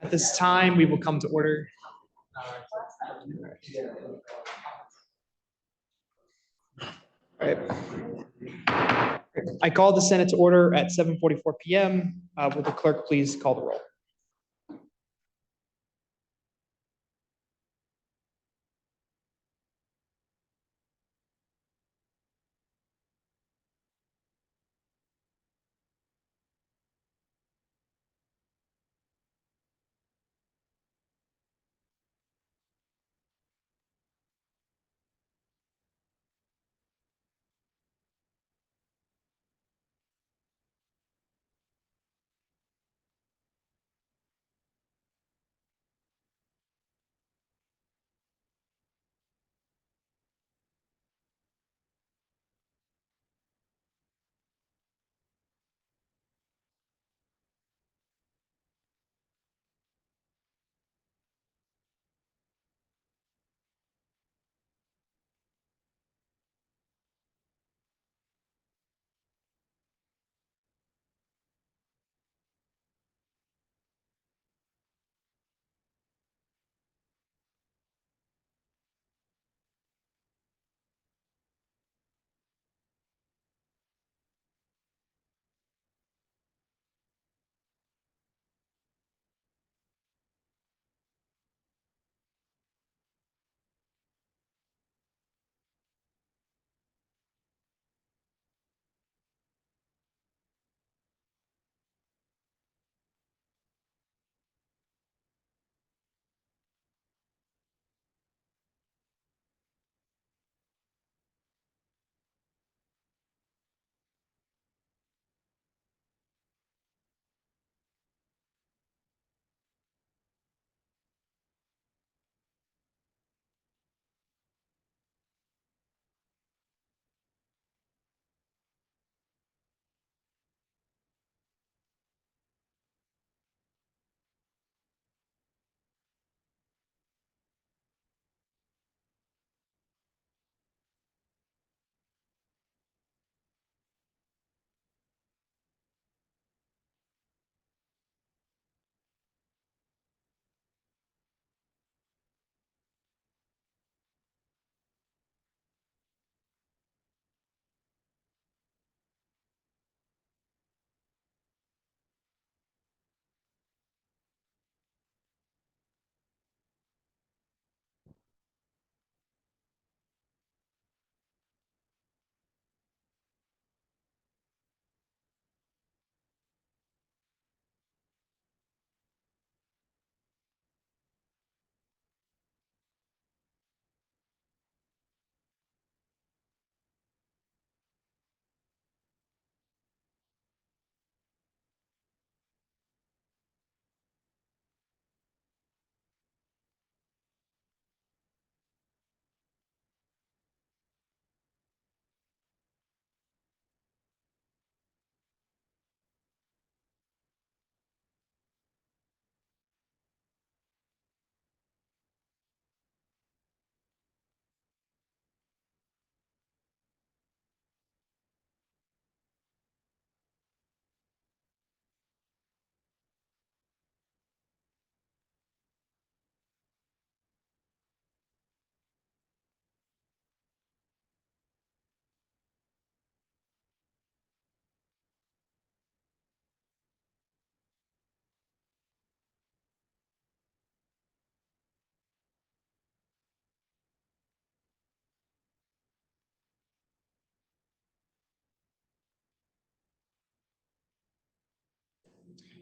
At this time, we will come to order. All right. I call the Senate to order at 7:44 p.m. Will the clerk please call the roll?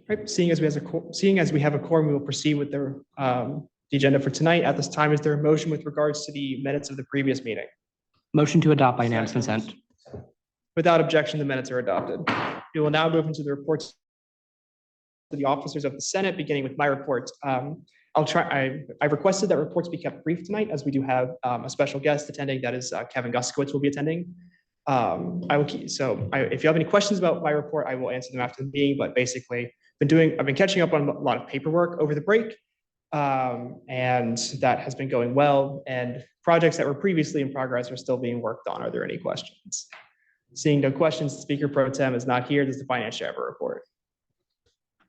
Right, seeing as we have a quorum, we will proceed with the agenda for tonight. At this time, is there a motion with regards to the minutes of the previous meeting? Motion to adopt by unanimous consent. Without objection, the minutes are adopted. We will now move into the reports of the officers of the Senate, beginning with my report. I requested that reports be kept brief tonight, as we do have a special guest attending. That is Kevin Guskowitz will be attending. If you have any questions about my report, I will answer them after the meeting. But basically, I've been catching up on a lot of paperwork over the break, and that has been going well. And projects that were previously in progress are still being worked on. Are there any questions? Seeing no questions, the Speaker Pro Tem is not here. Does the Finance Chair have a report?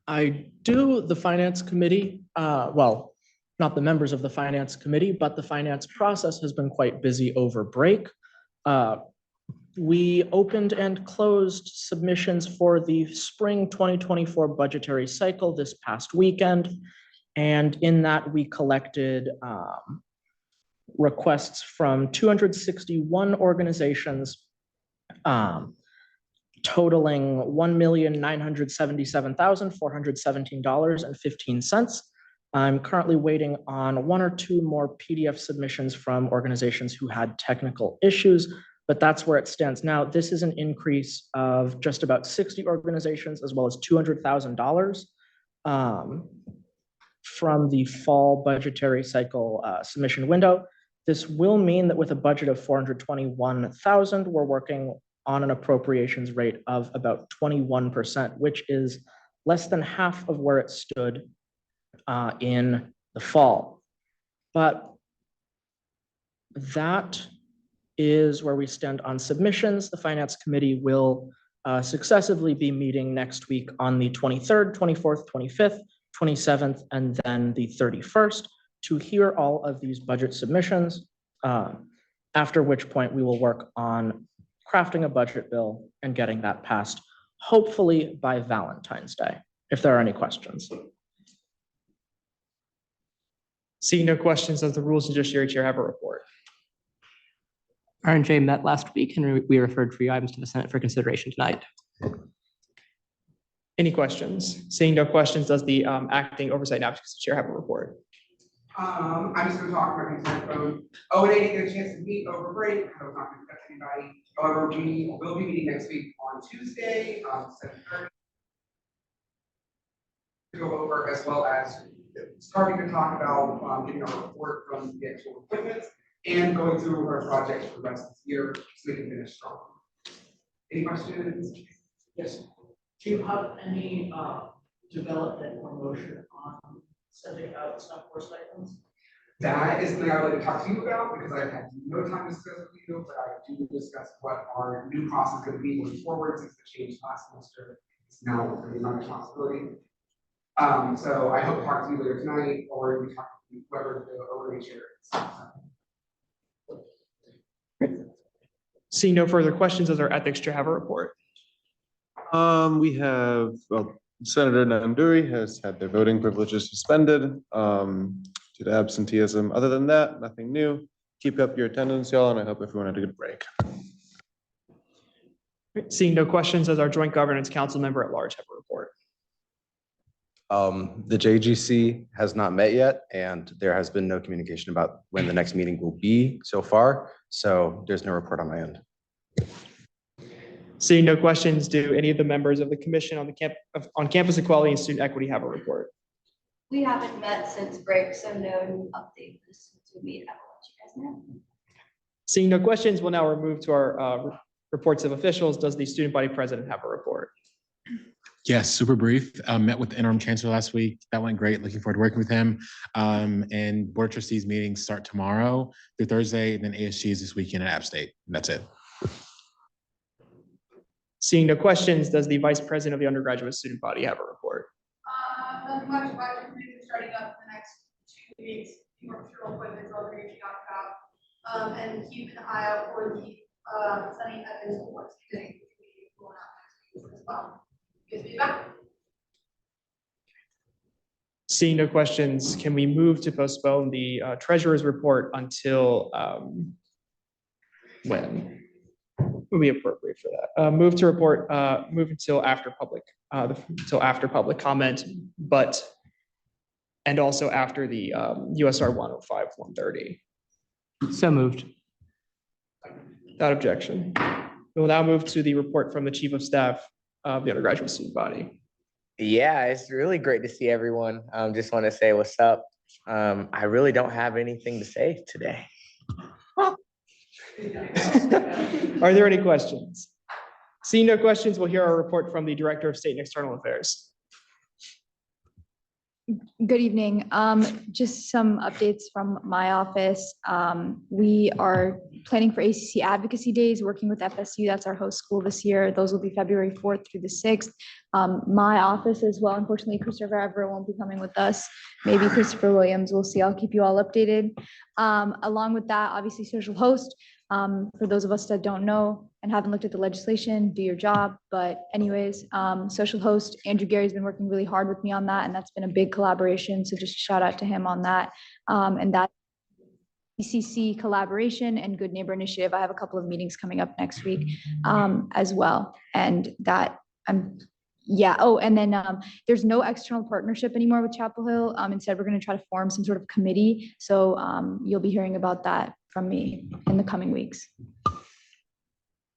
I do. The Finance Committee, well, not the members of the Finance Committee, but the finance process has been quite busy over break. We opened and closed submissions for the spring 2024 budgetary cycle this past weekend. And in that, we collected requests from 261 organizations, totaling $1,977,417.15. I'm currently waiting on one or two more PDF submissions from organizations who had technical issues, but that's where it stands now. This is an increase of just about 60 organizations, as well as $200,000 from the fall budgetary cycle submission window. This will mean that with a budget of $421,000, we're working on an appropriations rate of about 21%, which is less than half of where it stood in the fall. But that is where we stand on submissions. The Finance Committee will successively be meeting next week on the 23rd, 24th, 25th, 27th, and then the 31st to hear all of these budget submissions, after which point we will work on crafting a budget bill and getting that passed, hopefully by Valentine's Day, if there are any questions. Seeing no questions, does the Rules and Judiciary Chair have a report? R&J met last week and we referred 3 items to the Senate for consideration tonight. Any questions? Seeing no questions, does the Acting Oversight and Advocacy Chair have a report? I'm just going to talk about consent vote. O and A didn't get a chance to meet over break. I was not going to touch anybody. However, we will be meeting next week on Tuesday, 7:30. To go over, as well as starting to talk about getting a report from the actual appointments and going through our projects for the rest of this year so we can finish strong. Any questions? Yes. Do you have any development or motion on sending out stuff for stipends? That is something I would like to talk to you about because I've had no time to discuss with you, but I do discuss what our new process is going to be moving forward since the change last semester. It's now going to be my responsibility. So I hope to talk to you later tonight or we talk to whoever the OA chair is. Seeing no further questions, does our Ethics Chair have a report? We have, well, Senator Nanduri has had their voting privileges suspended due to absenteeism. Other than that, nothing new. Keep up your attendance, y'all, and I hope everyone had a good break. Seeing no questions, does our Joint Governance Council member at large have a report? The JGC has not met yet, and there has been no communication about when the next meeting will be so far. So there's no report on my end. Seeing no questions, do any of the members of the Commission on Campus Equality and Student Equity have a report? We haven't met since break, so no new update since we meet. I will let you guys know. Seeing no questions, we'll now move to our reports of officials. Does the student body president have a report? Yes, super brief. Met with the interim chancellor last week. That went great. Looking forward to working with him. And board of trustees meetings start tomorrow through Thursday, and then ASG is this weekend at App State. And that's it. Seeing no questions, does the vice president of the undergraduate student body have a report? Nothing much. Budget committee is starting up in the next 2 weeks. Structural appointments already reaching out about, and keep an eye out for the Sunny Evans Awards committee going out next week as well. Good to be back. Seeing no questions, can we move to postpone the treasurer's report until when would be appropriate for that? Move until after public comment, and also after the USR 105-130. So moved. Without objection. We will now move to the report from the Chief of Staff of the undergraduate student body. Yeah, it's really great to see everyone. Just want to say what's up. I really don't have anything to say today. Are there any questions? Seeing no questions, we'll hear our report from the Director of State and External Affairs. Good evening. Just some updates from my office. We are planning for ACC Advocacy Days, working with FSU. That's our host school this year. Those will be February 4th through the 6th. My office as well. Unfortunately, Christopher Everett won't be coming with us. Maybe Christopher Williams. We'll see. I'll keep you all updated. Along with that, obviously, social host. For those of us that don't know and haven't looked at the legislation, do your job. But anyways, social host Andrew Gary's been working really hard with me on that, and that's been a big collaboration. So just a shout out to him on that. And that ECC collaboration and Good Neighbor Initiative. I have a couple of meetings coming up next week as well. And that yeah. Oh, and then there's no external partnership anymore with Chapel Hill. Instead, we're going to try to form some sort of committee. So you'll be hearing about that from me in the coming weeks.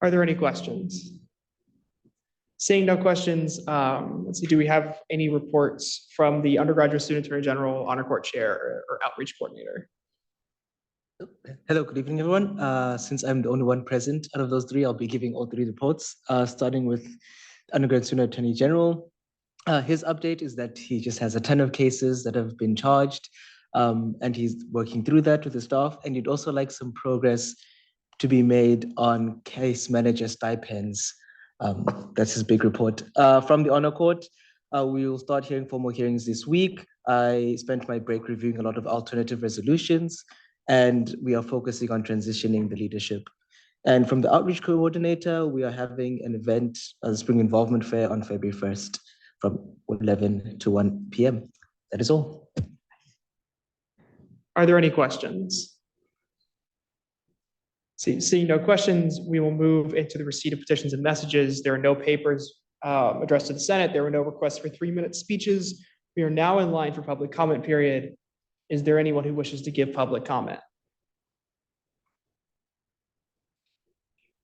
Are there any questions? Seeing no questions, let's see, do we have any reports from the undergraduate student attorney general, honor court chair, or outreach coordinator? Hello, good evening, everyone. Since I'm the only one present out of those three, I'll be giving all three reports, starting with undergrad student attorney general. His update is that he just has a ton of cases that have been charged, and he's working through that with his staff. And he'd also like some progress to be made on case manager stipends. That's his big report. From the honor court, we will start hearing formal hearings this week. I spent my break reviewing a lot of alternative resolutions, and we are focusing on transitioning the leadership. And from the outreach coordinator, we are having an event, a spring involvement fair on February 1st from 11 to 1 p.m. That is all. Are there any questions? Seeing no questions, we will move into the receipt of petitions and messages. There are no papers addressed to the Senate. There were no requests for 3-minute speeches. We are now in line for public comment period. Is there anyone who wishes to give public comment?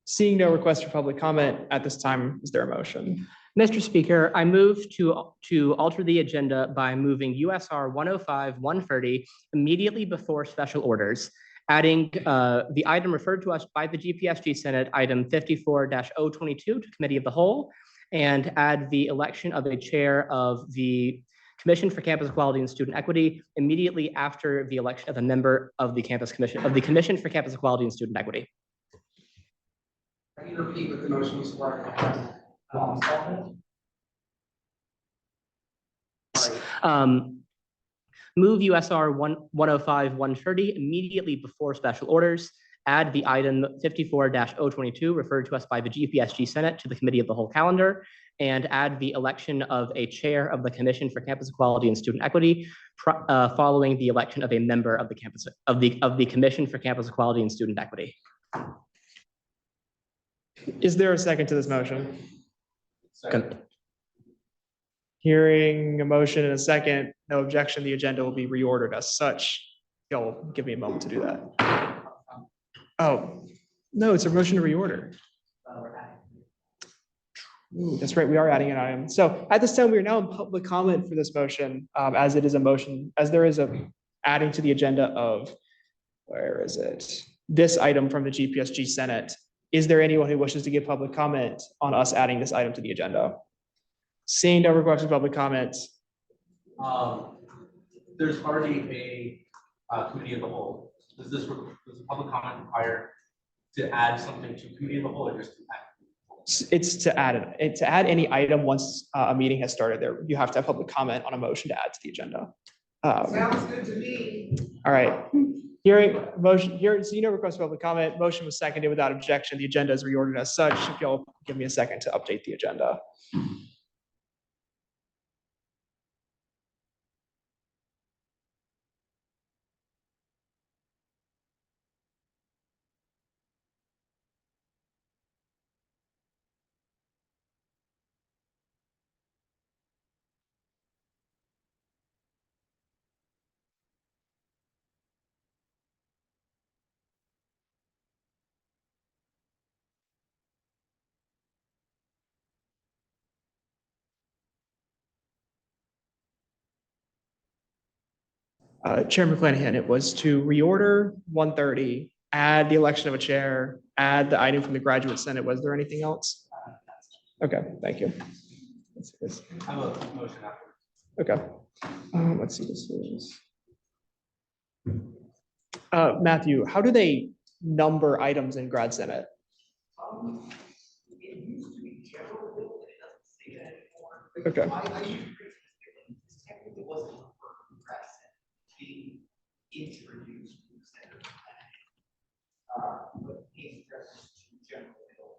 Seeing no requests for public comment at this time, is there a motion? Mr. Speaker, I move to alter the agenda by moving USR 105-130 immediately before special orders, adding the item referred to us by the GPSG Senate, item 54-022 to Committee of the Whole, and add the election of a chair of the Commission for Campus Equality and Student Equity immediately after the election of a member of the Commission for Campus Equality and Student Equity. Can you repeat what the motion was for? Move USR 105-130 immediately before special orders, add the item 54-022 referred to us by the GPSG Senate to the Committee of the Whole calendar, and add the election of a chair of the Commission for Campus Equality and Student Equity following the election of a member of the Commission for Campus Equality and Student Equity. Is there a second to this motion? Second. Hearing a motion in a second, no objection, the agenda will be reordered as such. Y'all give me a moment to do that. Oh, no, it's a motion to reorder. Ooh, that's right, we are adding an item. So at this time, we are now in public comment for this motion, as it is a motion, as there is a adding to the agenda of, where is it? This item from the GPSG Senate. Is there anyone who wishes to give public comment on us adding this item to the agenda? Seeing no requests for public comments. There's already a committee of the whole. Does the public comment require to add something to committee of the whole or just to add? It's to add it. To add any item once a meeting has started there, you have to have public comment on a motion to add to the agenda. Sounds good to me. All right. Seeing no request for public comment, motion was seconded without objection. The agenda is reordered as such. If you'll give me a second to update the agenda. Chair McClanahan, it was to reorder 130, add the election of a chair, add the item from the graduate senate. Was there anything else? Okay, thank you. I have a motion after. Okay. Let's see, this is. Matthew, how do they number items in grad senate? It used to be general bill, but it doesn't say that anymore. Okay. I this technically wasn't for progressive being introduced to the center. But in reference to general bill.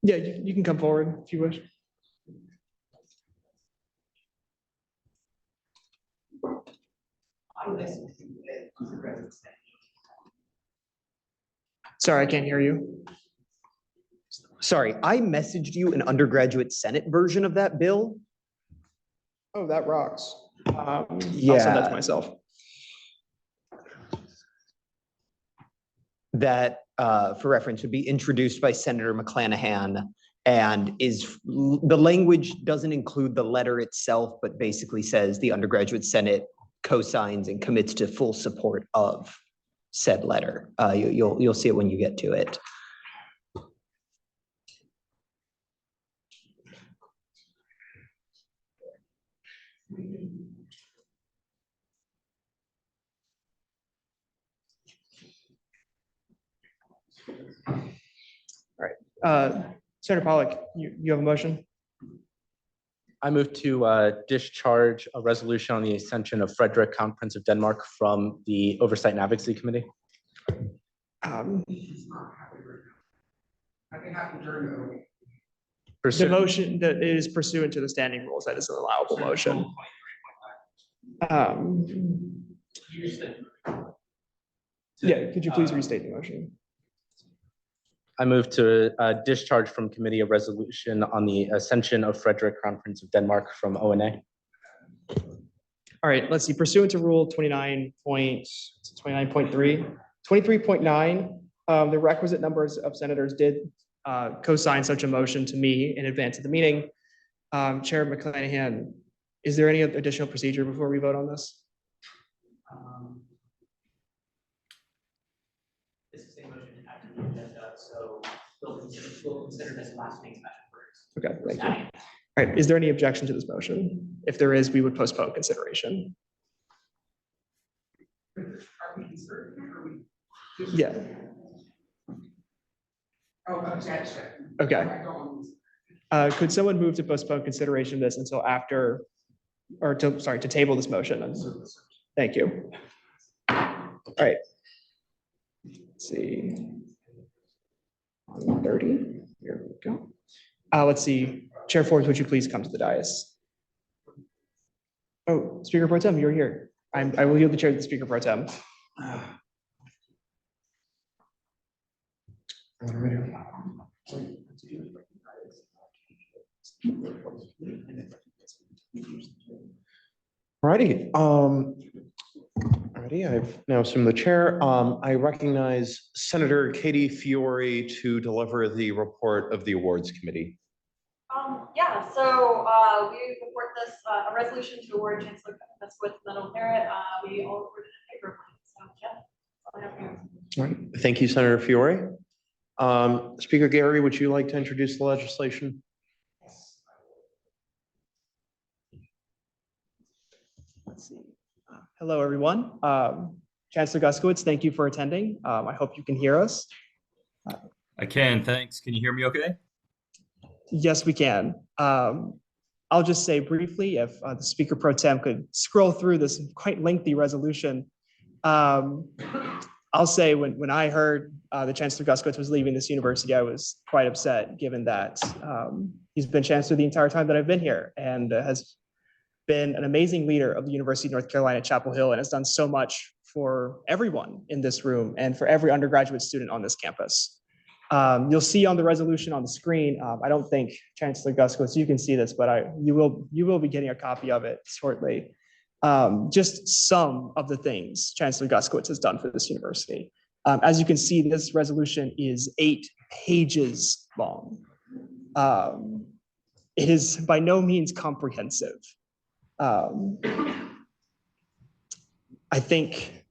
Yeah, you can come forward if you wish. Sorry, I can't hear you. Sorry, I messaged you an undergraduate Senate version of that bill. Oh, that rocks. I'll send that to myself. That, for reference, would be introduced by Senator McClanahan and the language doesn't include the letter itself, but basically says the undergraduate Senate co-signs and commits to full support of said letter. You'll see it when you get to it. All right. Senator Pollack, you have a motion? I move to discharge a resolution on the ascension of Frederick, Crown Prince of Denmark from the Oversight and Advocacy Committee. The motion that is pursuant to the standing rules, that is an allowable motion. Yeah, could you please restate the motion? I move to discharge from committee a resolution on the ascension of Frederick, Crown Prince of Denmark from ONA. All right, let's see, pursuant to rule 23.9, the requisite numbers of senators did co-sign such a motion to me in advance of the meeting. Chair McClanahan, is there any additional procedure before we vote on this? This is a motion to add to the agenda, so we'll consider this last week's magic words. Okay, thank you. All right, is there any objection to this motion? If there is, we would postpone consideration. Yeah. Oh, objection. Okay. Could someone move to postpone consideration of this until after, or to, sorry, to table this motion? Thank you. All right. Let's see. 30, here we go. Let's see, Chair Forbes, would you please come to the dais? Oh, Speaker Pro Tem, you're here. I will yield the chair to the Speaker Pro Tem. Alrighty, I've now assumed the chair. I recognize Senator Katie Fiore to deliver the report of the awards committee. Yeah, so we report this, a resolution to award Chancellor Guskowitz Medal of Merit. We all reported it favorably, so yeah. That's all I have here. All right, thank you, Senator Fiore. Speaker Gary, would you like to introduce the legislation? Let's see. Hello, everyone. Chancellor Guskowitz, thank you for attending. I hope you can hear us. I can, thanks. Can you hear me okay? Yes, we can. I'll just say briefly, if the Speaker Pro Tem could scroll through this quite lengthy resolution. I'll say when I heard the Chancellor Guskowitz was leaving this university, I was quite upset, given that he's been Chancellor the entire time that I've been here and has been an amazing leader of the University of North Carolina at Chapel Hill and has done so much for everyone in this room and for every undergraduate student on this campus. You'll see on the resolution on the screen, I don't think Chancellor Guskowitz, you can see this, but you will be getting a copy of it shortly. Just some of the things Chancellor Guskowitz has done for this university. As you can see, this resolution is 8 pages long. It is by no means comprehensive. I think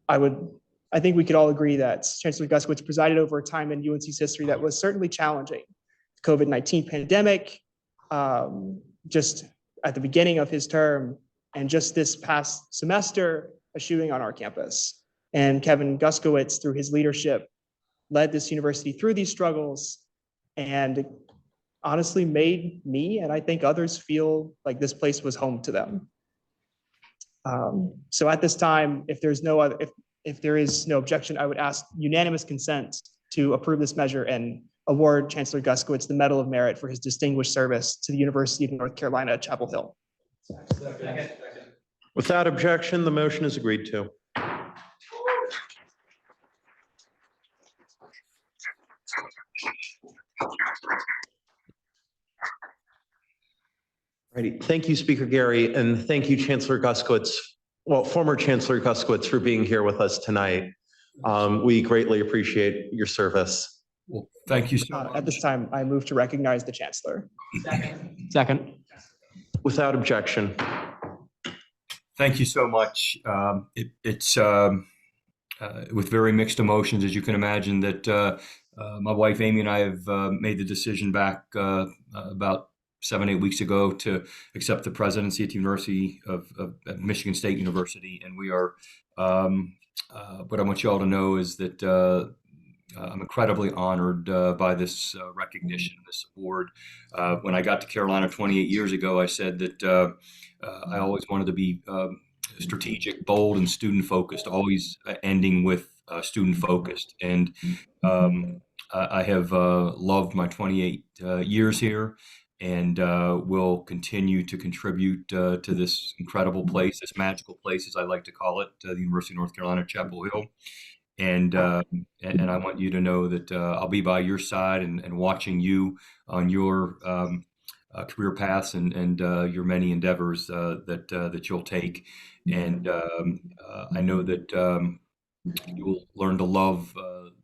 I would I think we could all agree that Chancellor Guskowitz presided over a time in UNC's history that was certainly challenging. The COVID-19 pandemic, just at the beginning of his term, and just this past semester, a shooting on our campus. And Kevin Guskowitz, through his leadership, led this university through these struggles and honestly made me and I think others feel like this place was home to them. So at this time, if there is no objection, I would ask unanimous consent to approve this measure and award Chancellor Guskowitz the Medal of Merit for his distinguished service to the University of North Carolina at Chapel Hill. Without objection, the motion is agreed to. Righty. Thank you, Speaker Gary, and thank you, Chancellor Guskowitz, well, former Chancellor Guskowitz, for being here with us tonight. We greatly appreciate your service. Well, thank you so much. At this time, I move to recognize the Chancellor. Second. Without objection. Thank you so much. It's with very mixed emotions, as you can imagine, that my wife Amy and I have made the decision back about 7-8 weeks ago to accept the presidency at the University of Michigan State University, and we are. What I want you all to know is that I'm incredibly honored by this recognition, this award. When I got to Carolina 28 years ago, I said that I always wanted to be strategic, bold, and student-focused, always ending with student-focused. And I have loved my 28 years here and will continue to contribute to this incredible place, this magical place, as I like to call it, the University of North Carolina, Chapel Hill. And I want you to know that I'll be by your side and watching you on your career paths and your many endeavors that you'll take. And I know that you will learn to love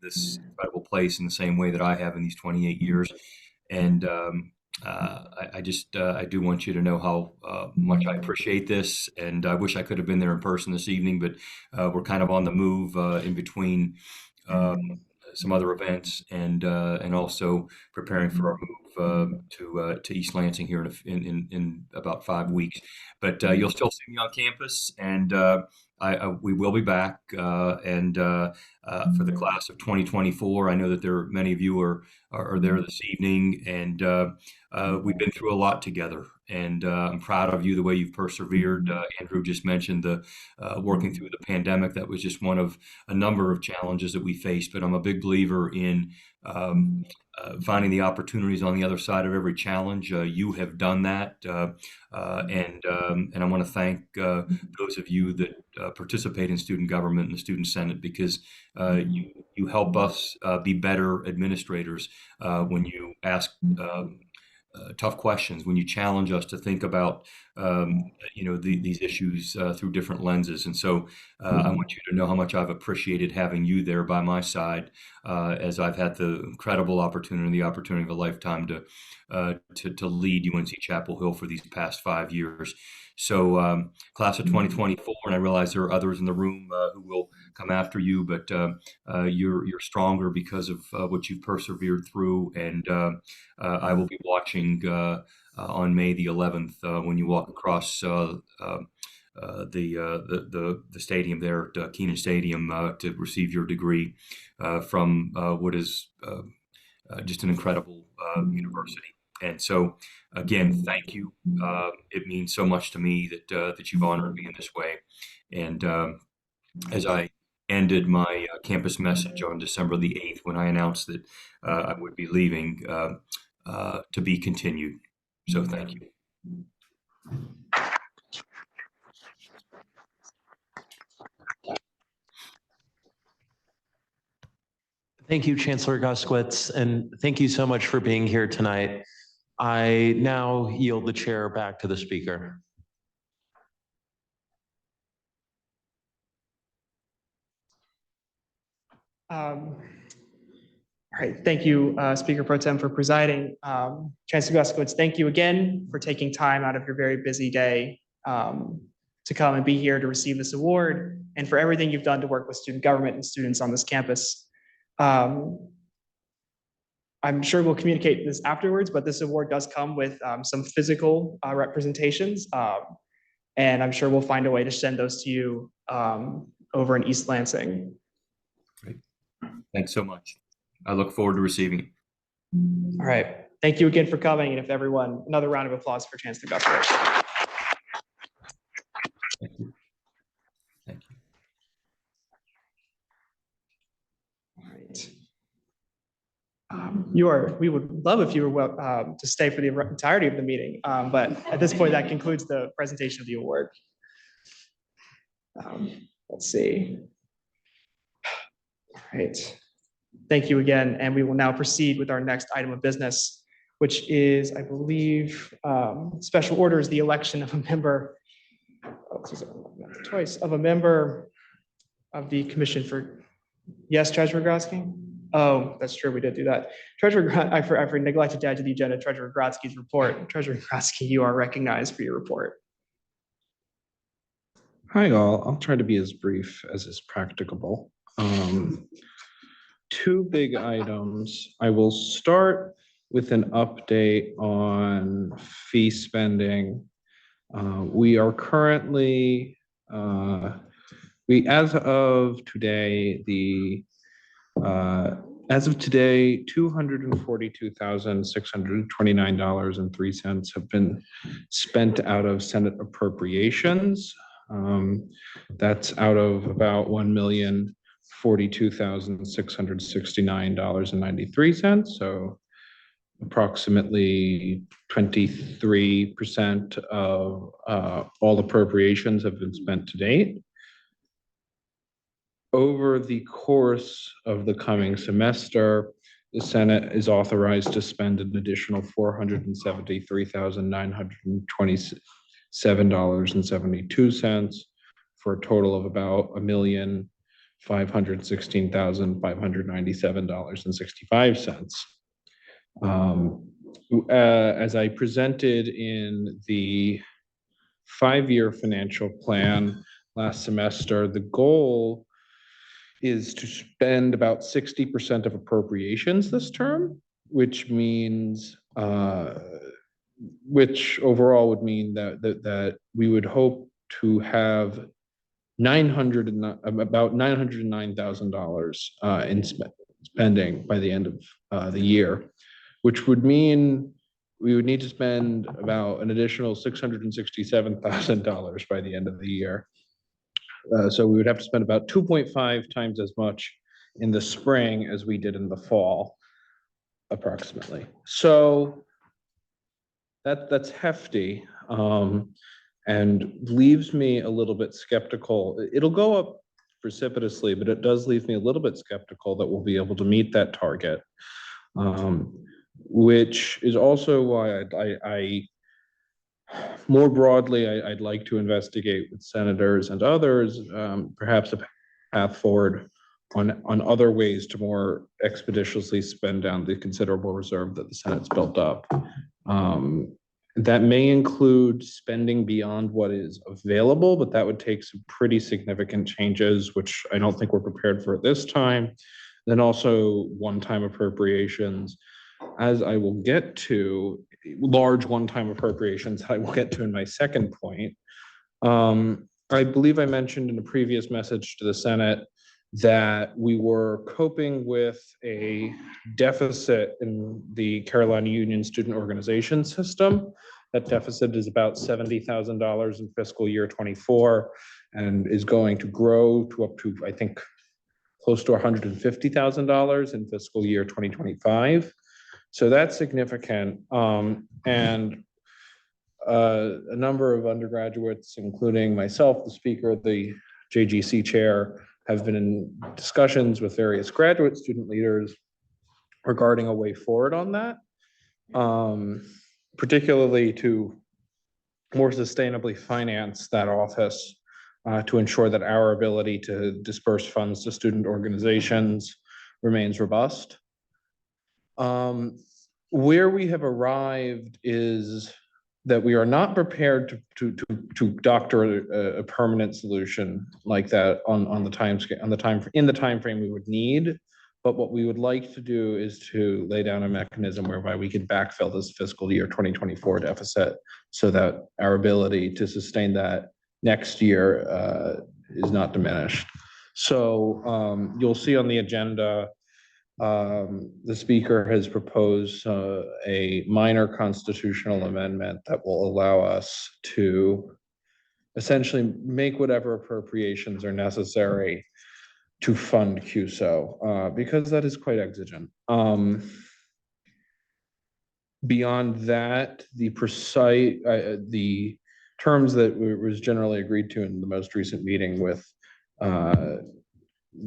this incredible place in the same way that I have in these 28 years. And I do want you to know how much I appreciate this, and I wish I could have been there in person this evening, but we're kind of on the move in between some other events and also preparing for our move to East Lansing here in about 5 weeks. But you'll still see me on campus, and we will be back. And for the class of 2024, I know that there are many of you are there this evening, and we've been through a lot together. And I'm proud of you, the way you've persevered. Andrew just mentioned the working through the pandemic. That was just one of a number of challenges that we faced. But I'm a big believer in finding the opportunities on the other side of every challenge. You have done that, and I want to thank those of you that participate in student government and the Student Senate, because you help us be better administrators when you ask tough questions, when you challenge us to think about these issues through different lenses. And so I want you to know how much I've appreciated having you there by my side as I've had the incredible opportunity, the opportunity of a lifetime to lead UNC Chapel Hill for these past 5 years. So class of 2024, and I realize there are others in the room who will come after you, but you're stronger because of what you've persevered through. And I will be watching on May the 11th when you walk across the stadium there at Keenan Stadium to receive your degree from what is just an incredible university. And so, again, thank you. It means so much to me that you've honored me in this way. And as I ended my campus message on December the 8th, when I announced that I would be leaving, to be continued. So thank you. Thank you, Chancellor Guskowitz, and thank you so much for being here tonight. I now yield the chair back to the speaker. All right, thank you, Speaker Pro Tem, for presiding. Chancellor Guskowitz, thank you again for taking time out of your very busy day to come and be here to receive this award and for everything you've done to work with student government and students on this campus. I'm sure we'll communicate this afterwards, but this award does come with some physical representations. And I'm sure we'll find a way to send those to you over in East Lansing. Great. Thanks so much. I look forward to receiving it. All right. Thank you again for coming. And if everyone, another round of applause for Chancellor Guskowitz. Thank you. Thank you. All right. We would love if you were to stay for the entirety of the meeting, but at this point, that concludes the presentation of the award. Let's see. All right. Thank you again, and we will now proceed with our next item of business, which is, I believe, special orders, the election of a member, twice, of a member of the Commission for, yes, Treasurer Grodsky? Oh, that's true, we did do that. Treasurer, I neglected to add to the agenda Treasurer Grodsky's report. Treasurer Grodsky, you are recognized for your report. Hi, all. I'll try to be as brief as is practicable. Two big items. I will start with an update on fee spending. We are currently, as of today, $242,629.03 have been spent out of Senate appropriations. That's out of about $1,042,669.93. So approximately 23% of all appropriations have been spent to date. Over the course of the coming semester, the Senate is authorized to spend an additional $473,927.72 for a total of about $1,516,597.65. As I presented in the 5-year financial plan last semester, the goal is to spend about 60% of appropriations this term, which means, which overall would mean that we would hope to have about $909,000 in spending by the end of the year, which would mean we would need to spend about an additional $667,000 by the end of the year. So we would have to spend about 2.5 times as much in the spring as we did in the fall, approximately. So that's hefty, and leaves me a little bit skeptical. It'll go up precipitously, but it does leave me a little bit skeptical that we'll be able to meet that target, which is also why more broadly, I'd like to investigate with senators and others, perhaps a path forward on other ways to more expeditiously spend down the considerable reserve that the Senate's built up. That may include spending beyond what is available, but that would take some pretty significant changes, which I don't think we're prepared for at this time. Then also one-time appropriations, as I will get to, large one-time appropriations, I will get to in my second point. I believe I mentioned in a previous message to the Senate that we were coping with a deficit in the Carolina Union Student Organization system. That deficit is about $70,000 in fiscal year 24 and is going to grow to up to, I think, close to $150,000 in fiscal year 2025. So that's significant. And a number of undergraduates, including myself, the speaker, the JGC chair, have been in discussions with various graduate student leaders regarding a way forward on that, particularly to more sustainably finance that office to ensure that our ability to disperse funds to student organizations remains robust. Where we have arrived is that we are not prepared to doctor a permanent solution like that on the time scale, in the time frame we would need. But what we would like to do is to lay down a mechanism whereby we could backfill this fiscal year 2024 deficit so that our ability to sustain that next year is not diminished. So you'll see on the agenda, the speaker has proposed a minor constitutional amendment that will allow us to essentially make whatever appropriations are necessary to fund QSO, because that is quite exigent. Beyond that, the precise, the terms that was generally agreed to in the most recent meeting with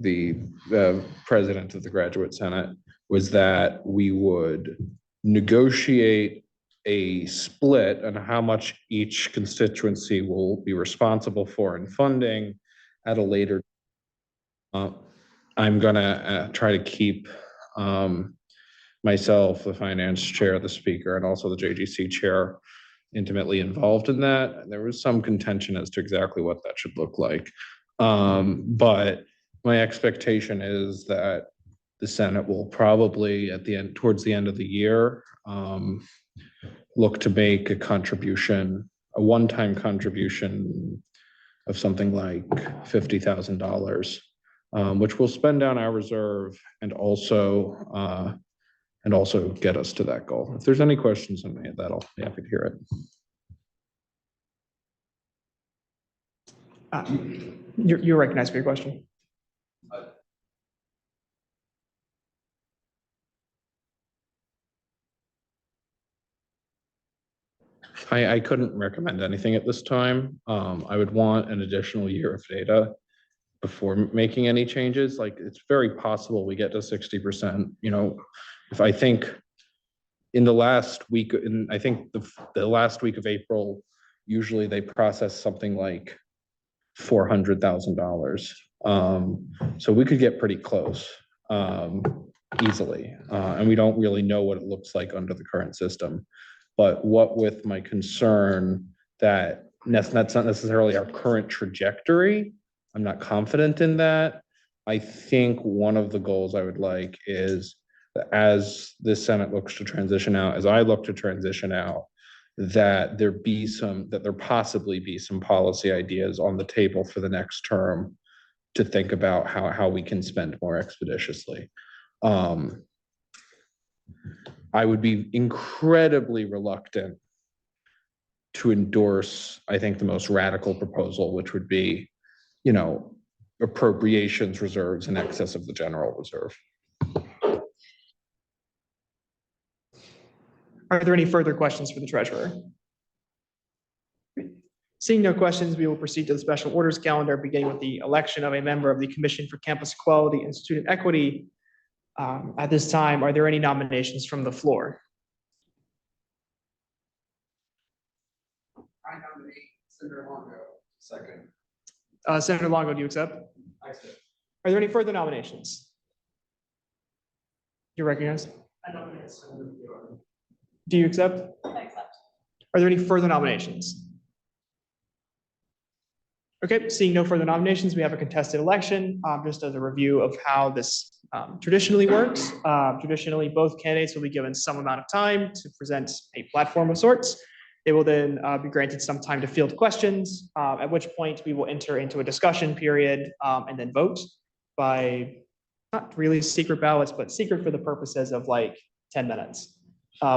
the president of the Graduate Senate was that we would negotiate a split on how much each constituency will be responsible for in funding at a later. I'm gonna try to keep myself, the finance chair, the speaker, and also the JGC chair intimately involved in that. And there was some contention as to exactly what that should look like. But my expectation is that the Senate will probably at the end, towards the end of the year, look to make a contribution, a one-time contribution of something like $50,000, which will spend down our reserve and also get us to that goal. If there's any questions on any of that, I'll be happy to hear it. You're recognized for your question. I couldn't recommend anything at this time. I would want an additional year of data before making any changes. Like, it's very possible we get to 60%. You know, if I think in the last week, I think the last week of April, usually they process something like $400,000. So we could get pretty close easily. And we don't really know what it looks like under the current system. But what with my concern that that's not necessarily our current trajectory, I'm not confident in that. I think one of the goals I would like is that as the Senate looks to transition out, as I look to transition out, that there possibly be some policy ideas on the table for the next term to think about how we can spend more expeditiously. I would be incredibly reluctant to endorse, I think, the most radical proposal, which would be, you know, appropriations reserves in excess of the general reserve. Are there any further questions for the treasurer? Seeing no questions, we will proceed to the special orders calendar, beginning with the election of a member of the Commission for Campus Equality and Student Equity. At this time, are there any nominations from the floor? I nominate Senator Longo. Second. Senator Longo, do you accept? I accept. Are there any further nominations? You're recognized. I nominate Senator Fiore. Do you accept? I accept. Are there any further nominations? Okay, seeing no further nominations, we have a contested election. Just as a review of how this traditionally works. Traditionally, both candidates will be given some amount of time to present a platform of sorts. They will then be granted some time to field questions, at which point we will enter into a discussion period and then vote by not really secret ballots, but secret for the purposes of like 10 minutes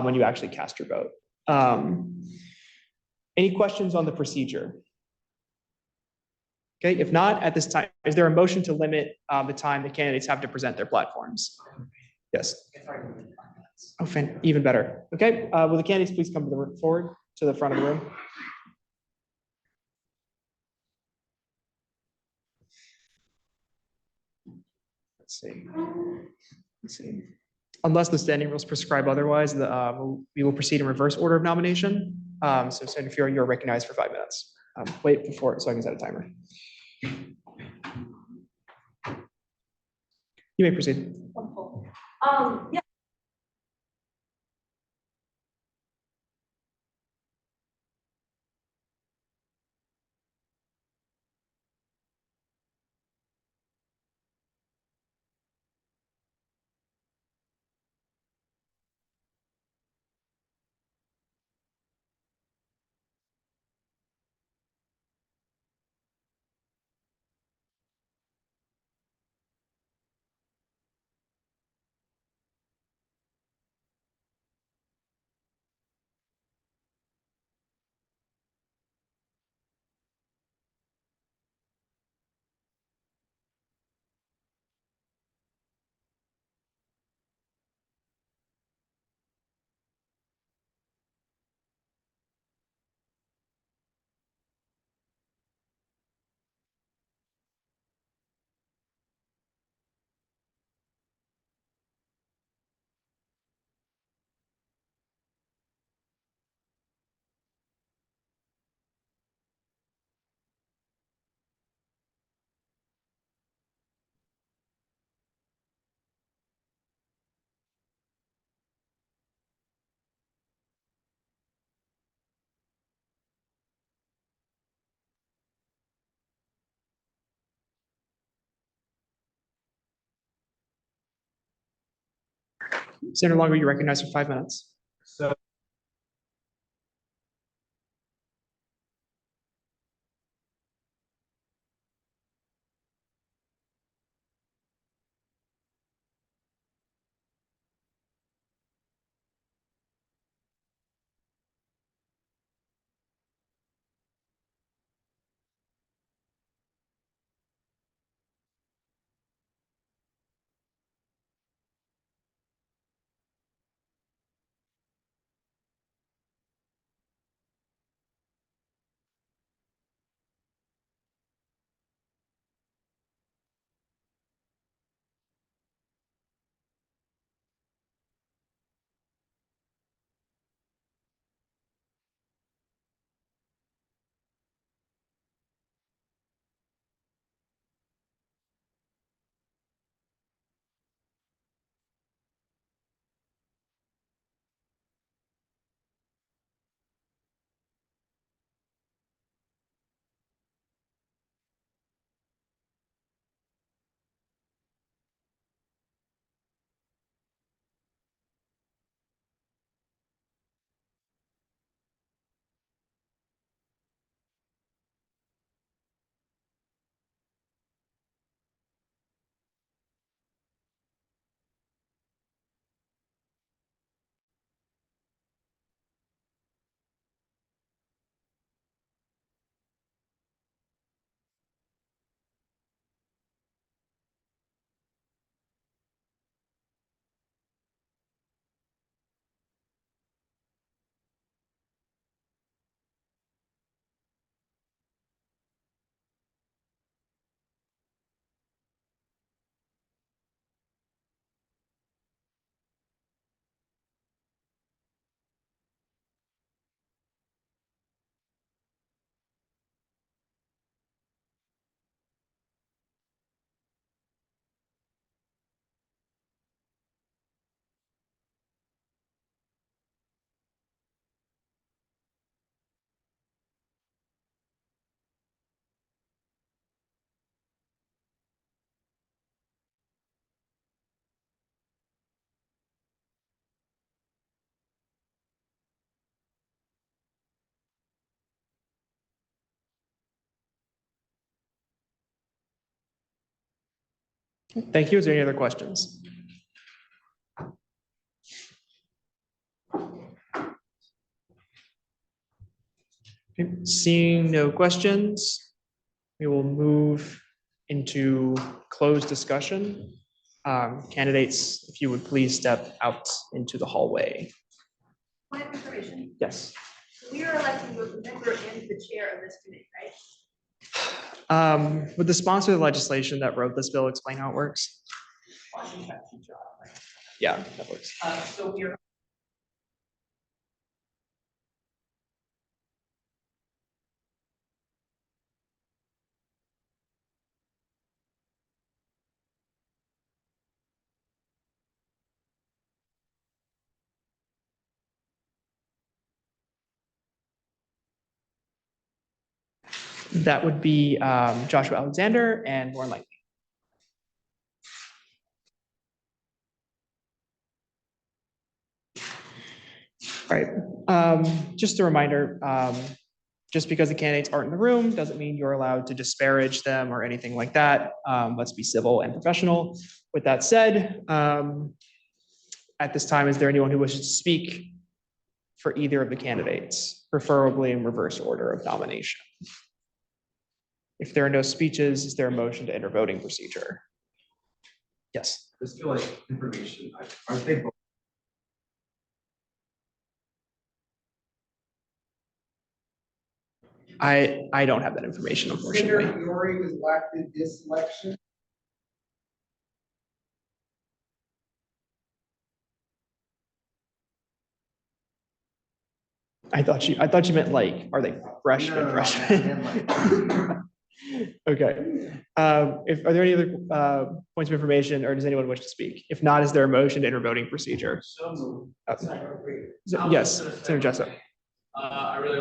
when you actually cast your vote. Any questions on the procedure? Okay, if not, at this time, is there a motion to limit the time the candidates have to present their platforms? Yes. Oh, even better. Okay, will the candidates please come to the forward to the front of the room? Let's see. Unless the standing rules prescribe otherwise, we will proceed in reverse order of nomination. So Senator Fiore, you're recognized for 5 minutes. Wait before, so I can set a timer. You may proceed. Wonderful. Yeah. Senator Longo, you recognized for 5 minutes. So Thank you. Is there any other questions? Okay, seeing no questions, we will move into closed discussion. Candidates, if you would please step out into the hallway. Point of information, Yes. we are electing both the member and the chair of this committee, right? Would the sponsor of the legislation that wrote this bill explain how it works? Yeah, that works. So we are. That would be Joshua Alexander and Lauren Lang. All right, just a reminder, just because the candidates aren't in the room doesn't mean you're allowed to disparage them or anything like that. Let's be civil and professional. With that said, at this time, is there anyone who wishes to speak for either of the candidates, preferably in reverse order of nomination? If there are no speeches, is there a motion to enter voting procedure? Yes. I just feel like information, I think. I don't have that information, unfortunately. Senator Fiore was elected this election. I thought you meant like, are they freshmen, No, freshmen? Okay. Are there any other points of information, or does anyone wish to speak? If not, is there a motion to enter voting procedure? Yes, Senator Jessup. I really.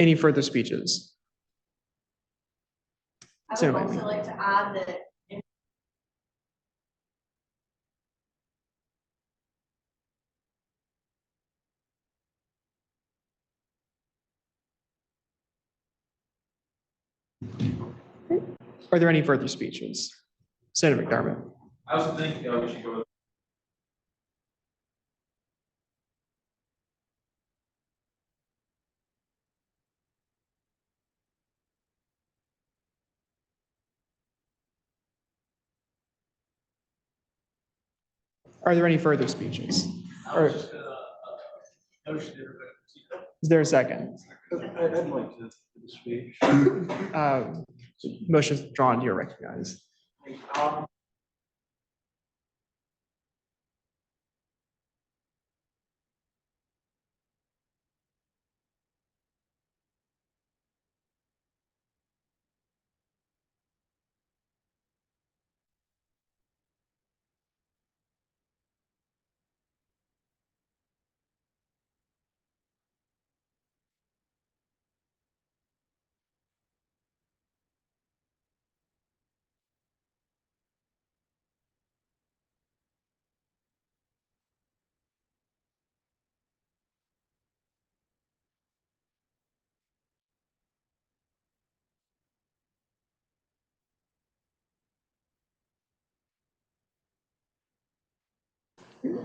Any further speeches? I Senator would also Manning. like to add that Are there any further speeches? Senator McDermott. I also think we should go with. Are there any further speeches? Or is there a second? I'd like to speak. Motion's drawn, you're recognized.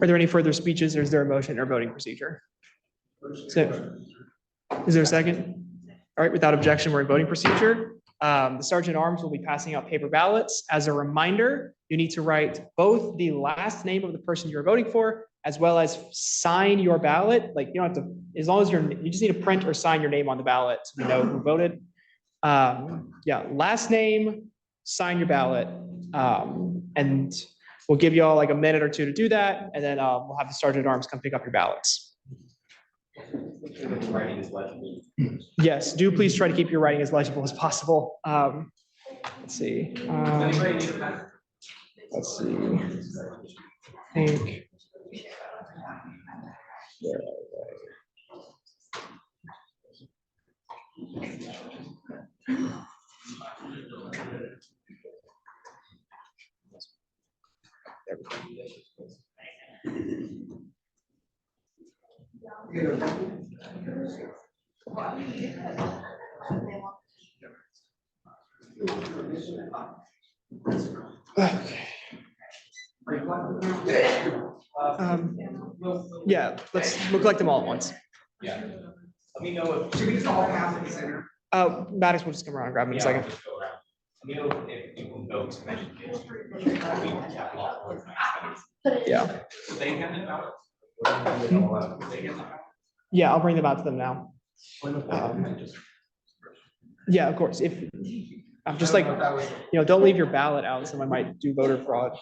Are there any further speeches or is there a motion or voting procedure? So, is there a second? All right, without objection, we're in voting procedure. The Sergeant at Arms will be passing out paper ballots. As a reminder, you need to write both the last name of the person you're voting for, as well as sign your ballot. Like you don't have to, as long as you just need to print or sign your name on the ballot so we know who voted. Yeah, last name, sign your ballot. And we'll give you all like a minute or two to do that, and then we'll have the Sergeant at Arms come pick up your ballots. Yes, do please try to keep your writing as legible as possible. Let's see. Let's see. I think. Okay. Yeah, we'll collect them all at once. Yeah. Let me know if. Should we just all pass at the center? Maddox will just come around and grab them in a second. Let me know if people know to mention it. Yeah. So they have the ballots? They have the ballots? Yeah, I'll bring them out to them now. Yeah, of course. If I'm just like, don't leave your ballot out. Someone might do voter fraud.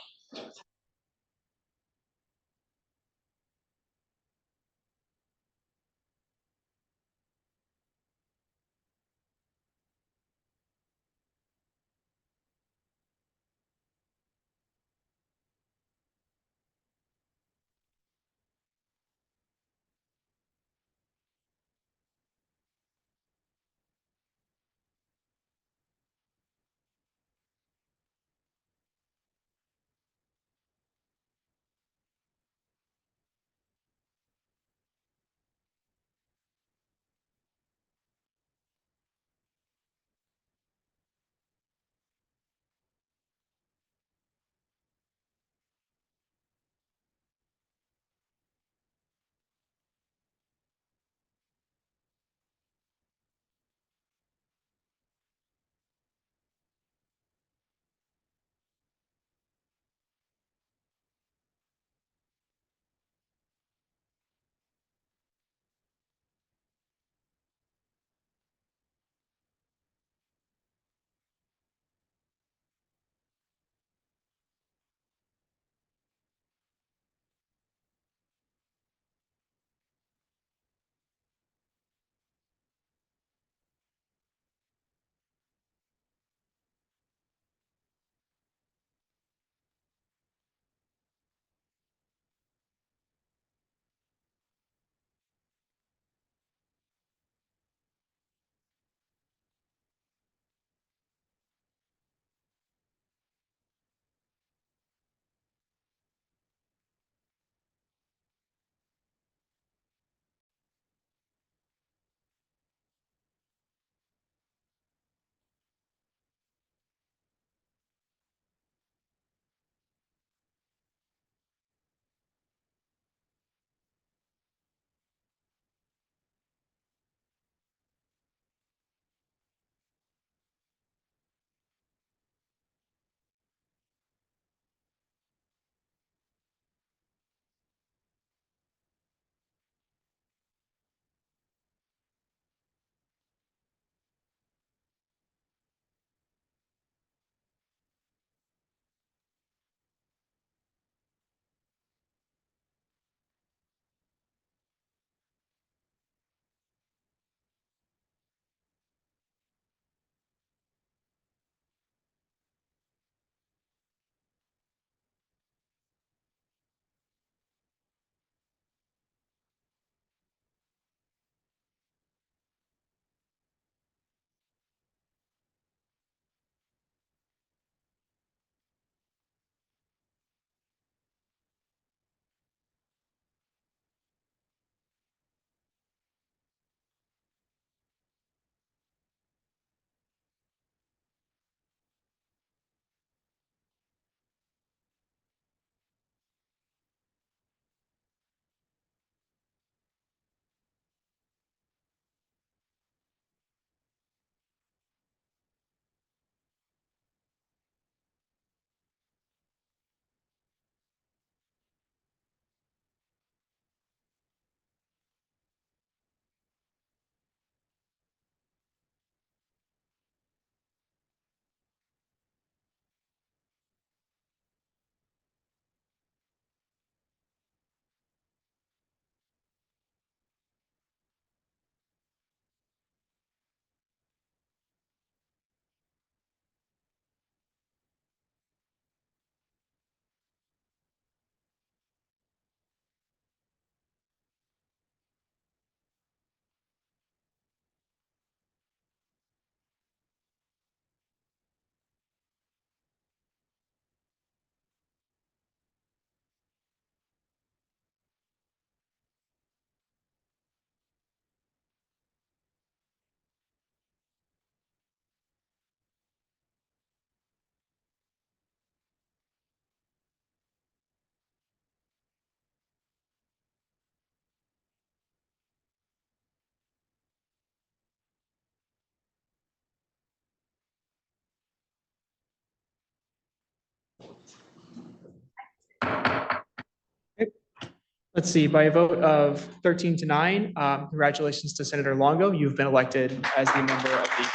Let's see, by a vote of 13-9, congratulations to Senator Longo. You've been elected as the member of the commission.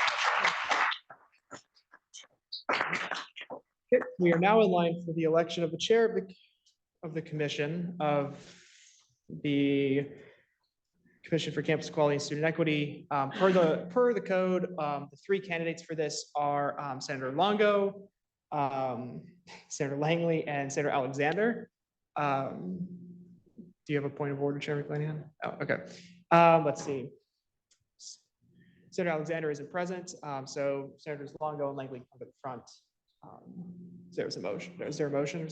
Okay, we are now in line for the election of the chair of the commission of the Commission for Campus Equality and Student Equity. Per the code, the three candidates for this are Senator Longo, Senator Langley, and Senator Alexander. Do you have a point of order, Chairman McClanahan? Oh, okay. Let's see. Senator Alexander isn't present, so Senators Longo and Langley come to the front. There's a motion. Is there a motion?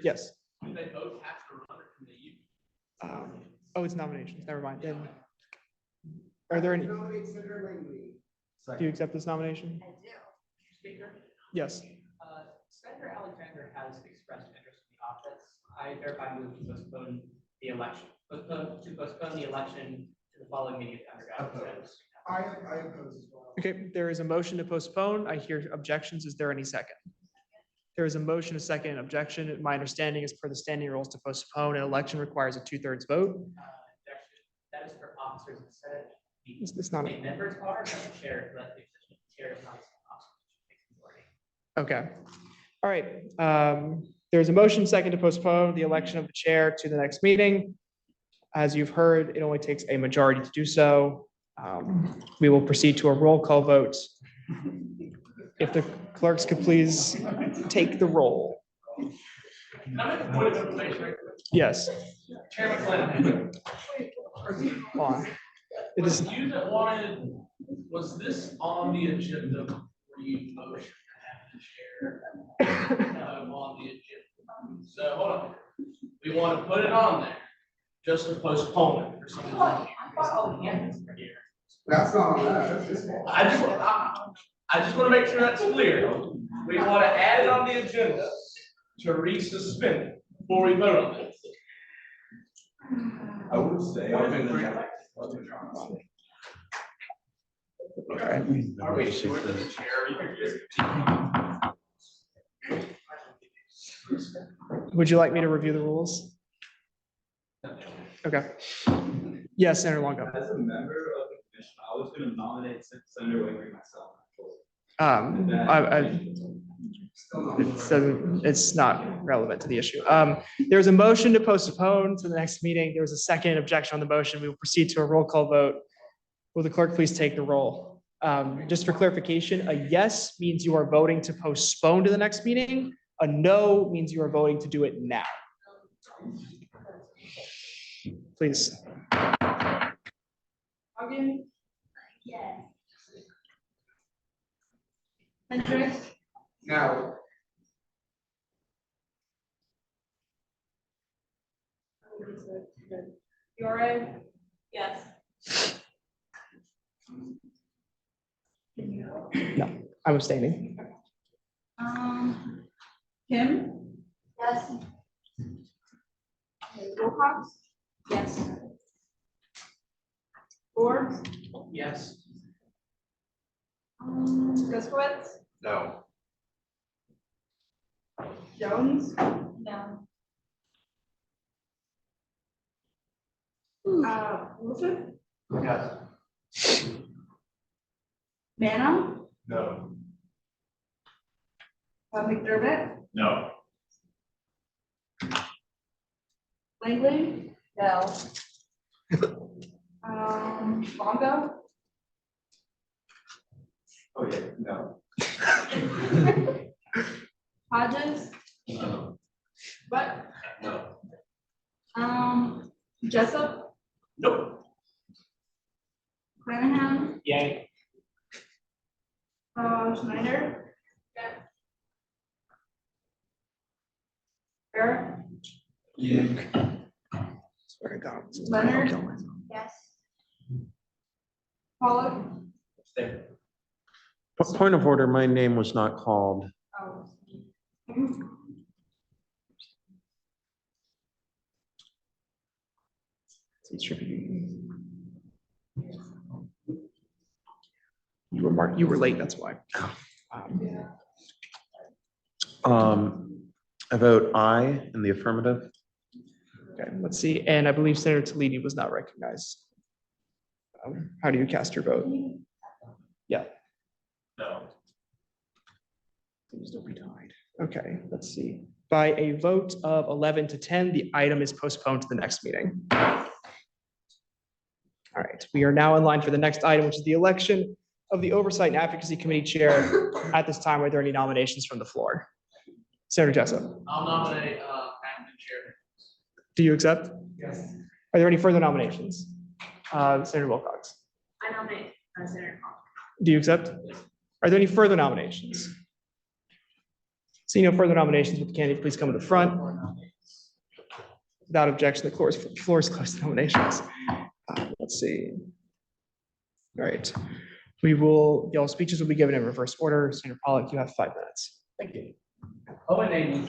Yes. Do they both have to run, or can they use? Oh, it's nominations. Never mind. Then, are there any? Do you accept this nomination? I do. Speaker? Yes. Senator Alexander has expressed interest in the office. I thereby move to postpone the election, postpone the election to the following meeting of undergraduate. I oppose as well. Okay, there is a motion to postpone. I hear objections. Is there any second? There is a motion, a second, objection. My understanding is per the standing rules to postpone an election requires a 2/3 vote. That is for officers of the Senate. It's not. The members are, but the chair, but the chair is not. Okay. All right. There's a motion second to postpone the election of the chair to the next meeting. As you've heard, it only takes a majority to do so. We will proceed to a roll call vote. If the clerks could please take the roll. Can I make a point of information? Yes. Chairman Clinton. Hold on. It Was is, you that wanted, was this on the agenda for you motion to have the chair on the agenda? So hold on. We want to put it on there just to postpone it for some reason. That's not on that, that's just. I just want to make sure that's clear. We want to add it on the agenda to resuspend it before we vote on it. I would say. would you like me to review the rules? Okay. Yes, Senator Longo. As a member of the commission, I was going to nominate Senator Langley myself. It's not relevant to the issue. There's a motion to postpone to the next meeting. There was a second objection on the motion. We will proceed to a roll call vote. Will the clerk please take the roll? Just for clarification, a yes means you are voting to postpone to the next meeting. A no means you are voting to do it now. Please. Hogan? Yes. Hendricks? No. Yore? Yes. No, I'm abstaining. Kim? Yes. Wilcox? Yes. Forbes? Yes. Guskowitz? No. Jones? No. Wilson? Yes. Manum? No. McDermott? No. Langley? No. Longo? Oh, yeah, no. Hodges? No. What? No. Jessup? Nope. Clanahan? Yay. Schneider? Yeah. Barrett? Yeah. Swear to God. Leonard? Yes. Pollock? Point of order, my name was not called. Oh. You were late, that's why. I vote aye in the affirmative. Okay, let's see. And I believe Senator Talini was not recognized. How do you cast your vote? Yeah. No. Please don't be tied. Okay, let's see. By a vote of 11 to 10, the item is postponed to the next meeting. All right, we are now in line for the next item, which is the election of the Oversight and Advocacy Committee Chair. At this time, are there any nominations from the floor? Senator Jessup, I'll nominate, acting chair. do you accept? Yes. Are there any further nominations? Senator Wilcox, I nominate Senator Collins. do you accept? Are there any further nominations? Seeing no further nominations, would the candidate please come to the front? Without objection, the floor is closed to nominations. Let's see. All right, all speeches will be given in reverse order. Senator Pollock, you have 5 minutes. Thank you. Oh, and Amy.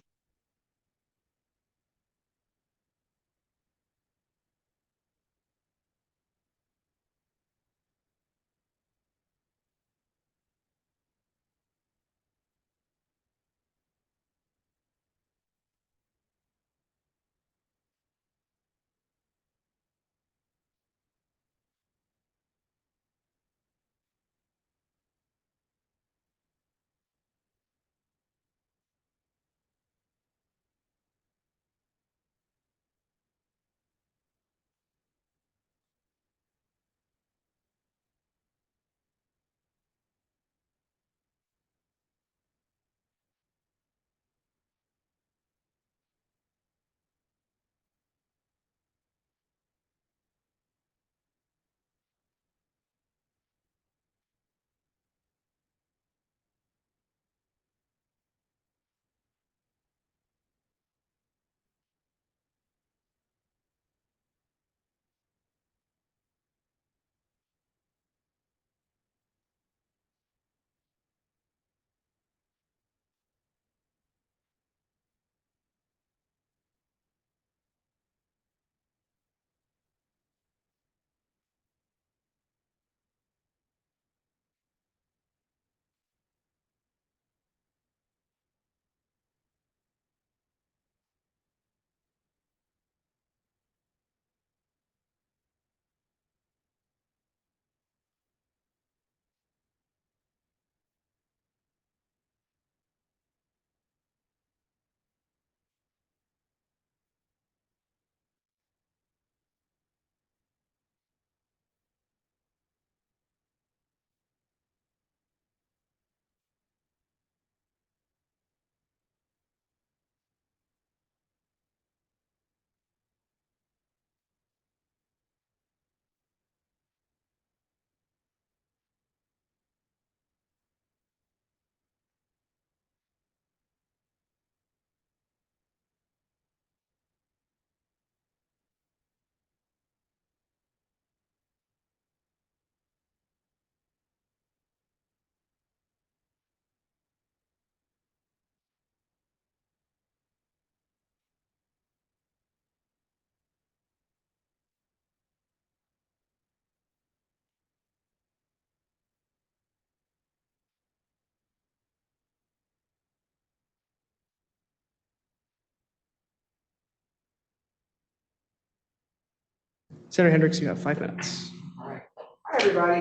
Senator Hendricks, you have 5 minutes. All right. Hi, everybody.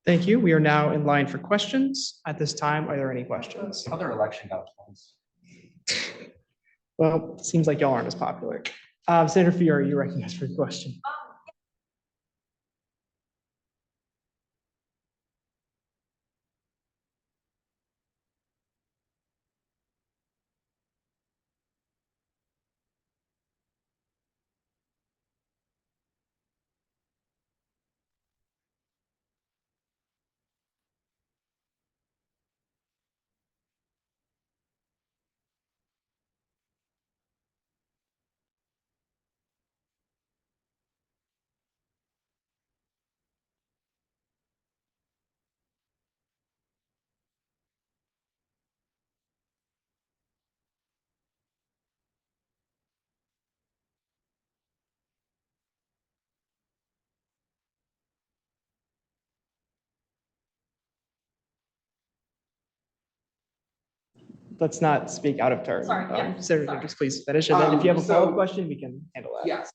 Thank you. We are now in line for questions. At this time, are there any questions? Other election outcomes. Well, it seems like y'all aren't as popular. Senator Fiore, you recognized for your question. Let's not speak out of turn. Sorry, yeah. Senator, just please finish, and then if you have a So- follow-up question, we can handle that. Yes.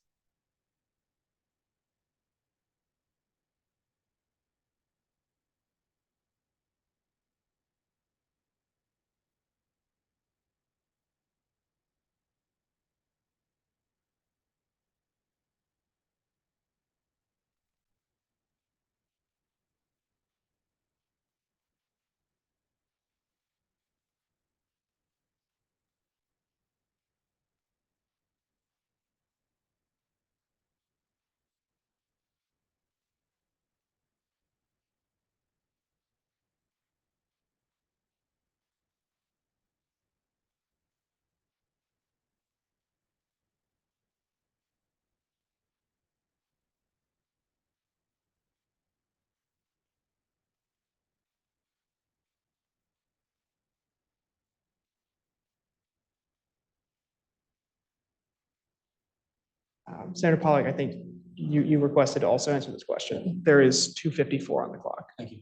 Senator Pollack, I think you requested to also answer this question. There is 2:54 on the clock. Thank you.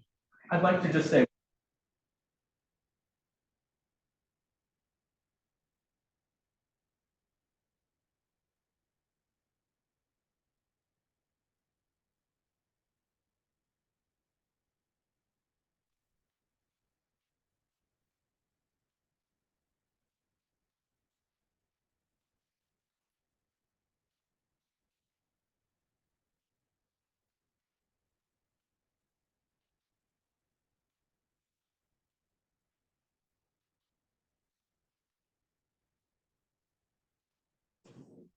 I'd like to just say.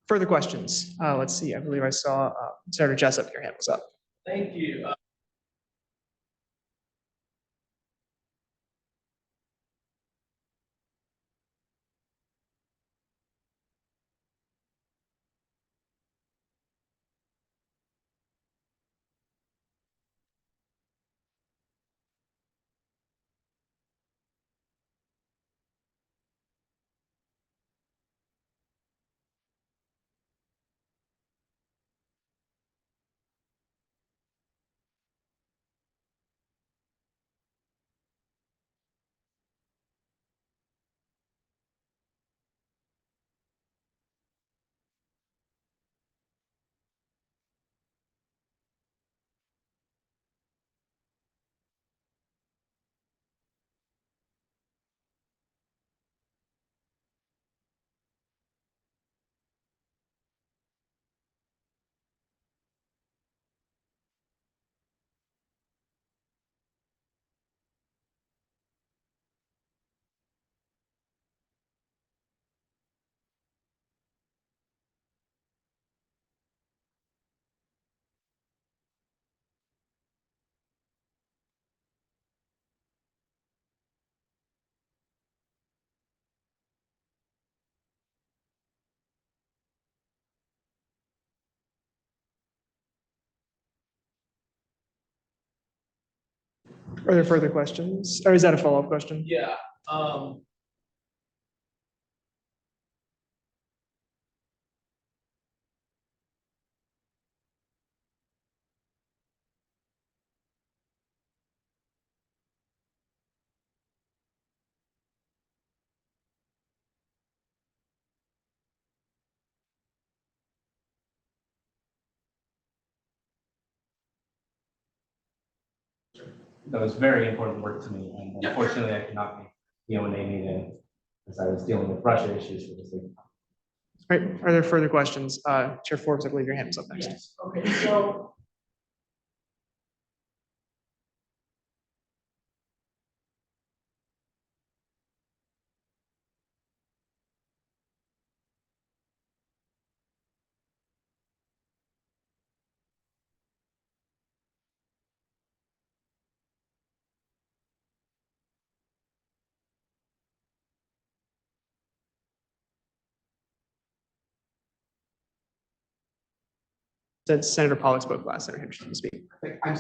Further questions? Let's see. I believe I saw Senator Jessup, your hand was up. Thank you. Are there further questions? Or is that a follow-up question? Yeah, that was very important work to me, and unfortunately, I could not make the O&A meeting as I was dealing with Russia issues for this week. Right, are there further questions? Chair Forbes, I believe your hand is up next. Yes. Okay, so Since Senator Pollock spoke last, Senator Henderson, speak. I'm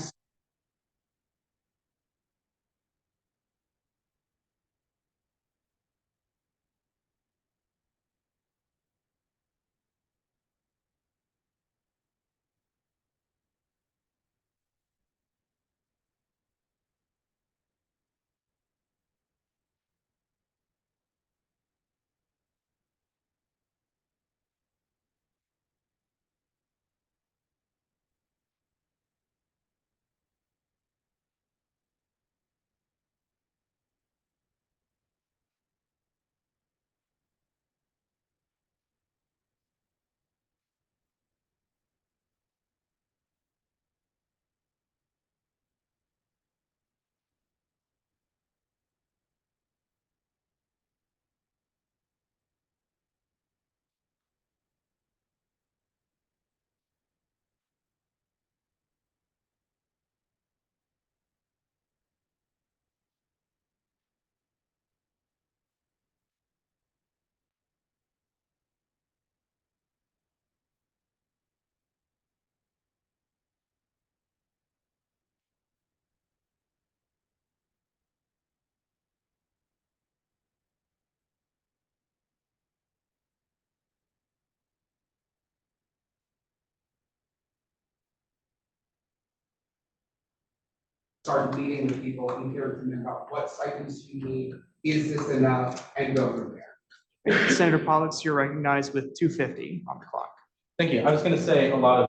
start meeting with people and hearing from them about what stipends you need, is this enough, and go from there. Senator Pollock, you're recognized with 2:50 on the clock. thank you. I was gonna say a lot of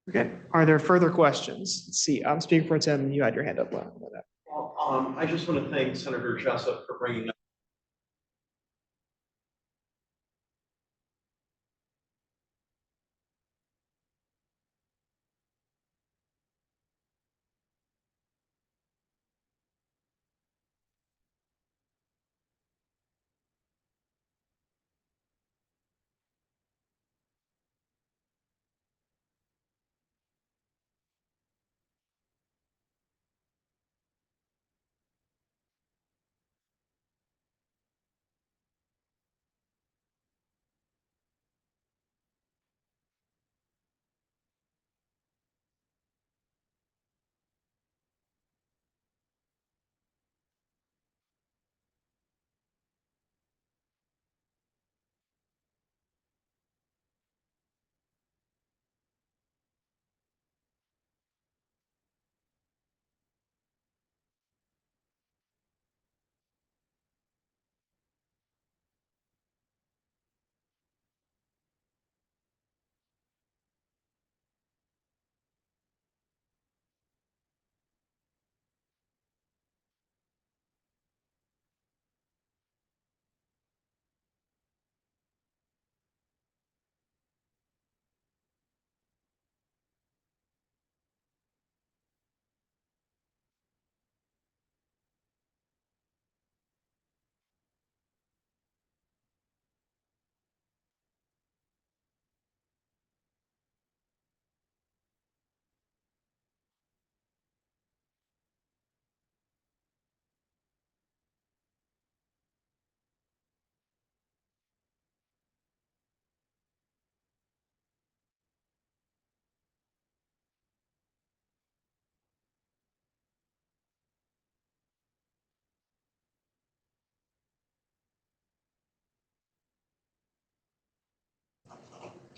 Okay, are there further questions? Let's see, Speaker Pro Tem, you had your hand up. Well, I just want to thank Senator Jessup for bringing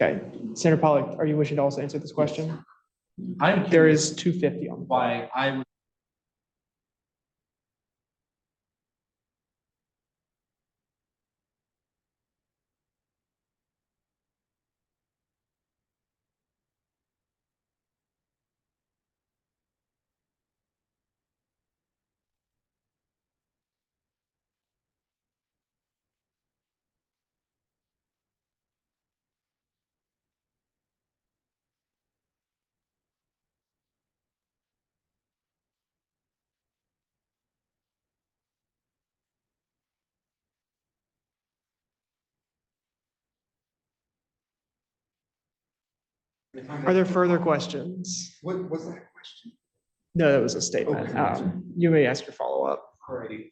Okay, Senator Pollack, are you wishing to also answer this question? I'm There curious is 250 on. why I would. Are there further questions? What was that question? No, that was a statement. Okay. You may ask your follow-up. Alrighty,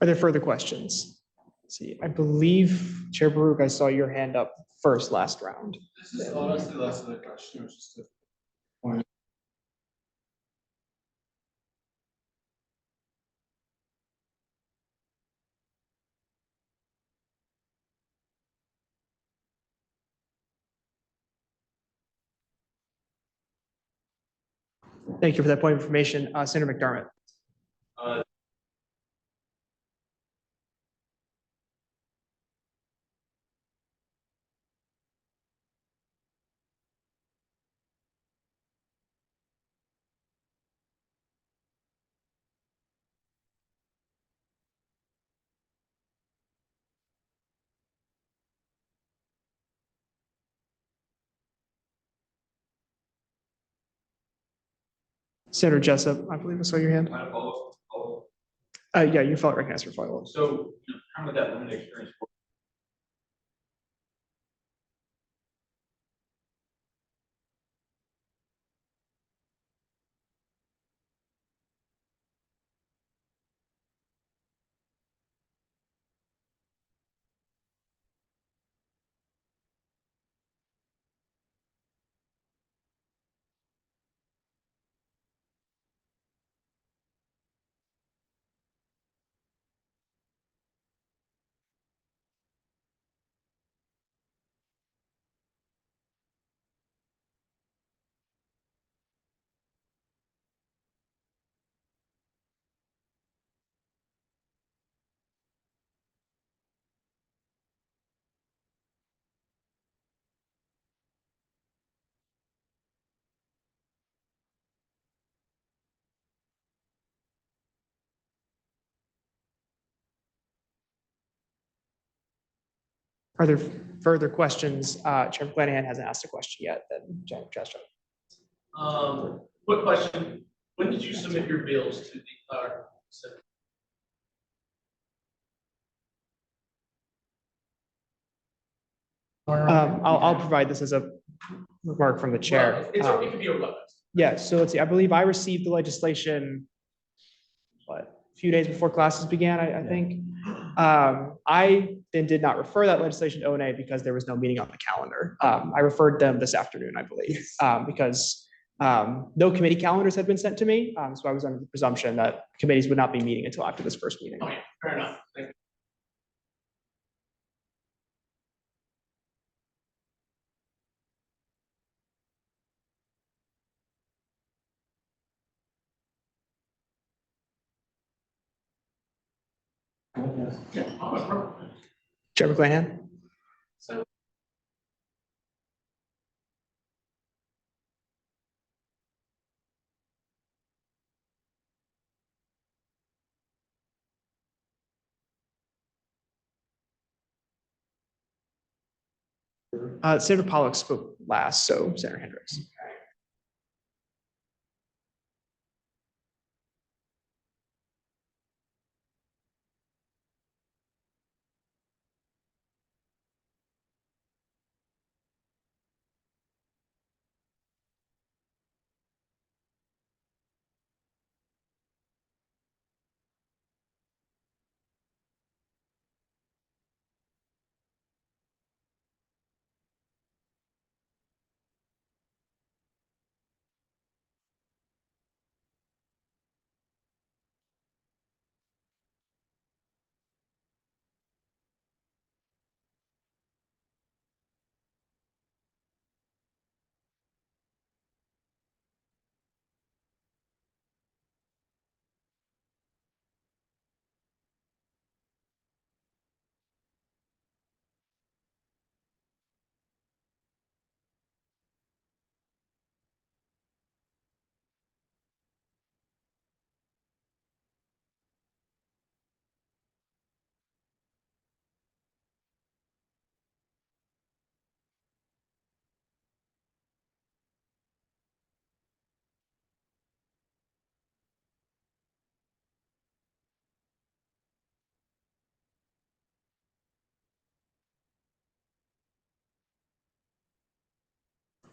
Are there further questions? Let's see, I believe Chair Baruch, I saw your hand up first last round. This is honestly less of a question, it was just a point. Thank you for that point of information. Senator McDermott. Senator Jessup, I believe I saw your hand. Yeah, you felt recognized for follow-up. So how would that limited experience work? Are there further questions? Chair Flanagan hasn't asked a question yet, then Chair Jessup. Quick question, when did you submit your bills to the, I'll provide this as a remark from the chair. It could be a reference. Yeah, so let's see, I believe I received the legislation, what, a few days before classes began, I think. I then did not refer that legislation to O&A because there was no meeting on the calendar. I referred them this afternoon, I believe, because no committee calendars had been sent to me. So I was under the presumption that committees would not be meeting until after this first meeting. Okay, fair enough. Thank you. Chair McClanahan? So Senator Pollock spoke last, so Senator Hendricks.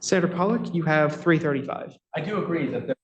Senator Pollock, you have 335. I do agree that there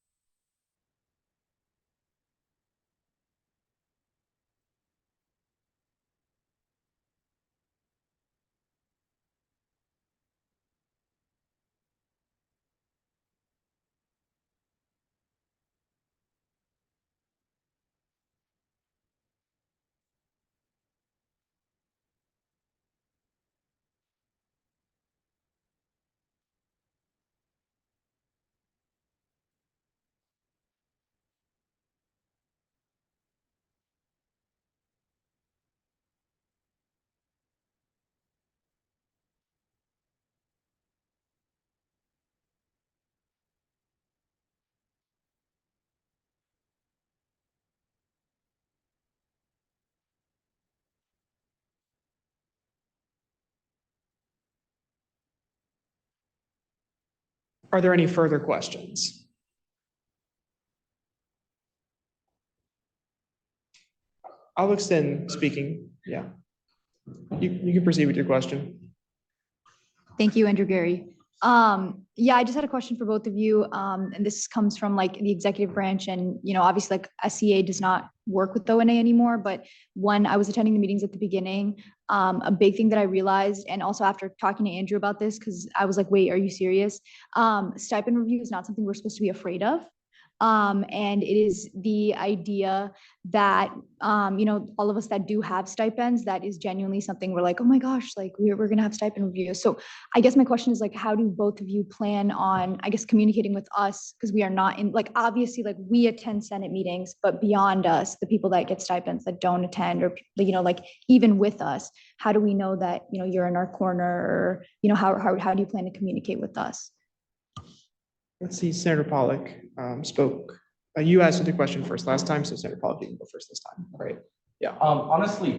Are there any further questions? I'll extend speaking. Yeah. You can proceed with your question. Thank you, Andrew Gary. Yeah, I just had a question for both of you. And this comes from like the executive branch and, obviously like SEA does not work with ONA anymore. But when I was attending the meetings at the beginning, a big thing that I realized, and also after talking to Andrew about this, because I was like, wait, are you serious? Stipend review is not something we're supposed to be afraid of. And it is the idea that, all of us that do have stipends, that is genuinely something we're like, oh my gosh, like we're going to have stipend review. So I guess my question is like, how do both of you plan on, I guess, communicating with us? Because we are not in, like, obviously, like we attend Senate meetings, but beyond us, the people that get stipends that don't attend, or, like even with us, how do we know that, you're in our corner, or, how do you plan to communicate with us? Let's see, Senator Pollock spoke. You asked the question first last time, so Senator Pollock, you can go first this time. All right. Yeah. honestly,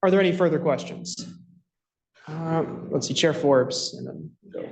Are there any further questions? Let's see, Chair Forbes, and then go.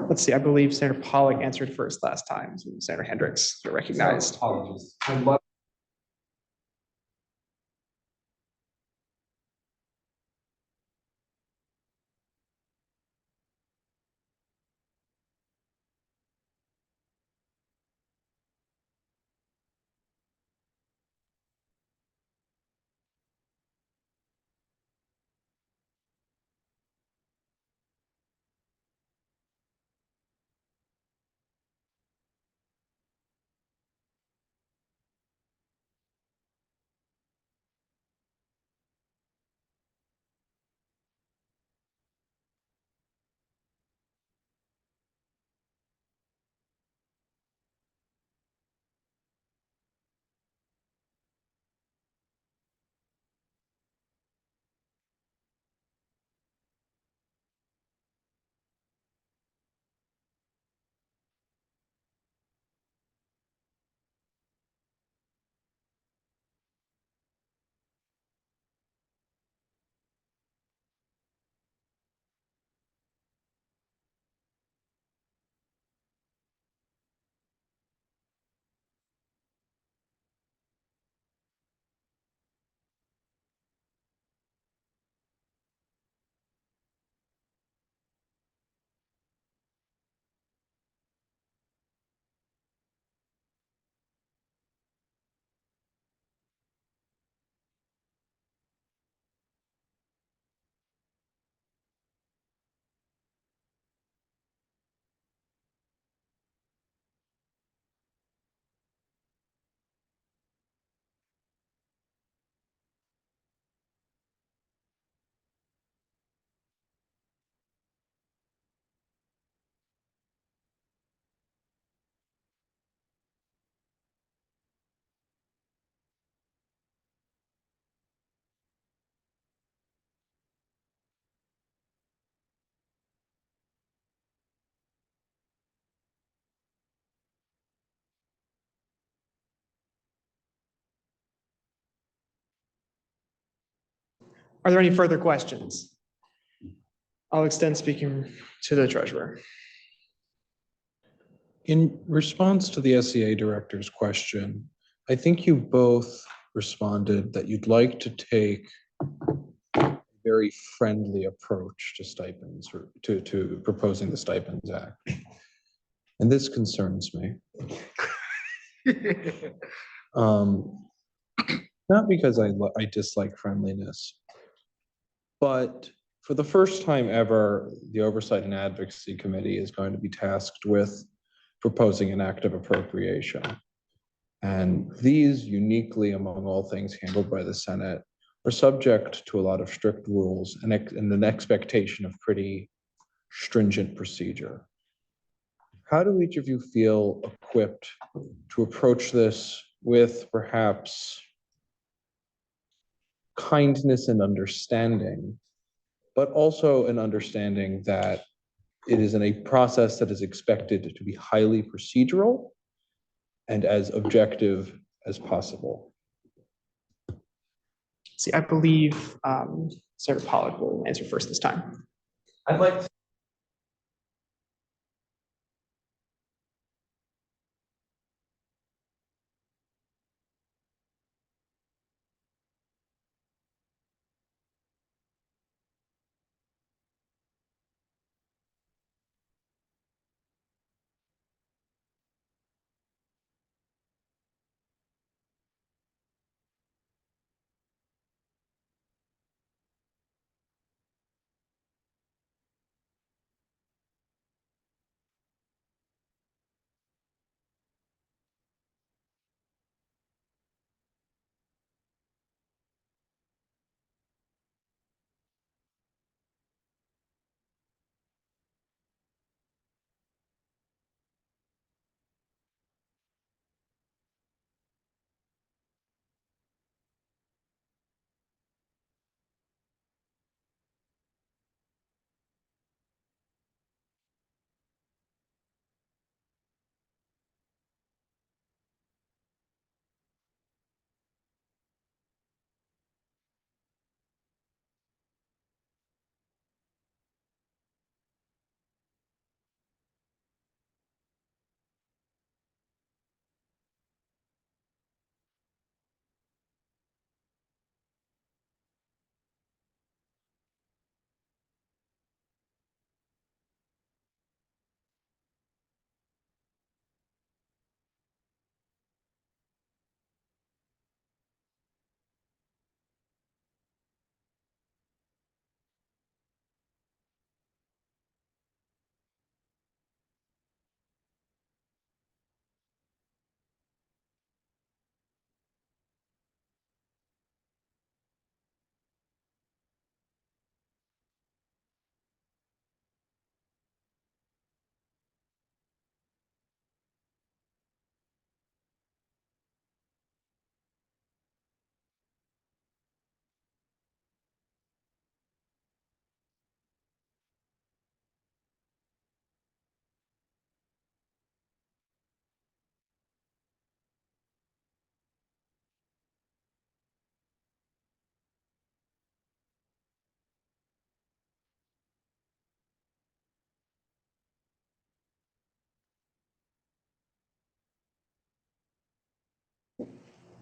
Let's see, I believe Senator Pollock answered first last time. So Senator Hendricks, you're recognized. Apologies. Are there any further questions? I'll extend speaking to the treasurer. In response to the SEA director's question, I think you both responded that you'd like to take a very friendly approach to stipends or to proposing the Stipends Act. And this concerns me. Not because I dislike friendliness, but for the first time ever, the Oversight and Advocacy Committee is going to be tasked with proposing an act of appropriation. And these uniquely, among all things handled by the Senate, are subject to a lot of strict rules and an expectation of pretty stringent procedure. How do each of you feel equipped to approach this with perhaps kindness and understanding, but also an understanding that it is in a process that is expected to be highly procedural and as objective as possible? See, I believe Senator Pollock will answer first this time. I'd like to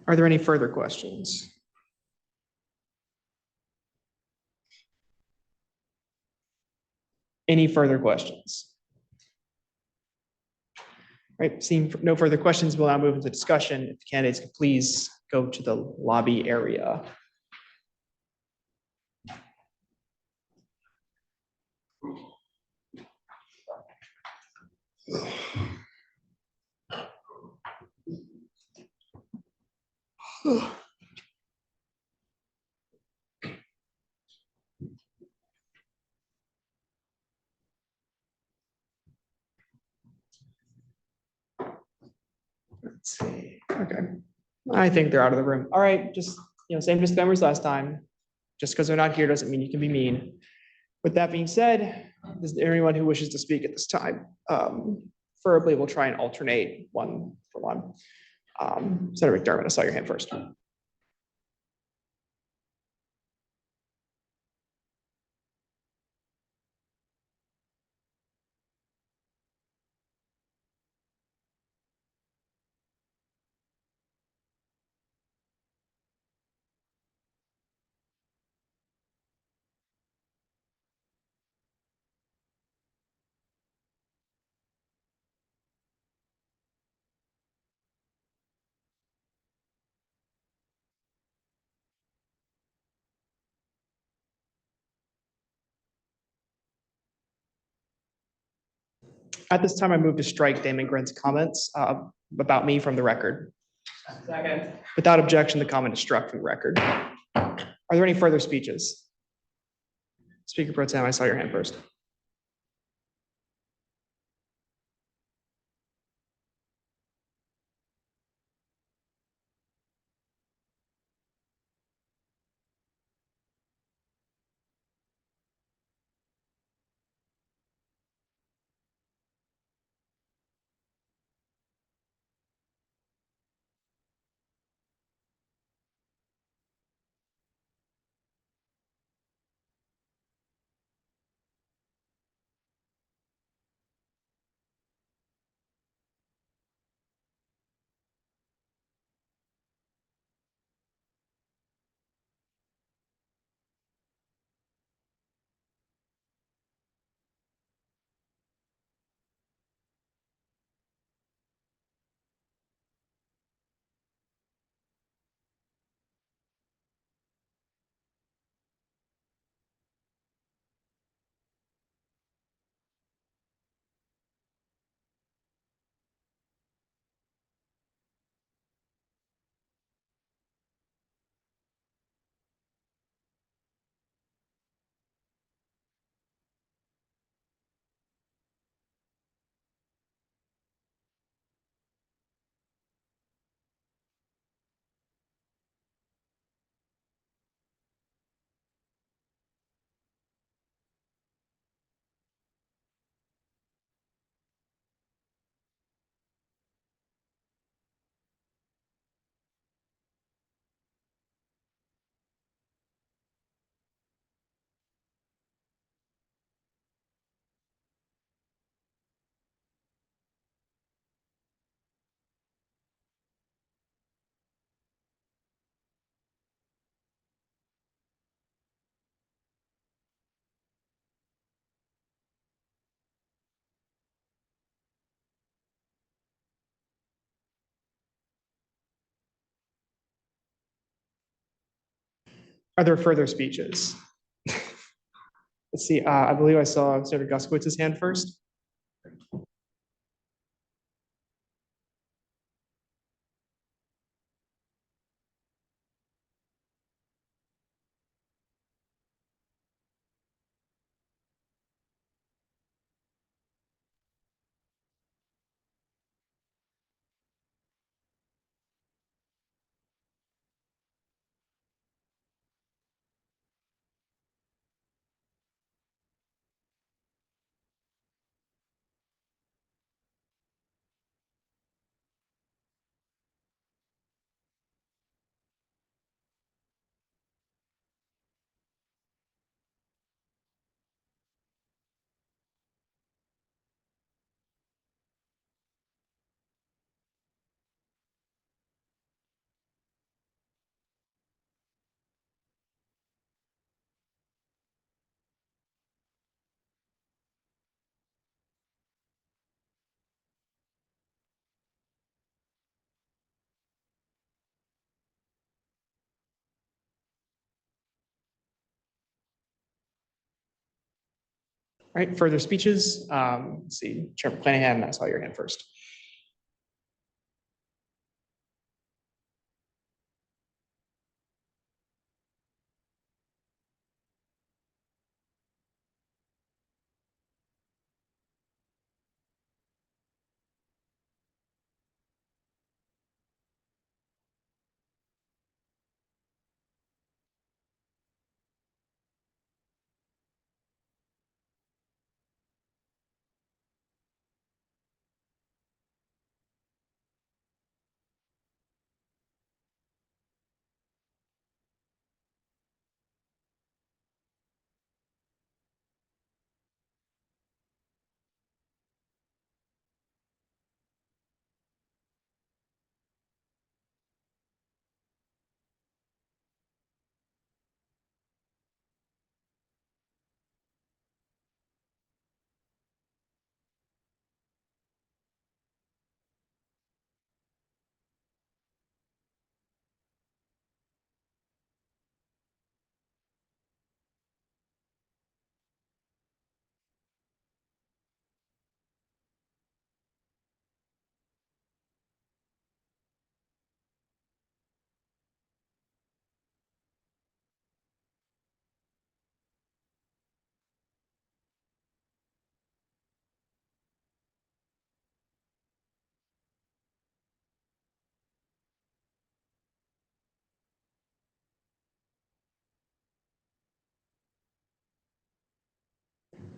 Are there any further questions? Any further questions? Right, seeing no further questions, we'll now move into discussion. If candidates could please go to the lobby area. Let's see, okay. I think they're out of the room. All right, just, same disclaimers last time. Just because they're not here doesn't mean you can be mean. With that being said, is there anyone who wishes to speak at this time? Preferably, we'll try and alternate one for one. Senator McDermott, I saw your hand first. At this time, I move to strike Damon Grant's comments about me from the record. Second. Without objection, the comment is struck from the record. Are there any further speeches? Speaker Pro Tem, I saw your hand first. Are there further speeches? Let's see, I believe I saw Senator Guskowitz's hand first. All right, further speeches. Let's see, Chairman Planahan, I saw your hand first.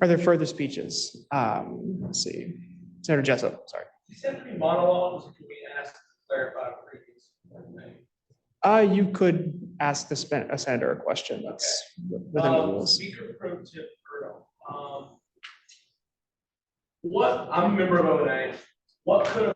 Are there further speeches? Let's see, Senator Jessup, sorry. You said to be monologues, can we ask to clarify previous thing? You could ask a senator a question that's within the rules. Speaker Pro Tem Erdo, what, I'm a member of ONA, what could have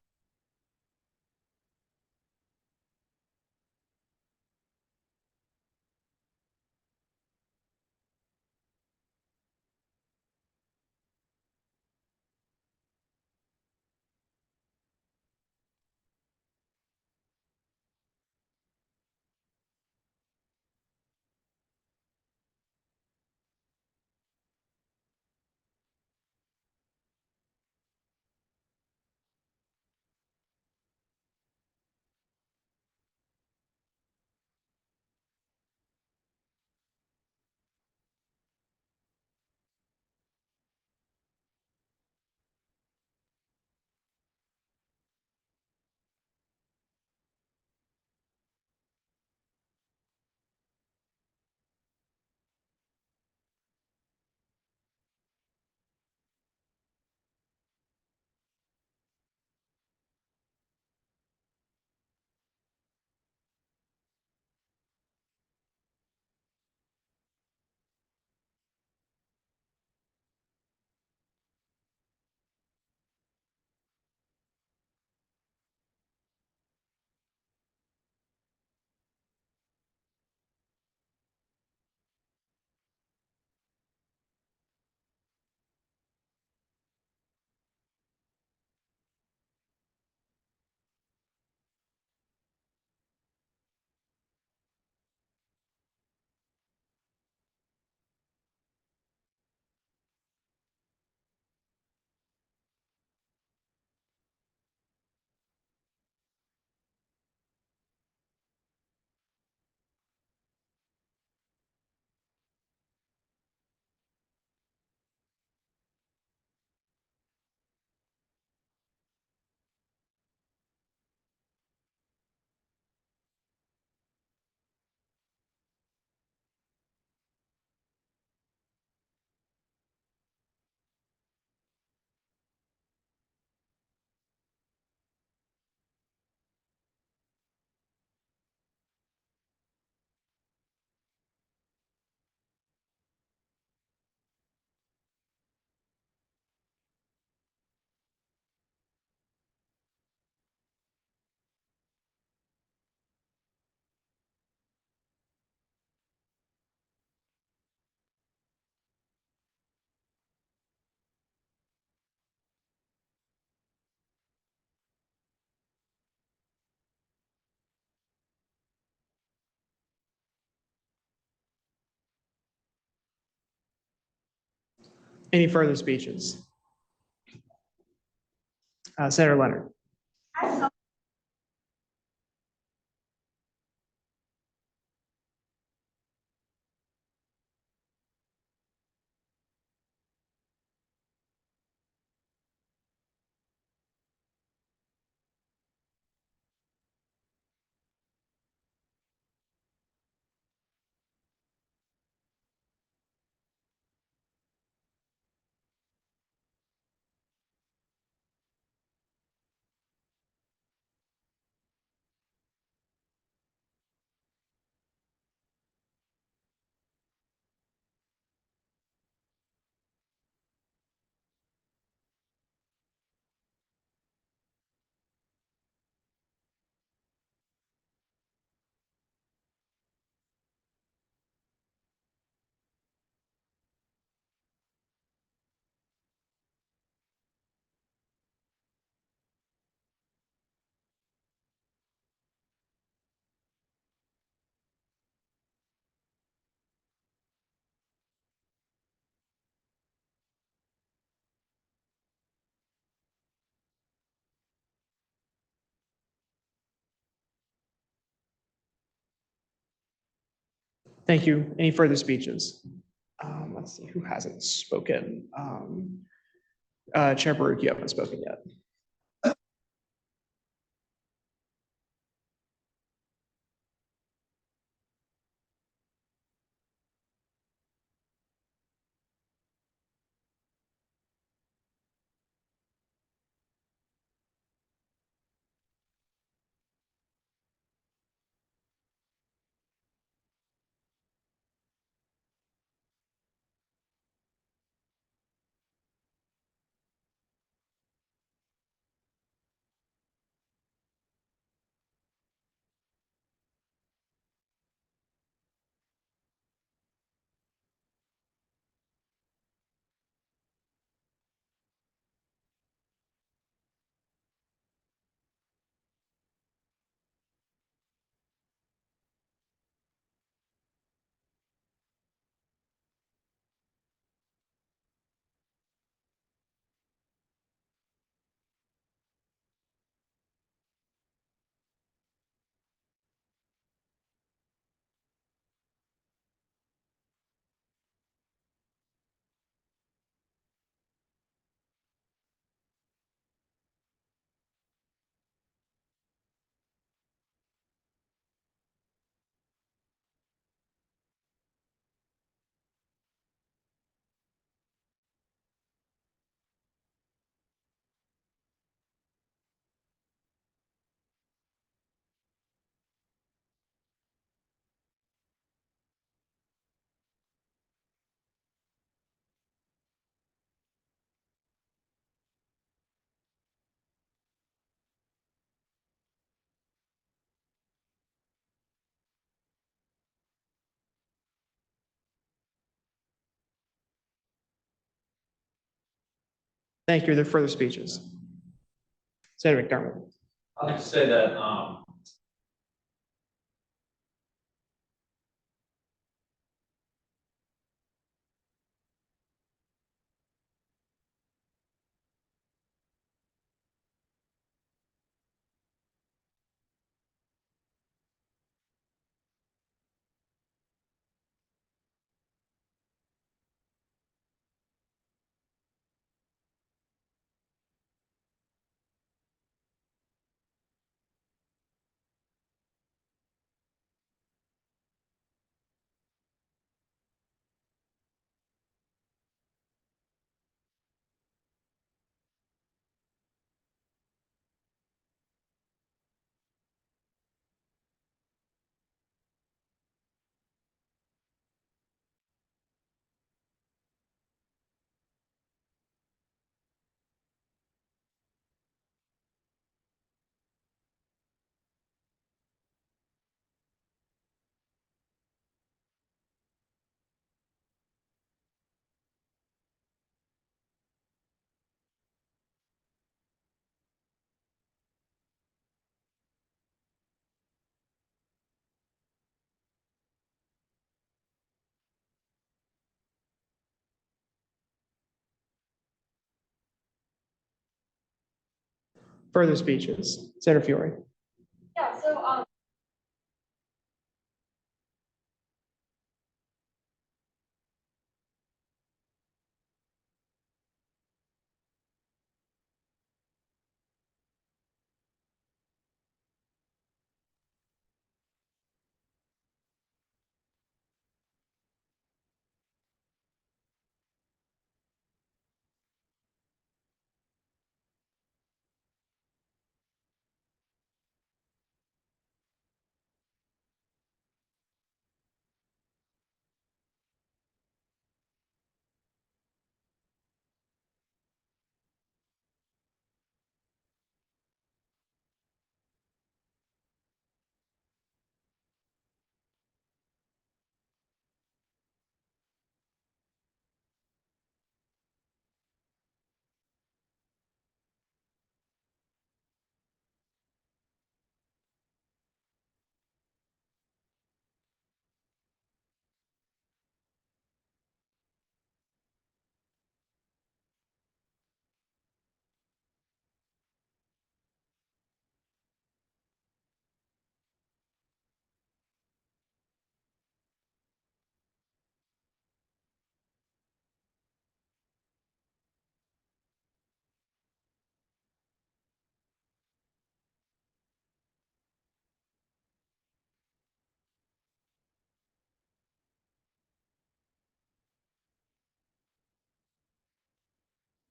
Any further speeches? Senator Leonard. Thank you. Any further speeches? Let's see, who hasn't spoken? Chair Baruch, you haven't spoken yet. Thank you. Are there further speeches? Senator McDermott. I'd like to say that, Further speeches, Senator Fiore. Yeah, so,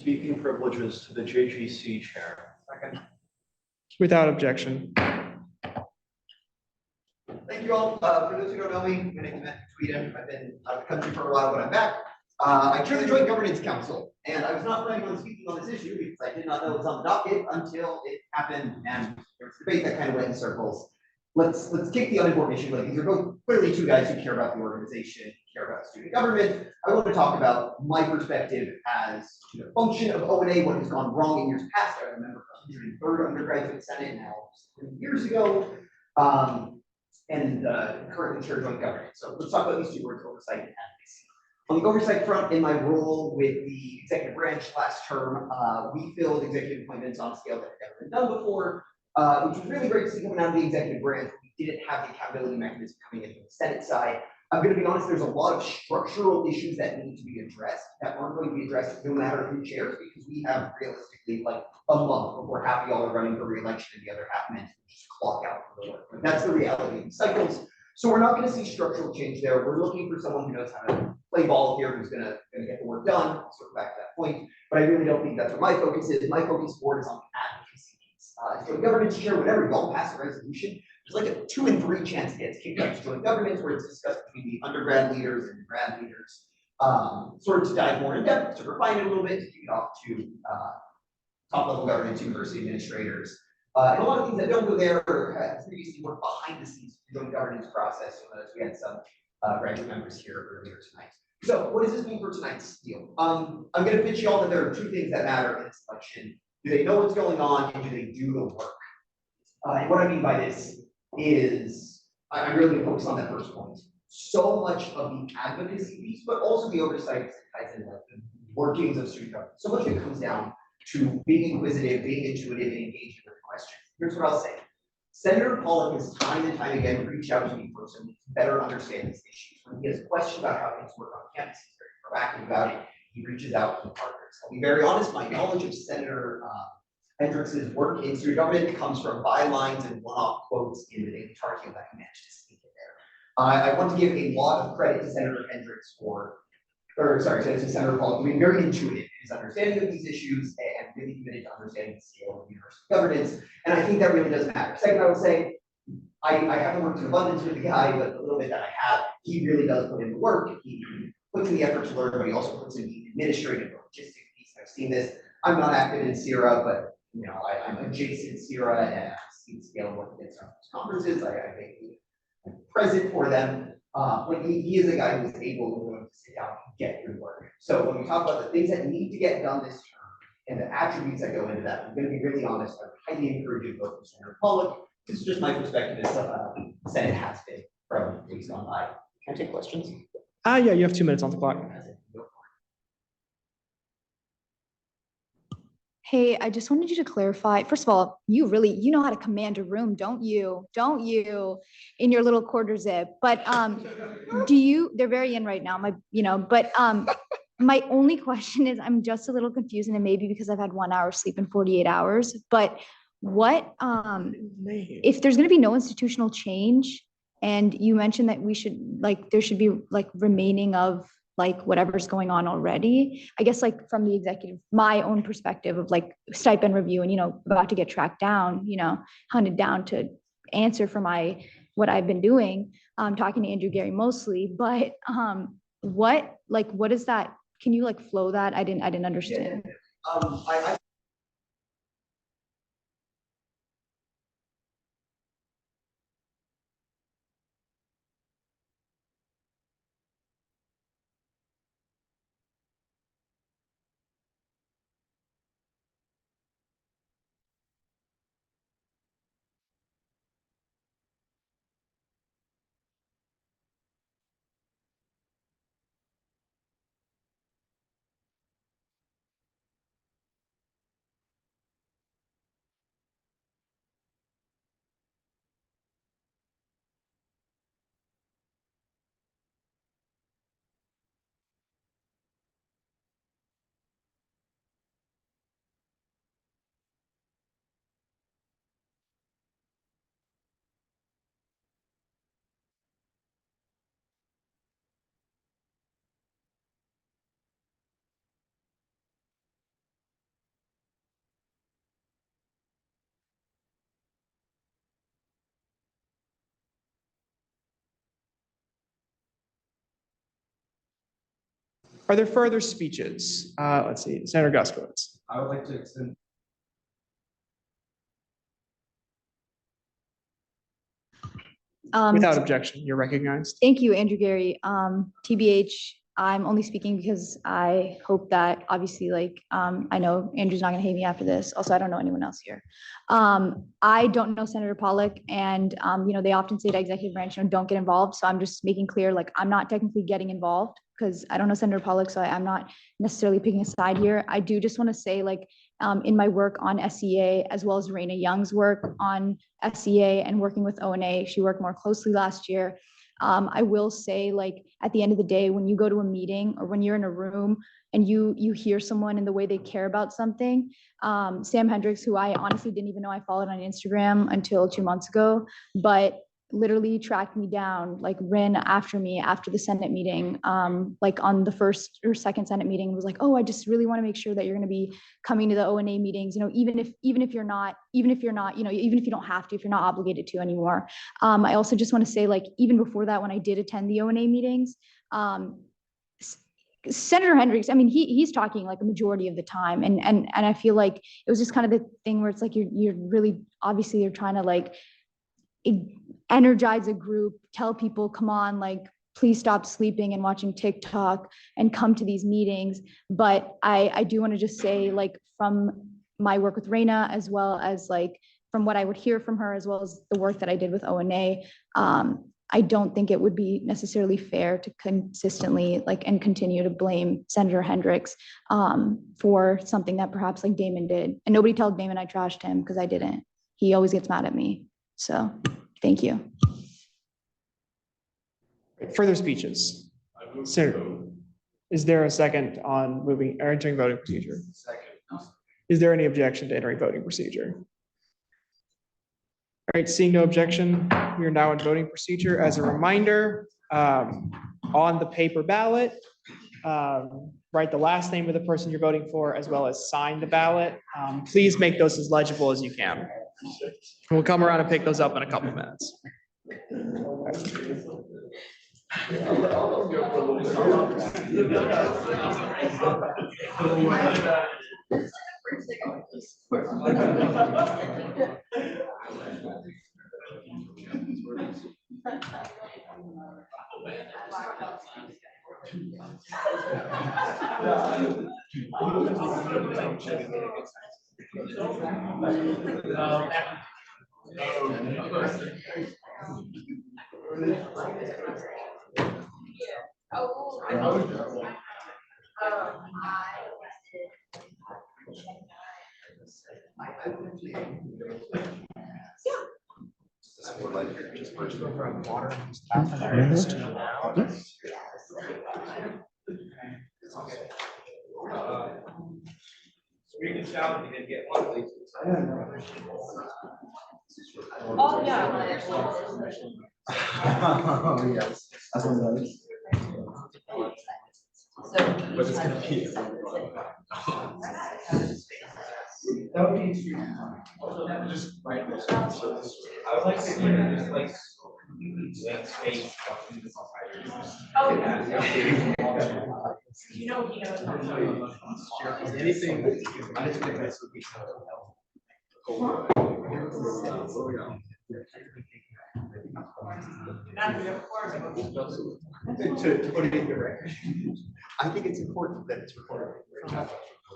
Speaking privileges to the JGC chair. Second. Without objection. Thank you all. For those who don't know me, my name is Matthew Tweeden. I've been out of the country for a while, but I'm back. I chair the Joint Governance Council, and I was not planning on speaking on this issue because I did not know it was on the docket until it happened, and there was debate that kind of went in circles. Let's kick the unimportant issue. Like, these are both clearly two guys who care about the organization, care about student government. I want to talk about my perspective as to the function of O&A, what has gone wrong in years past. I remember 103rd Undergraduate Senate now 3 years ago. And currently chair joint governance. So let's talk about these two words, oversight and advocacy. On the oversight front, in my role with the executive branch last term, we filled executive appointments on a scale that had never been done before, which was really great to see coming out of the executive branch. We didn't have the accountability mechanism coming in from the Senate side. I'm going to be honest, there's a lot of structural issues that need to be addressed that aren't going to be addressed no matter who chairs, because we have realistically like a month before half of y'all are running for re-election and the other half meant to just clock out for the work. But that's the reality of the cycles. So we're not going to see structural change there. We're looking for someone who knows how to play ball here, who's going to get the work done. I'll circle back to that point. But I really don't think that's where my focus is. My focus forward is on advocacy piece. So governance chair, whenever y'all pass a resolution, there's like a 2 in 3 chance it gets kicked up to joint governance, where it's discussed between the undergrad leaders and the grad leaders, sort of to dive more in depth, to refine it a little bit, to kick it off to top level governance, university administrators, and a lot of things that don't go there have previously worked behind the scenes of the joint governance process. So notice we had some graduate members here earlier tonight. So what does this mean for tonight's deal? I'm going to pitch y'all that there are 2 things that matter in this election. Do they know what's going on, and do they do the work? And what I mean by this is, I'm really going to focus on that first point. So much of the advocacy piece, but also the oversight ties into the workings of student government. So much of it comes down to being inquisitive, being intuitive, and engaging with questions. Here's what I'll say. Senator Pollock has time and time again reached out to me personally to better understand these issues. When he has questions about how things work on campus, he's very proactive about it. He reaches out to partners. I'll be very honest, my knowledge of Senator Hendricks's work in student government comes from bylines and one-off quotes in the Daily Tarkiel that he managed to sneak in there. I want to give a lot of credit to Senator Hendricks to Senator Pollock, being very intuitive in his understanding of these issues and really committed to understanding the scale of university governance. And I think that really does matter. Second, I would say, I haven't worked in abundance with the guy, but a little bit that I have, he really does put in the work. He puts in the effort to learn, but he also puts in the administrative logistic piece. I've seen this. I'm not active in SIRA, but I'm adjacent SIRA, and I see the scale of what he gets from those conferences. I think I'm present for them. But he is a guy who is able and willing to sit down and get through work. So when we talk about the things that need to get done this term and the attributes that go into that, I'm going to be really honest. I would highly encourage you to vote for Senator Pollock. This is just my perspective as the Senate has been from weeks gone by. Can I take questions? Yeah, you have 2 minutes on the clock. Hey, I just wanted you to clarify. First of all, you know how to command a room, don't you? Don't you? In your little quarter zip. But they're very in right now, my only question is, I'm just a little confused, and it may be because I've had 1 hour sleep in 48 hours, but what, if there's gonna be no institutional change, and you mentioned that there should be like remaining of like whatever's going on already, I guess like from the executive, my own perspective of like stipend review and, about to get tracked down, hunted down to answer for what I've been doing, talking to Andrew Gary mostly, but what is that? Can you like flow that? I didn't understand. Are there further speeches? Let's see, Senator Guskowitz. I would like to extend. Without objection, you're recognized. Thank you, Andrew Gary. TBH, I'm only speaking because I hope that obviously I know Andrew's not gonna hate me after this. Also, I don't know anyone else here. I don't know Senator Pollock, and they often say to executive branch, don't get involved. So I'm just making clear, like, I'm not technically getting involved because I don't know Senator Pollock, so I'm not necessarily picking a side here. I do just want to say, like, in my work on SEA, as well as Raina Young's work on SEA and working with ONA, she worked more closely last year. I will say, like, at the end of the day, when you go to a meeting or when you're in a room and you hear someone and the way they care about something, Sam Hendricks, who I honestly didn't even know I followed on Instagram until 2 months ago, but literally tracked me down, like ran after me after the Senate meeting, like on the first or second Senate meeting, was like, oh, I just really want to make sure that you're going to be coming to the ONA meetings, even if you're not, even if you don't have to, if you're not obligated to anymore. I also just want to say, like, even before that, when I did attend the ONA meetings, Senator Hendricks, I mean, he's talking like a majority of the time. And I feel like it was just kind of the thing where it's like, you're really, obviously you're trying to like energize a group, tell people, come on, like, please stop sleeping and watching TikTok and come to these meetings. But I do want to just say, like, from my work with Raina, as well as like from what I would hear from her, as well as the work that I did with ONA, I don't think it would be necessarily fair to consistently and continue to blame Senator Hendricks for something that perhaps like Damon did. And nobody told Damon I trashed him, because I didn't. He always gets mad at me. So thank you. Further speeches? Senator, is there a second on moving or entering voting procedure? Second. Is there any objection to entering voting procedure? All right, seeing no objection, we are now in voting procedure. As a reminder, on the paper ballot, write the last name of the person you're voting for, as well as sign the ballot. Please make those as legible as you can. We'll come around and pick those up in a couple of minutes. Just purchase from water. Read this out and get one, please. Oh, yeah. Oh, yes. That's one of those. But it's gonna be. That would be too. Just right. I would like to hear just like blank space. Oh, yeah. You know, he knows. Anything. To put it in the record. I think it's important that it's recorded.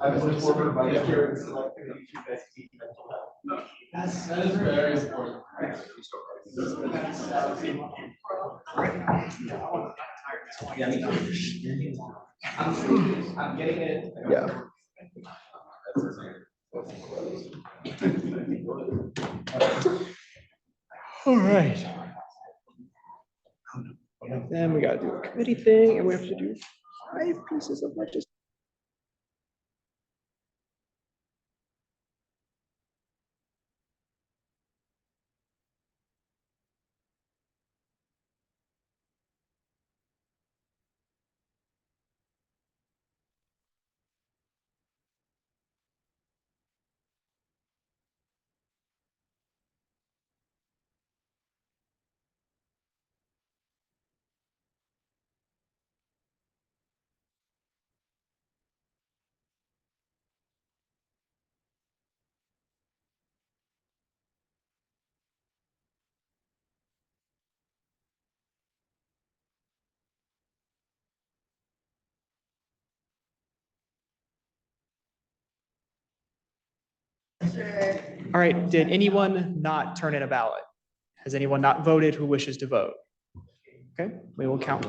I was a former vice chair and selected YouTube mental health. That is very important. I'm getting it. Yeah. All right. Then we gotta do a committee thing and we have to do 5 pieces of legislation. All right, did anyone not turn in a ballot? Has anyone not voted who wishes to vote? Okay, we will count.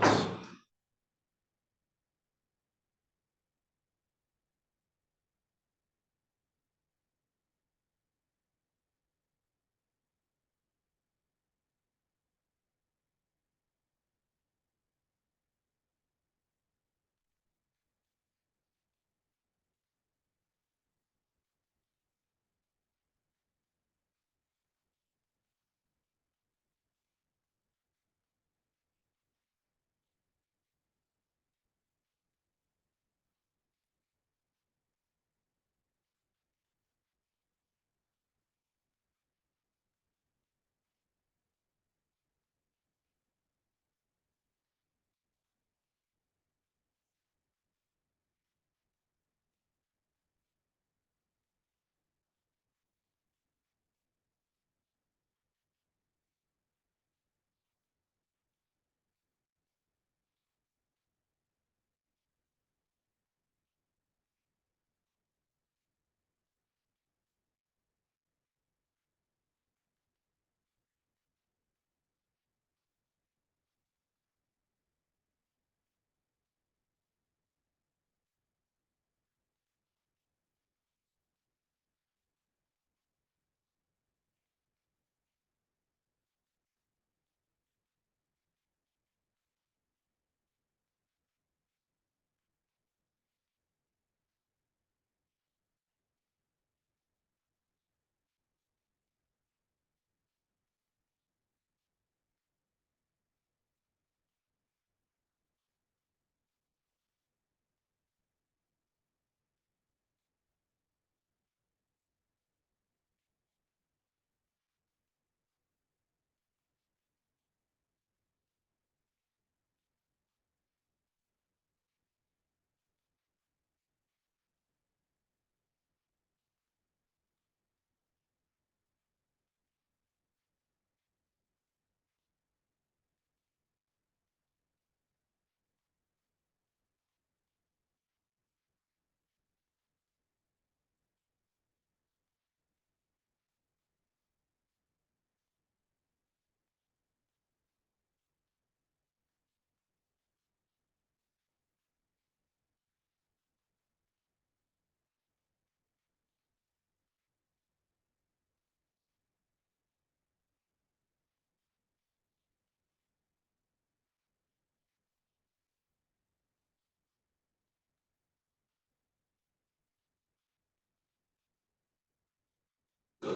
By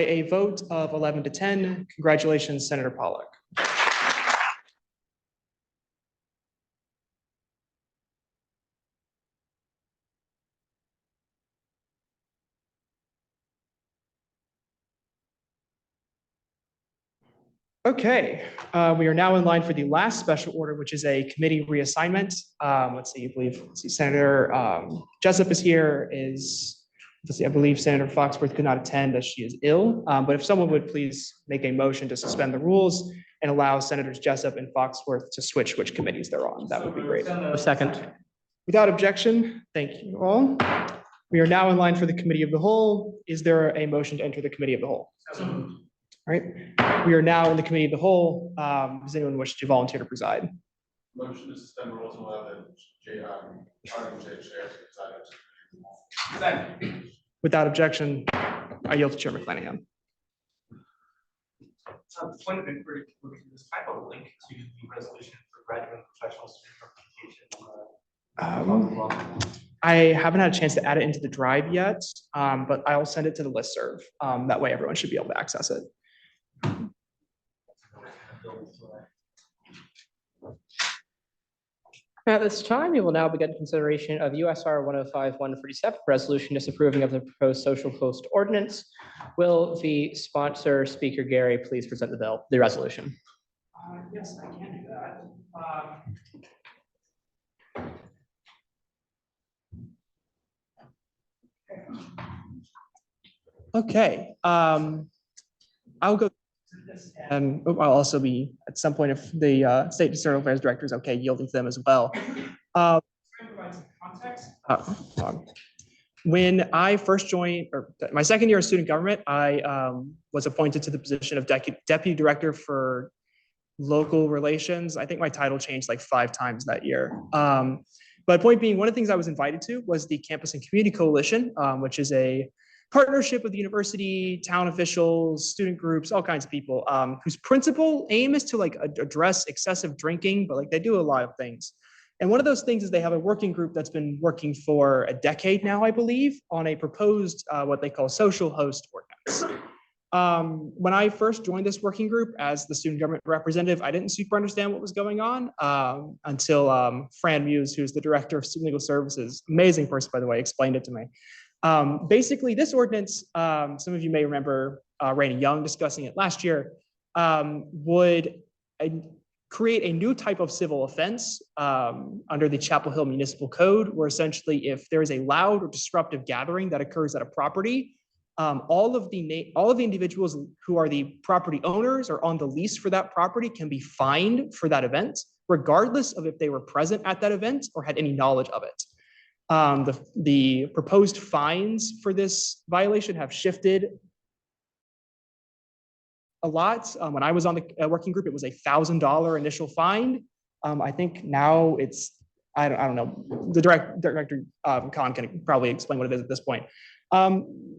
a vote of 11 to 10, congratulations, Senator Pollock. Okay, we are now in line for the last special order, which is a committee reassignment. Let's see, Senator Jessup is here. I believe Senator Foxworth could not attend as she is ill. But if someone would please make a motion to suspend the rules and allow Senators Jessup and Foxworth to switch which committees they're on, that would be great. A second. Without objection, thank you all. We are now in line for the committee of the whole. Is there a motion to enter the committee of the whole? All right, we are now in the committee of the whole. Does anyone wish to volunteer to preside? Motion to suspend rules and allow the chair to preside. Without objection, I yield to Chair McClanahan. Point of inquiry, this type of link to the resolution for graduate and professional student representation. I haven't had a chance to add it into the drive yet, but I'll send it to the listserv. That way everyone should be able to access it. At this time, we will now begin consideration of USR 105-147, resolution disapproving of the proposed social host ordinance. Will the sponsor, Speaker Gary, please present the resolution? Yes, I can do that. Okay, I'll go. And I'll also be at some point if the State External Affairs Director is okay, yielding to them as well. When I first joined, or my second year of student government, I was appointed to the position of Deputy Director for Local Relations. I think my title changed like 5 times that year. But point being, one of the things I was invited to was the Campus and Community Coalition, which is a partnership with the university, town officials, student groups, all kinds of people, whose principal aim is to like address excessive drinking, but like they do a lot of things. And one of those things is they have a working group that's been working for a decade now, I believe, on a proposed what they call social host ordinance. When I first joined this working group as the student government representative, I didn't super understand what was going on until Fran Muse, who's the director of student legal services, amazing person, by the way, explained it to me. Basically, this ordinance, some of you may remember Raina Young discussing it last year, would create a new type of civil offense under the Chapel Hill Municipal Code, where essentially if there is a loud or disruptive gathering that occurs at a property, all of the individuals who are the property owners or on the lease for that property can be fined for that event, regardless of if they were present at that event or had any knowledge of it. The proposed fines for this violation have shifted a lot. When I was on the working group, it was $1,000 initial fine. I think now it's, I don't know, the director Khan can probably explain what it is at this point.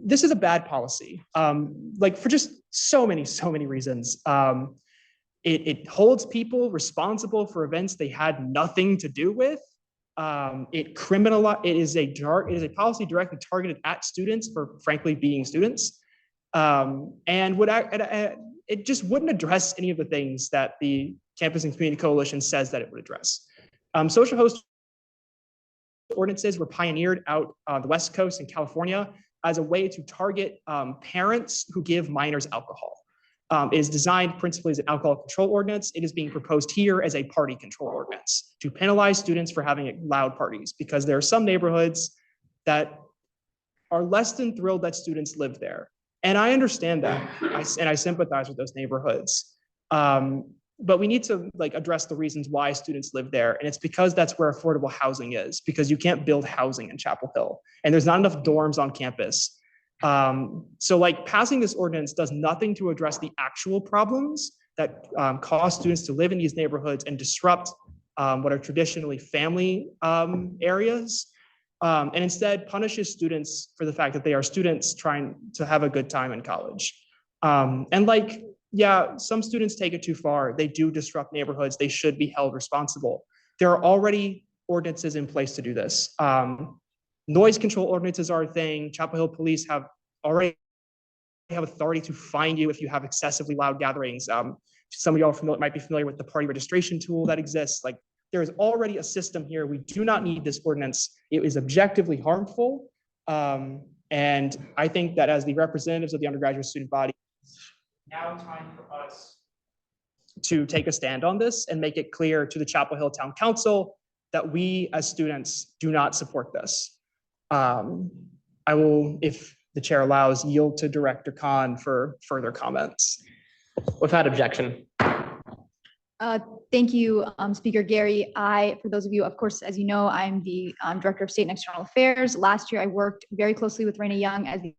This is a bad policy, like for just so many reasons. It holds people responsible for events they had nothing to do with. It is a policy directly targeted at students for frankly being students, and it just wouldn't address any of the things that the Campus and Community Coalition says that it would address. Social host ordinances were pioneered out on the West Coast in California as a way to target parents who give minors alcohol. It is designed principally as an alcohol control ordinance. It is being proposed here as a party control ordinance to penalize students for having loud parties, because there are some neighborhoods that are less than thrilled that students live there. And I understand that, and I sympathize with those neighborhoods. But we need to address the reasons why students live there. And it's because that's where affordable housing is, because you can't build housing in Chapel Hill and there's not enough dorms on campus. So passing this ordinance does nothing to address the actual problems that cause students to live in these neighborhoods and disrupt what are traditionally family areas, and instead punishes students for the fact that they are students trying to have a good time in college. And yeah, some students take it too far. They do disrupt neighborhoods. They should be held responsible. There are already ordinances in place to do this. Noise control ordinances are a thing. Chapel Hill Police already have authority to fine you if you have excessively loud gatherings. Some of y'all might be familiar with the party registration tool that exists. Like, there is already a system here. We do not need this ordinance. It is objectively harmful. And I think that as the representatives of the undergraduate student body, now time for us to take a stand on this and make it clear to the Chapel Hill Town Council that we as students do not support this. I will, if the chair allows, yield to Director Khan for further comments. Without objection. Thank you, Speaker Gary. For those of you, of course, as you know, I'm the Director of State and External Affairs. Last year, I worked very closely with Raina Young as the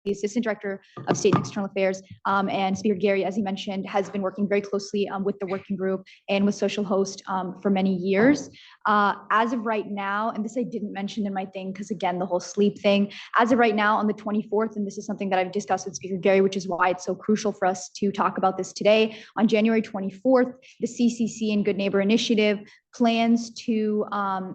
Assistant Director of State and External Affairs. And Speaker Gary, as he mentioned, has been working very closely with the working group and with Social Host for many years. As of right now, and this I didn't mention in my thing, because again, the whole sleep thing, as of right now on the 24th, and this is something that I've discussed with Speaker Gary, which is why it's so crucial for us to talk about this today. On January 24th, the CCC and Good Neighbor Initiative plans to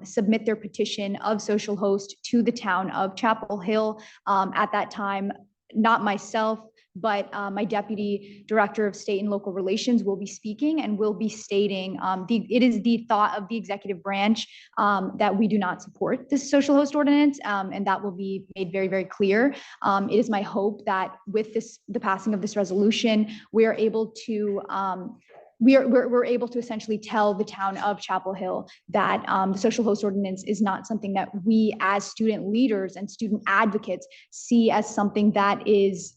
submit their petition of Social Host to the town of Chapel Hill. At that time, not myself, but my Deputy Director of State and Local Relations will be speaking and will be stating it is the thought of the executive branch that we do not support this social host ordinance, and that will be made very, very clear. It is my hope that with the passing of this resolution, we are able to we're able to essentially tell the town of Chapel Hill that the social host ordinance is not something that we as student leaders and student advocates see as something that is,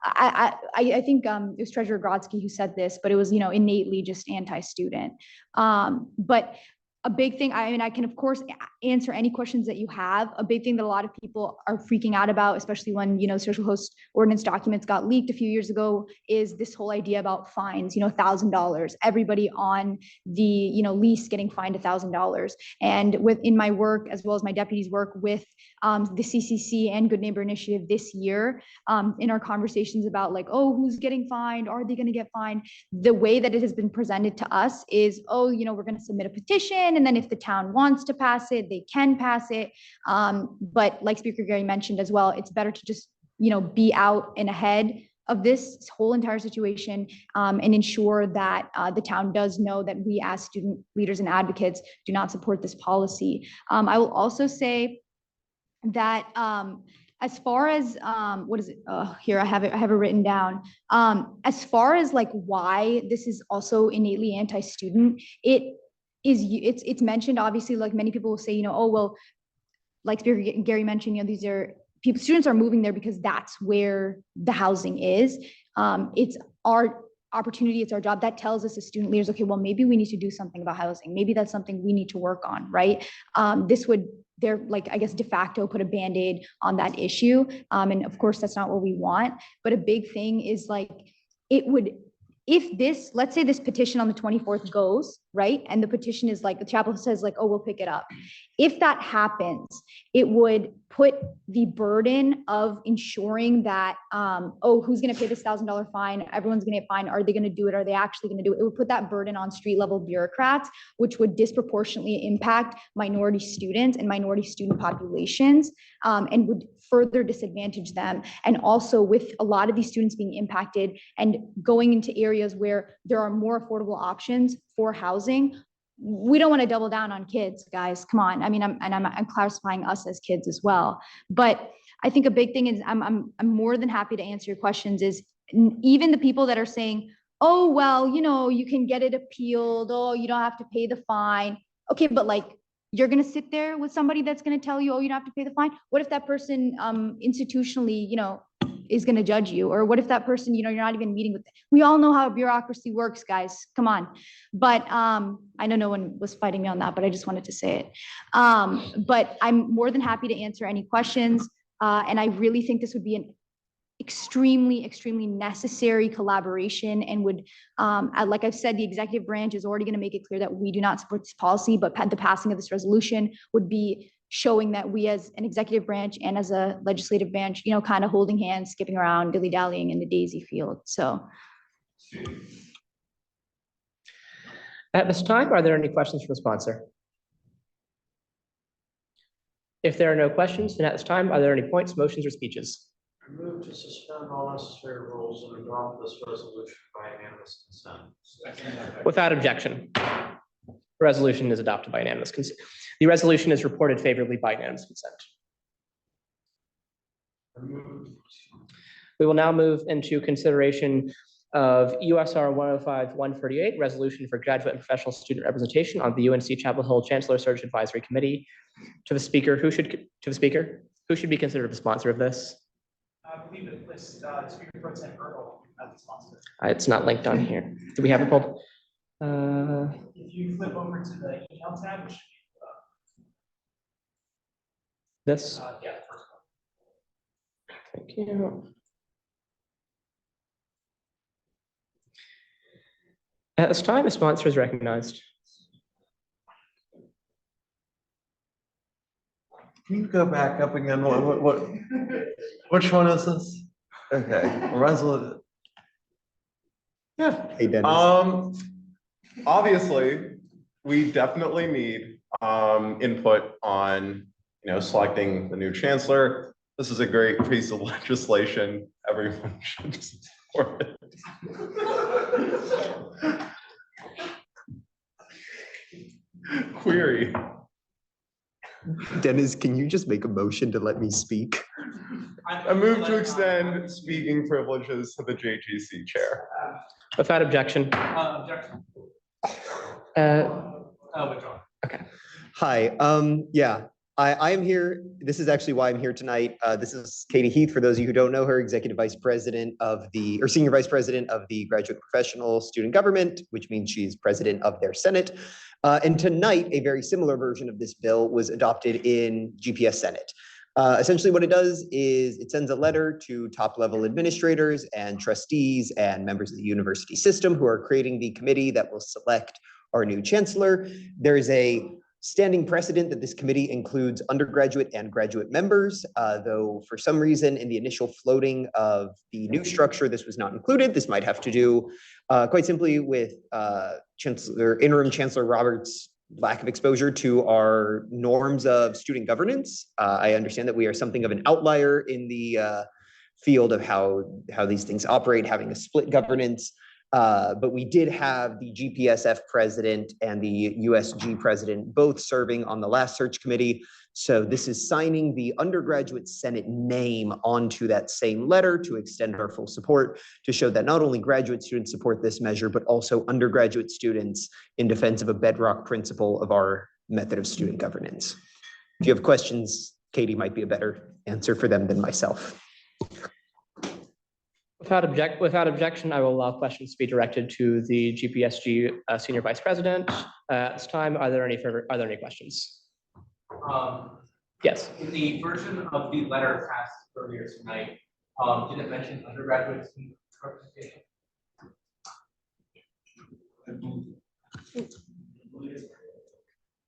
I think it was Treasurer Grodsky who said this, but it was, innately just anti-student. But a big thing, I can of course answer any questions that you have. A big thing that a lot of people are freaking out about, especially when, social host ordinance documents got leaked a few years ago, is this whole idea about fines, $1,000, everybody on the, lease getting fined $1,000. And within my work, as well as my deputy's work with the CCC and Good Neighbor Initiative this year, in our conversations about like, oh, who's getting fined? Are they going to get fined? The way that it has been presented to us is, oh, we're going to submit a petition. And then if the town wants to pass it, they can pass it. But like Speaker Gary mentioned as well, it's better to just, be out and ahead of this whole entire situation and ensure that the town does know that we as student leaders and advocates do not support this policy. I will also say that as far as what is it? Here I have it written down. As far as like why this is also innately anti-student, it's mentioned, obviously, like many people will say, oh, well, like Gary mentioned, these are students are moving there because that's where the housing is. It's our opportunity, it's our job. That tells us as student leaders, okay, well, maybe we need to do something about housing. Maybe that's something we need to work on, right? This would, I guess, de facto put a Band-Aid on that issue. And of course, that's not what we want. But a big thing is like, let's say this petition on the 24th goes, right? And the petition is like, the chapel says like, oh, we'll pick it up. If that happens, it would put the burden of ensuring that, who's going to pay this $1,000 fine? Everyone's going to get fined. Are they going to do it? Are they actually going to do it? It would put that burden on street level bureaucrats, which would disproportionately impact minority students and minority student populations, and would further disadvantage them. And also with a lot of these students being impacted and going into areas where there are more affordable options for housing, we don't want to double down on kids, guys. Come on. I mean, I'm classifying us as kids as well. But I think a big thing is I'm more than happy to answer your questions. Is even the people that are saying, oh, well, you can get it appealed. Oh, you don't have to pay the fine. Okay, but like, you're going to sit there with somebody that's going to tell you, oh, you don't have to pay the fine. What if that person institutionally, is going to judge you? Or what if that person, you're not even meeting with them? We all know how bureaucracy works, guys. Come on. But I know no one was fighting me on that, but I just wanted to say it. But I'm more than happy to answer any questions. And I really think this would be an extremely, extremely necessary collaboration and would, like I've said, the executive branch is already going to make it clear that we do not support this policy, but the passing of this resolution would be showing that we as an executive branch and as a legislative branch, kind of holding hands, skipping around, dilly-dallying in the daisy field. So At this time, are there any questions for the sponsor? If there are no questions, then at this time, are there any points, motions, or speeches? I move to suspend all necessary rules and adopt this resolution by unanimous consent. Without objection. The resolution is adopted by unanimous consent. The resolution is reported favorably by unanimous consent. We will now move into consideration of USR 105-138, resolution for graduate and professional student representation on the UNC Chapel Hill Chancellor Search Advisory Committee. To the speaker, who should be considered the sponsor of this? I believe it lists Speaker Pro Tem Earl as the sponsor. It's not linked on here. Do we have it pulled? If you flip over to the email tab, it should This? be, yeah, the first one. Thank you. At this time, a sponsor is recognized. Can you go back up again? Which one is this? Okay, resolution. Yeah. Hey, Dennis. Obviously, we definitely need input on, selecting the new chancellor. This is a great piece of legislation. Everyone should support it. Query. Dennis, can you just make a motion to let me speak? I move to extend speaking privileges to the JGC chair. Without objection. Objection. Withdrawn. Okay. Hi, yeah, I am here. This is actually why I'm here tonight. This is Katie Heath, for those of you who don't know her, Executive Vice President Senior Vice President of the Graduate Professional Student Government, which means she's President of their Senate. And tonight, a very similar version of this bill was adopted in GPS Senate. Essentially what it does is it sends a letter to top-level administrators and trustees and members of the university system who are creating the committee that will select our new chancellor. There is a standing precedent that this committee includes undergraduate and graduate members, though for some reason in the initial floating of the new structure, this was not included. This might have to do quite simply with Interim Chancellor Roberts' lack of exposure to our norms of student governance. I understand that we are something of an outlier in the field of how these things operate, having a split governance. But we did have the GPSF president and the USG president both serving on the last search committee. So this is signing the undergraduate Senate name onto that same letter to extend our full support, to show that not only graduate students support this measure, but also undergraduate students in defense of a bedrock principle of our method of student governance. If you have questions, Katie might be a better answer for them than myself. Without objection, I will allow questions to be directed to the GPSG Senior Vice President. At this time, are there any questions? Yes. In the version of the letter passed earlier tonight, did it mention undergraduate student representation?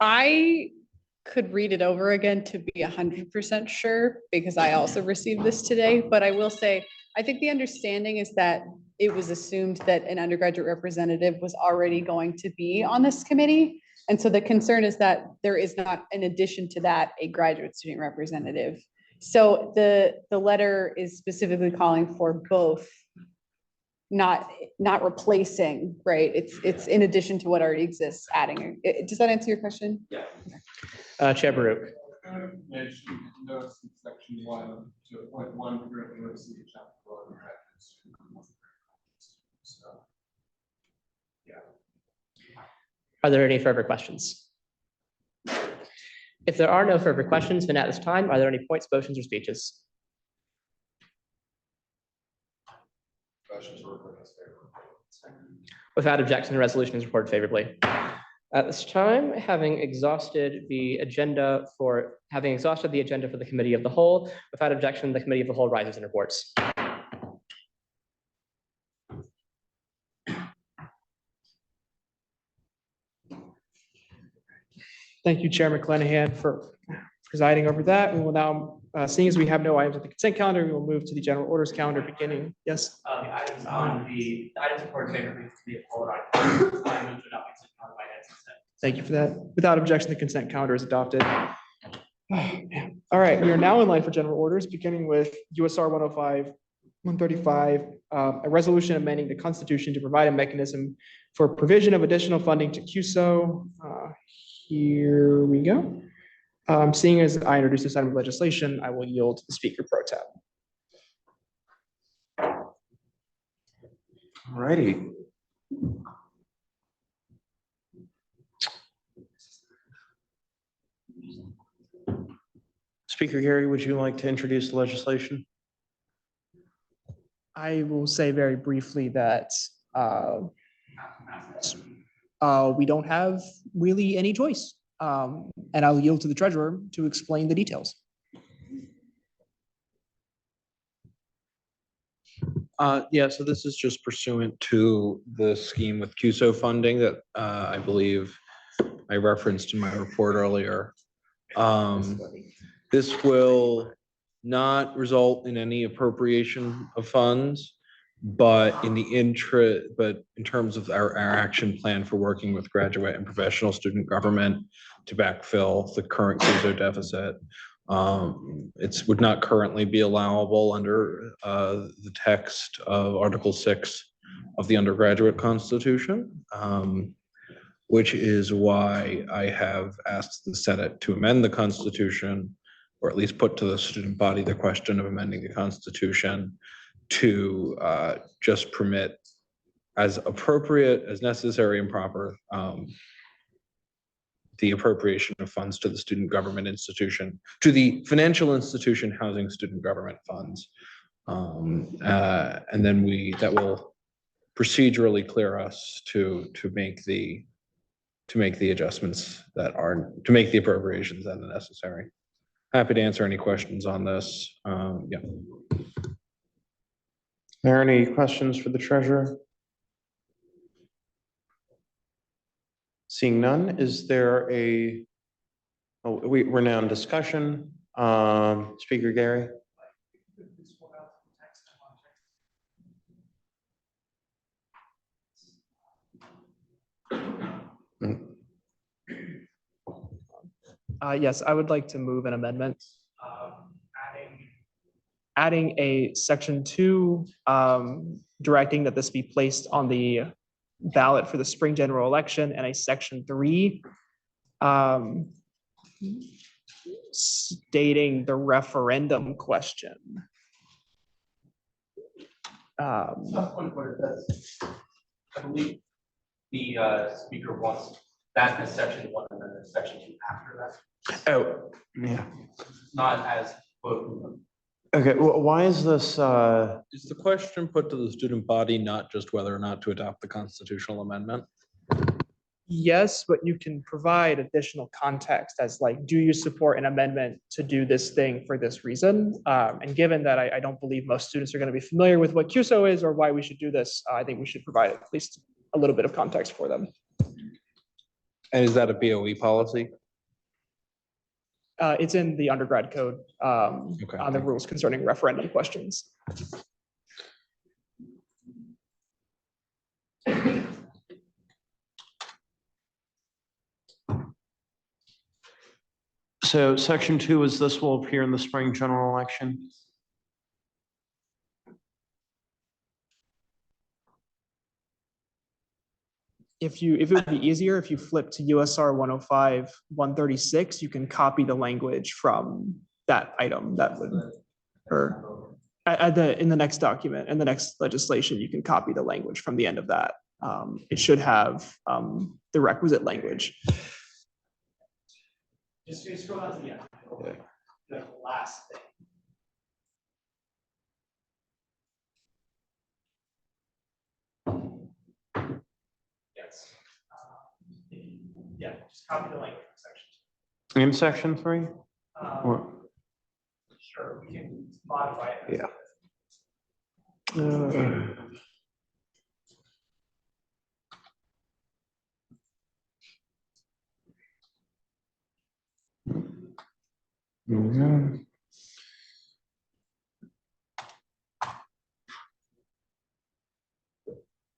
I could read it over again to be 100% sure, because I also received this today, but I will say, I think the understanding is that it was assumed that an undergraduate representative was already going to be on this committee. And so the concern is that there is not, in addition to that, a graduate student representative. So the letter is specifically calling for both, not replacing, right? It's in addition to what already exists, adding. Does that answer your question? Yeah. Chair Baruch. Mentioned notes in section 1 to appoint one currently receiving chapter 1 undergraduate student. So, yeah. Are there any further questions? If there are no further questions, then at this time, are there any points, motions, or speeches? Without objection, the resolution is reported favorably. At this time, having exhausted the agenda for the Committee of the Whole, without objection, the Committee of the Whole rises and reports. Thank you, Chair McClanahan, for presiding over that. We will now, seeing as we have no items on the consent calendar, we will move to the general orders calendar beginning. Yes. The items on the items of course favor to be a poll on. I move to adopt consent calendar by its consent. Thank you for that. Without objection, the consent calendar is adopted. All right, we are now in line for general orders, beginning with USR 105, 135, a resolution amending the Constitution to provide a mechanism for provision of additional funding to CUSO. Here we go. Seeing as I introduced this item of legislation, I will yield to the Speaker Pro Tem. All righty. Speaker Gary, would you like to introduce the legislation? I will say very briefly that we don't have really any choice. And I'll yield to the treasurer to explain the details. Yeah, so this is just pursuant to the scheme with CUSO funding that I believe I referenced in my report earlier. This will not result in any appropriation of funds, but in terms of our action plan for working with graduate and professional student government to backfill the current CUSO deficit. It would not currently be allowable under the text of Article 6 of the undergraduate constitution, which is why I have asked the Senate to amend the Constitution, or at least put to the student body the question of amending the Constitution to just permit, as appropriate, as necessary and proper, the appropriation of funds to the student government institution, to the financial institution housing student government funds. And then that will procedurally clear us to make the adjustments that are, to make the appropriations that are necessary. Happy to answer any questions on this. Yeah. Are there any questions for the treasurer? Seeing none, is there we're now in discussion. Speaker Gary? Yes, I would like to move an amendment, adding a section 2, directing that this be placed on the ballot for the spring general election, and a section 3 stating the referendum question. I believe the speaker wants that as section 1 and then section 2 after that. Oh, yeah. Not as both. Okay, well, why is this? Is the question put to the student body, not just whether or not to adopt the constitutional amendment? Yes, but you can provide additional context as like, do you support an amendment to do this thing for this reason? And given that I don't believe most students are going to be familiar with what CUSO is or why we should do this, I think we should provide at least a little bit of context for them. And is that a BOE policy? It's in the undergrad code on the rules concerning referendum questions. So section 2 is this will appear in the spring general election? If it would be easier, if you flip to USR 105, 136, you can copy the language from that item that would, or in the next document, in the next legislation, you can copy the language from the end of that. It should have the requisite language. Just scroll down to the end. The last thing. Yes. Yeah, just copy the language from section 2. In section 3? Sure, we can modify it. Yeah. Mhm.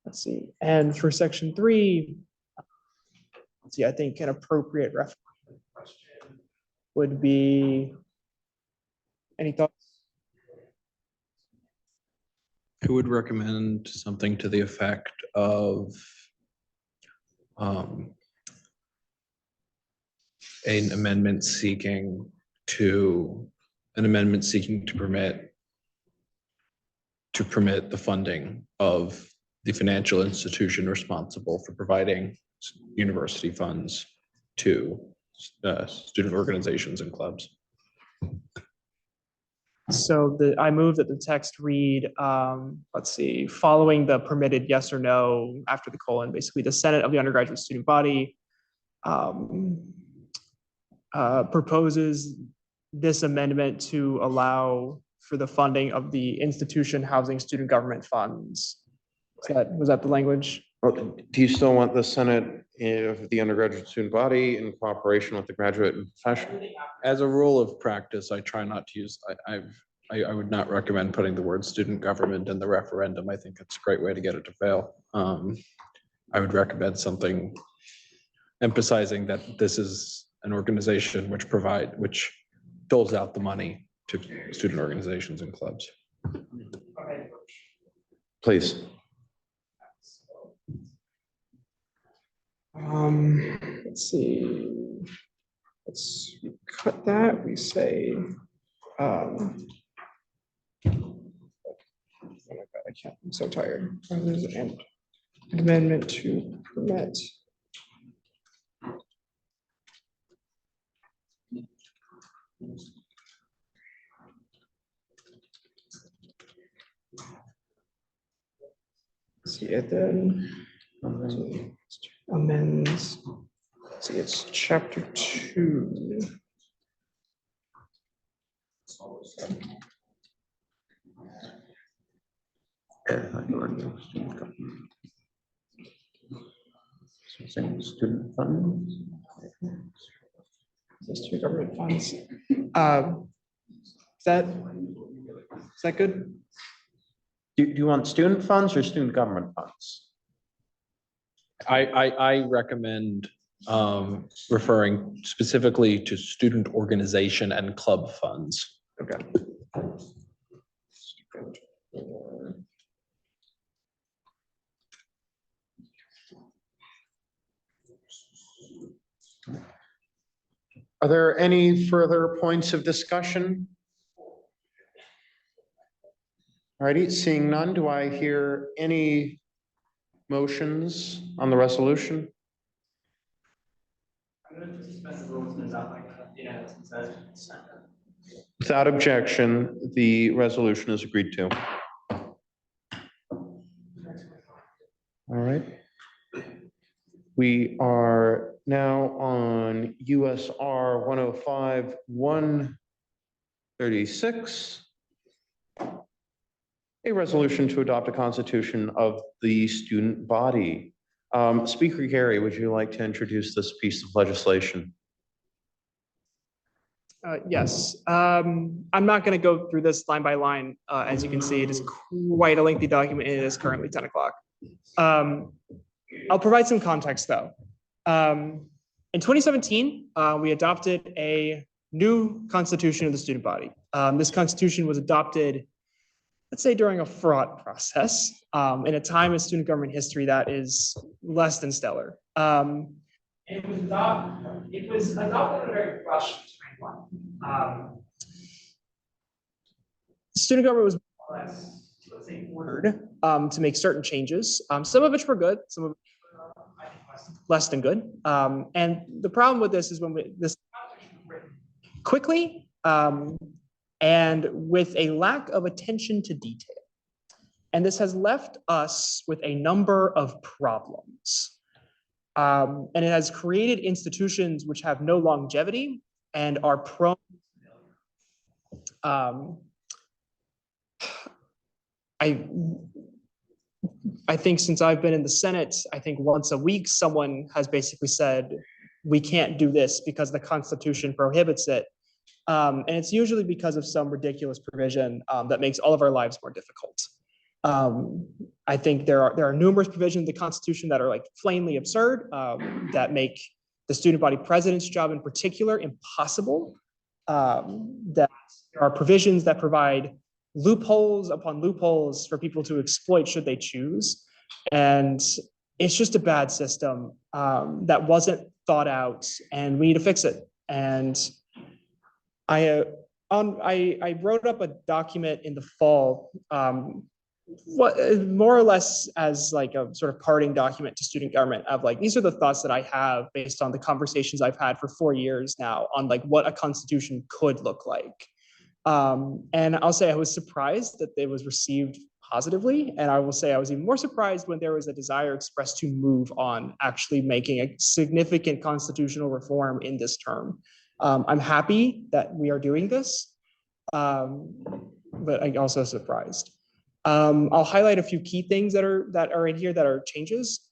Let's see, and for section 3, let's see, I think an appropriate reference question would be, any thoughts? I would recommend something to the effect of an amendment seeking to permit the funding of the financial institution responsible for providing university funds to student organizations and clubs. So I move that the text read, let's see, following the permitted yes or no after the colon, basically the Senate of the undergraduate student body proposes this amendment to allow for the funding of the institution housing student government funds. Was that the language? Well, do you still want the Senate of the undergraduate student body in cooperation with the graduate and professional? As a rule of practice, I try not to use, I would not recommend putting the word student government in the referendum. I think it's a great way to get it to fail. I would recommend something emphasizing that this is an organization which doles out the money to student organizations and clubs. Please. Let's see. Let's cut that. We say, oh my God, I can't, I'm so tired. There's an amendment to permit. See it then. Amends. See, it's chapter 2. Student funds. Student government funds. Is that good? Do you want student funds or student government funds? I recommend referring specifically to student organization and club funds. Okay. Are there any further points of discussion? All righty, seeing none, do I hear any motions on the resolution? Without objection, the resolution is agreed to. All right. We are now on USR 105-136. A resolution to adopt a constitution of the student body. Speaker Gary, would you like to introduce this piece of legislation? Yes. I'm not going to go through this line by line. As you can see, it is quite a lengthy document. It is currently 10 o'clock. I'll provide some context though. In 2017, we adopted a new constitution of the student body. This constitution was adopted, let's say, during a fraught process, in a time in student government history that is less than stellar. It was adopted in a very rushed timeline. Student government was more or less, let's say, ordered to make certain changes. Some of which were good, some of which were less than good. And the problem with this is when this constitution was written quickly and with a lack of attention to detail. And this has left us with a number of problems. And it has created institutions which have no longevity and are prone to failure. I think since I've been in the Senate, I think once a week, someone has basically said, we can't do this because the Constitution prohibits it. And it's usually because of some ridiculous provision that makes all of our lives more difficult. I think there are numerous provisions in the Constitution that are like plainly absurd, that make the student body president's job in particular impossible. That there are provisions that provide loopholes upon loopholes for people to exploit should they choose. And it's just a bad system that wasn't thought out, and we need to fix it. And I wrote up a document in the fall, more or less as like a sort of parting document to student government of like, these are the thoughts that I have based on the conversations I've had for 4 years now on like what a constitution could look like. And I'll say I was surprised that it was received positively. And I will say I was even more surprised when there was a desire expressed to move on actually making a significant constitutional reform in this term. I'm happy that we are doing this, but I'm also surprised. I'll highlight a few key things that are in here that are changes.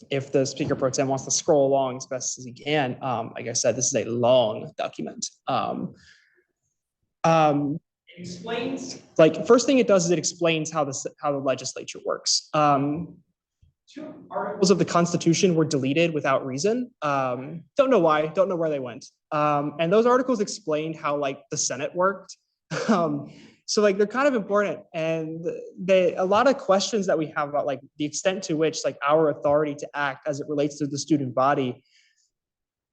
If the speaker pro tem wants to scroll along as best as he can, like I said, this is a long document. It explains, like, first thing it does is it explains how the legislature works. 2 articles of the Constitution were deleted without reason. Don't know why, don't know where they went. And those articles explained how like the Senate worked. So like they're kind of important, and a lot of questions that we have about like the extent to which like our authority to act as it relates to the student body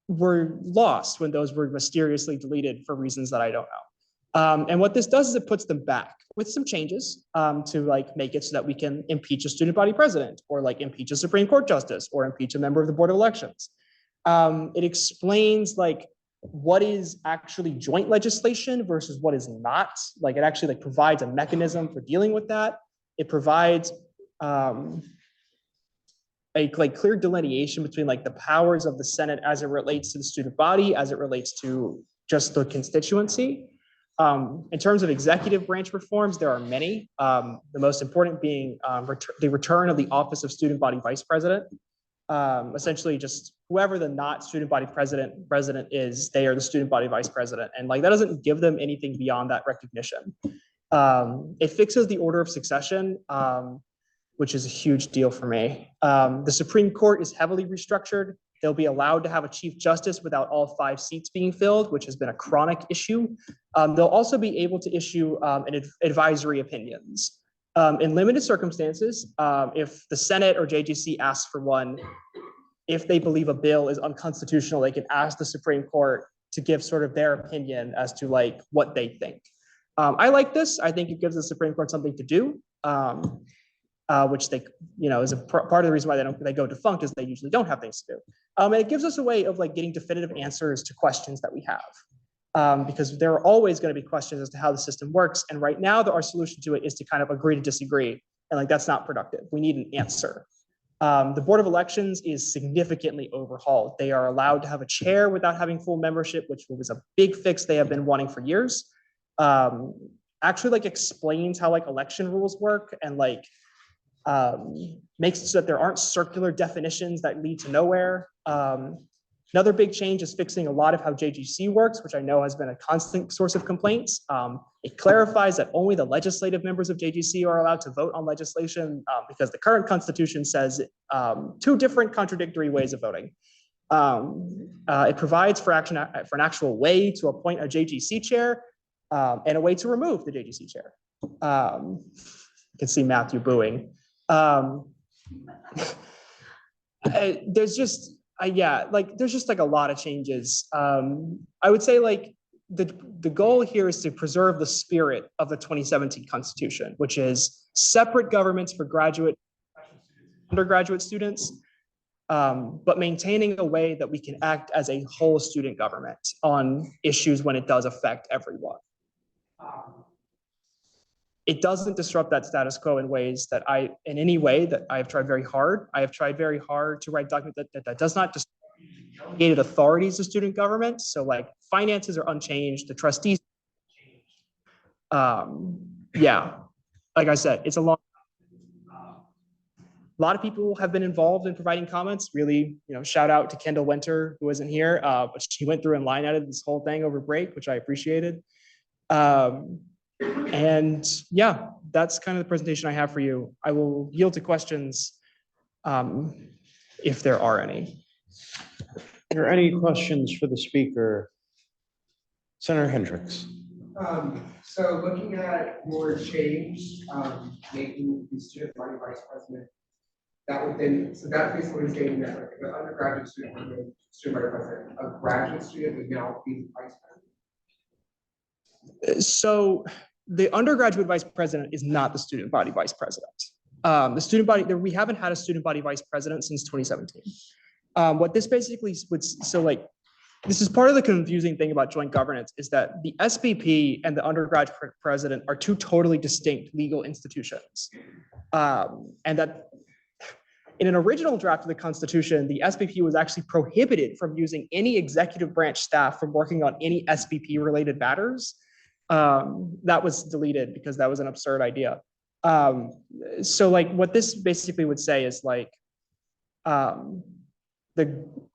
were lost when those were mysteriously deleted for reasons that I don't know. And what this does is it puts them back with some changes to like make it so that we can impeach a student body president, or like impeach a Supreme Court justice, or impeach a member of the Board of Elections. It explains like what is actually joint legislation versus what is not. Like it actually like provides a mechanism for dealing with that. It provides a like clear delineation between like the powers of the Senate as it relates to the student body, as it relates to just the constituency. In terms of executive branch reforms, there are many. The most important being the return of the office of student body vice president. Essentially just whoever the not student body president is, they are the student body vice president. And like, that doesn't give them anything beyond that recognition. It fixes the order of succession, which is a huge deal for me. The Supreme Court is heavily restructured. They'll be allowed to have a chief justice without all 5 seats being filled, which has been a chronic issue. They'll also be able to issue advisory opinions. In limited circumstances, if the Senate or JGC asks for one, if they believe a bill is unconstitutional, they can ask the Supreme Court to give sort of their opinion as to like what they think. I like this. I think it gives the Supreme Court something to do, which they, is a part of the reason why they go defunct is they usually don't have things to do. And it gives us a way of like getting definitive answers to questions that we have. Because there are always going to be questions as to how the system works. And right now, our solution to it is to kind of agree to disagree. And like, that's not productive. We need an answer. The Board of Elections is significantly overhauled. They are allowed to have a chair without having full membership, which was a big fix they have been wanting for years. Actually like explains how like election rules work, and like makes it so that there aren't circular definitions that lead to nowhere. Another big change is fixing a lot of how JGC works, which I know has been a constant source of complaints. It clarifies that only the legislative members of JGC are allowed to vote on legislation, because the current Constitution says 2 different contradictory ways of voting. It provides for an actual way to appoint a JGC chair and a way to remove the JGC chair. You can see Matthew booing. There's just there's just like a lot of changes. I would say like the goal here is to preserve the spirit of the 2017 Constitution, which is separate governments for graduate, undergraduate students, but maintaining a way that we can act as a whole student government on issues when it does affect everyone. It doesn't disrupt that status quo in ways that in any way that I have tried very hard. I have tried very hard to write documents that does not just delegated authorities of student government. So like finances are unchanged, the trustees. Yeah, like I said, it's a long. lot of people have been involved in providing comments. Really, shout out to Kendall Winter, who wasn't here, but she went through and line edited this whole thing over break, which I appreciated. And yeah, that's kind of the presentation I have for you. I will yield to questions if there are any. Are there any questions for the speaker? Senator Hendricks. So looking at your change, making the student body vice president, that would then, so that basically stating that like, the undergraduate student body president, a graduate student would now be the vice president. So the undergraduate vice president is not the student body vice president. The student body, we haven't had a student body vice president since 2017. What this basically would, so like, this is part of the confusing thing about joint governance is that the SBP and the undergraduate president are two totally distinct legal institutions. And that in an original draft of the Constitution, the SBP was actually prohibited from using any executive branch staff from working on any SBP related matters. That was deleted because that was an absurd idea. So like what this basically would say is like,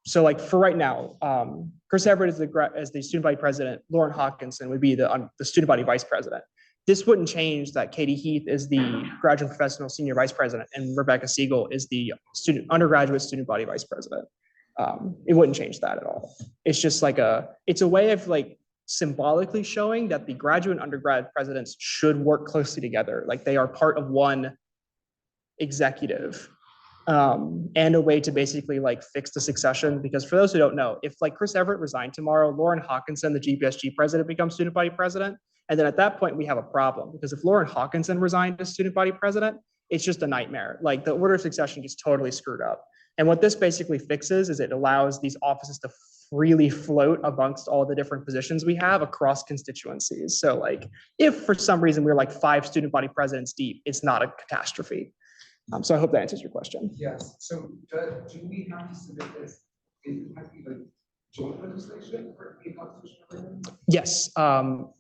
so like for right now, Chris Everett is the student body president, Lauren Hawkinson would be the student body vice president. This wouldn't change that Katie Heath is the graduate professional senior vice president and Rebecca Siegel is the undergraduate student body vice president. It wouldn't change that at all. It's just like it's a way of like symbolically showing that the graduate and undergrad presidents should work closely together. Like they are part of one executive. And a way to basically like fix the succession, because for those who don't know, if like Chris Everett resigned tomorrow, Lauren Hawkinson, the GPSG president, becomes student body president. And then at that point we have a problem because if Lauren Hawkinson resigned as student body president, it's just a nightmare. Like the order of succession just totally screwed up. And what this basically fixes is it allows these offices to freely float amongst all the different positions we have across constituencies. So like if for some reason we're like 5 student body presidents deep, it's not a catastrophe. So I hope that answers your question. Yes. So do we have to submit this? It has to be like joint legislation for the constitutional? Yes,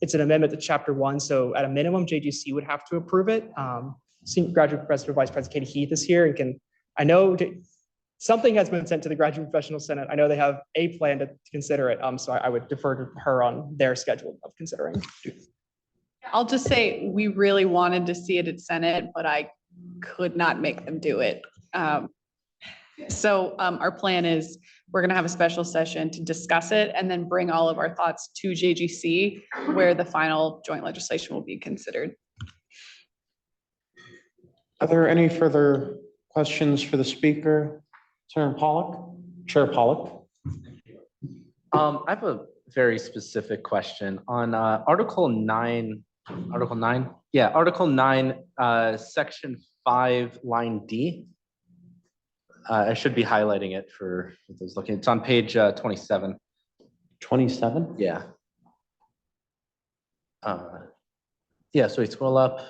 it's an amendment to Chapter 1. So at a minimum, JGC would have to approve it. Senior graduate professor, Vice President Katie Heath is here and I know something has been sent to the Graduate Professional Senate. I know they have a plan to consider it. So I would defer to her on their schedule of considering. I'll just say, we really wanted to see it at Senate, but I could not make them do it. So our plan is we're gonna have a special session to discuss it and then bring all of our thoughts to JGC where the final joint legislation will be considered. Are there any further questions for the speaker? Chair Pollock? I have a very specific question on Article 9, Section 5, line D. I should be highlighting it for those looking. It's on page 27. 27? Yeah. Yeah, so we scroll up.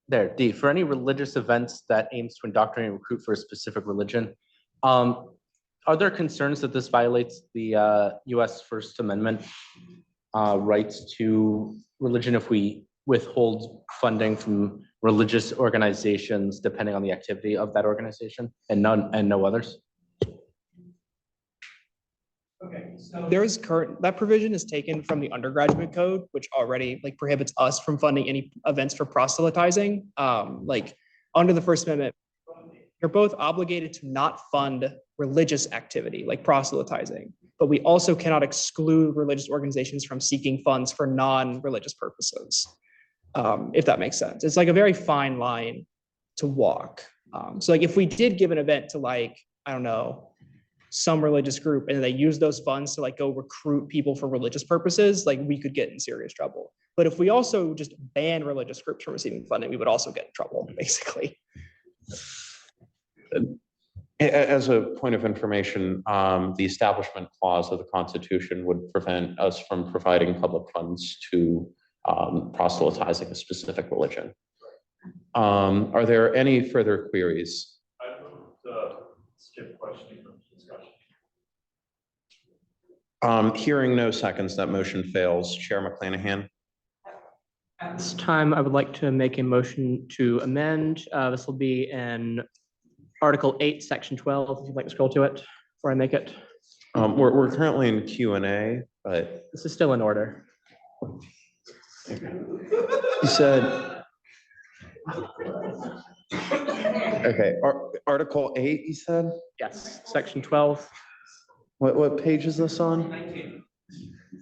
There, D, for any religious events that aims to indoctrinate and recruit for a specific religion. Are there concerns that this violates the US First Amendment rights to religion if we withhold funding from religious organizations depending on the activity of that organization and no others? Okay, so that provision is taken from the undergraduate code, which already like prohibits us from funding any events for proselytizing. Like under the First Amendment, you're both obligated to not fund religious activity like proselytizing, but we also cannot exclude religious organizations from seeking funds for non-religious purposes, if that makes sense. It's like a very fine line to walk. So like if we did give an event to like, I don't know, some religious group and they use those funds to like go recruit people for religious purposes, like we could get in serious trouble. But if we also just ban religious groups from receiving funding, we would also get in trouble, basically. As a point of information, the Establishment Clause of the Constitution would prevent us from providing public funds to proselytizing a specific religion. Are there any further queries? I moved skip questioning from discussion. Hearing no seconds, that motion fails. Chair McClanahan. At this time, I would like to make a motion to amend. This will be an Article 8, Section 12, if you'd like to scroll to it before I make it. We're currently in Q&A, but This is still in order. you said. Okay, Article 8, you said? Yes, Section 12, What page is this on?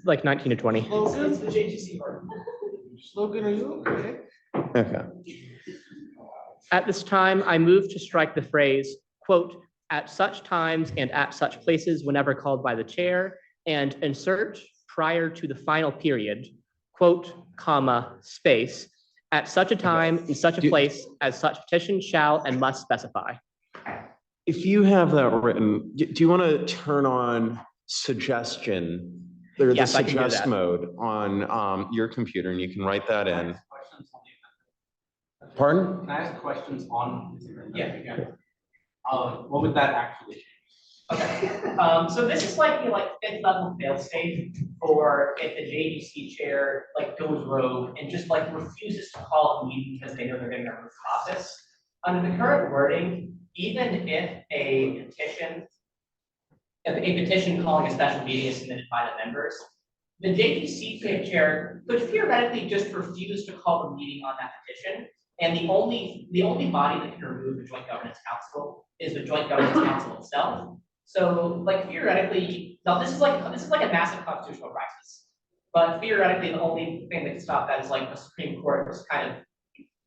like 19 to 20. It's the JGC part. Logan, are you okay? Okay. At this time, I move to strike the phrase, quote, "at such times and at such places whenever called by the chair," and insert prior to the final period, quote, comma, space, "at such a time in such a place as such petition shall and must specify." If you have that written, do you want to turn on suggestion? Or the Yes, I can do suggest that. mode on your computer, and you can write that in. Pardon? Can I ask questions on? Yeah. What would that actually change? Okay, so this is like the fifth level fail safe for if the JDC chair goes rogue and just refuses to call a meeting because they know they're getting their own office. Under the current wording, even if a petition calling a special meeting is submitted by the members, the JDC chair could theoretically just refuse to call the meeting on that petition. And the only body that can remove the Joint Governance Council is the Joint Governance Council itself. So theoretically, now this is like a massive constitutional crisis. But theoretically, the only thing that can stop that is the Supreme Court just kind of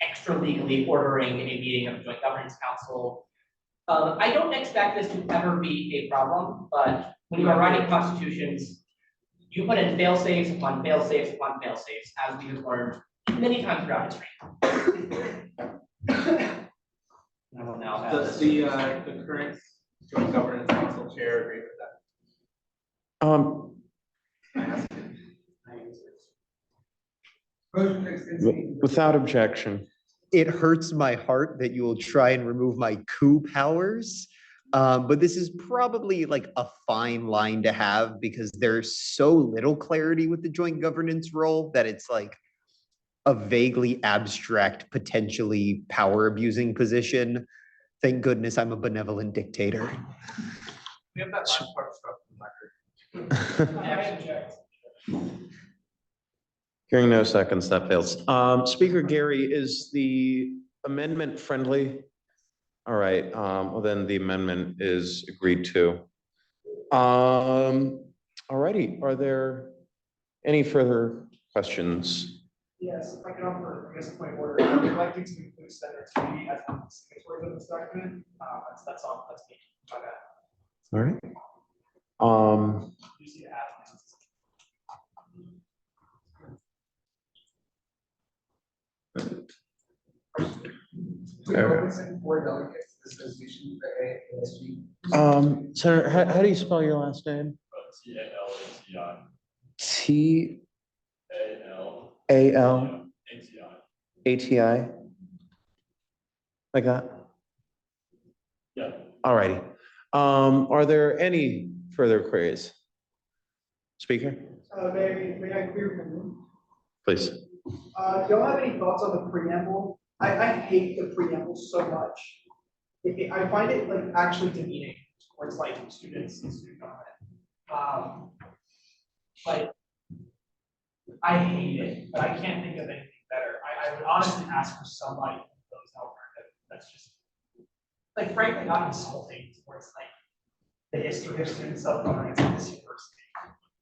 extra legally ordering a meeting of the Joint Governance Council. I don't expect this to ever be a problem, but when you are writing constitutions, you put in fail safes upon fail safes upon fail safes, as we have learned many times throughout history. Does the current Joint Governance Council chair agree with that? Without objection. It hurts my heart that you will try and remove my coup powers. But this is probably a fine line to have because there's so little clarity with the joint governance role that it's a vaguely abstract, potentially power abusing position. Thank goodness I'm a benevolent dictator. We have that last part struck from the record. Hearing no seconds, that fails. Speaker Gary, is the amendment friendly? All right, well then the amendment is agreed to. All righty, are there any further questions? Yes, if I can offer, I guess, a point of order. I would like you to include Senator Tweedy as one of the signatories of this document. That's all, that's me. My bad. All right. You see the add. Senator, how do you spell your last name? T-A-L-A-T-I. T-A-L-A-T-I. Like that? Yeah. All righty. Are there any further queries? Speaker, May I clear from you? please. Do y'all have any thoughts on the preamble? I hate the preamble so much. I find it actually demeaning towards students and student government. I hate it, but I can't think of anything better. I would honestly ask for somebody who knows an alternative that's just frankly not insulting towards the history of student self-governance at this university.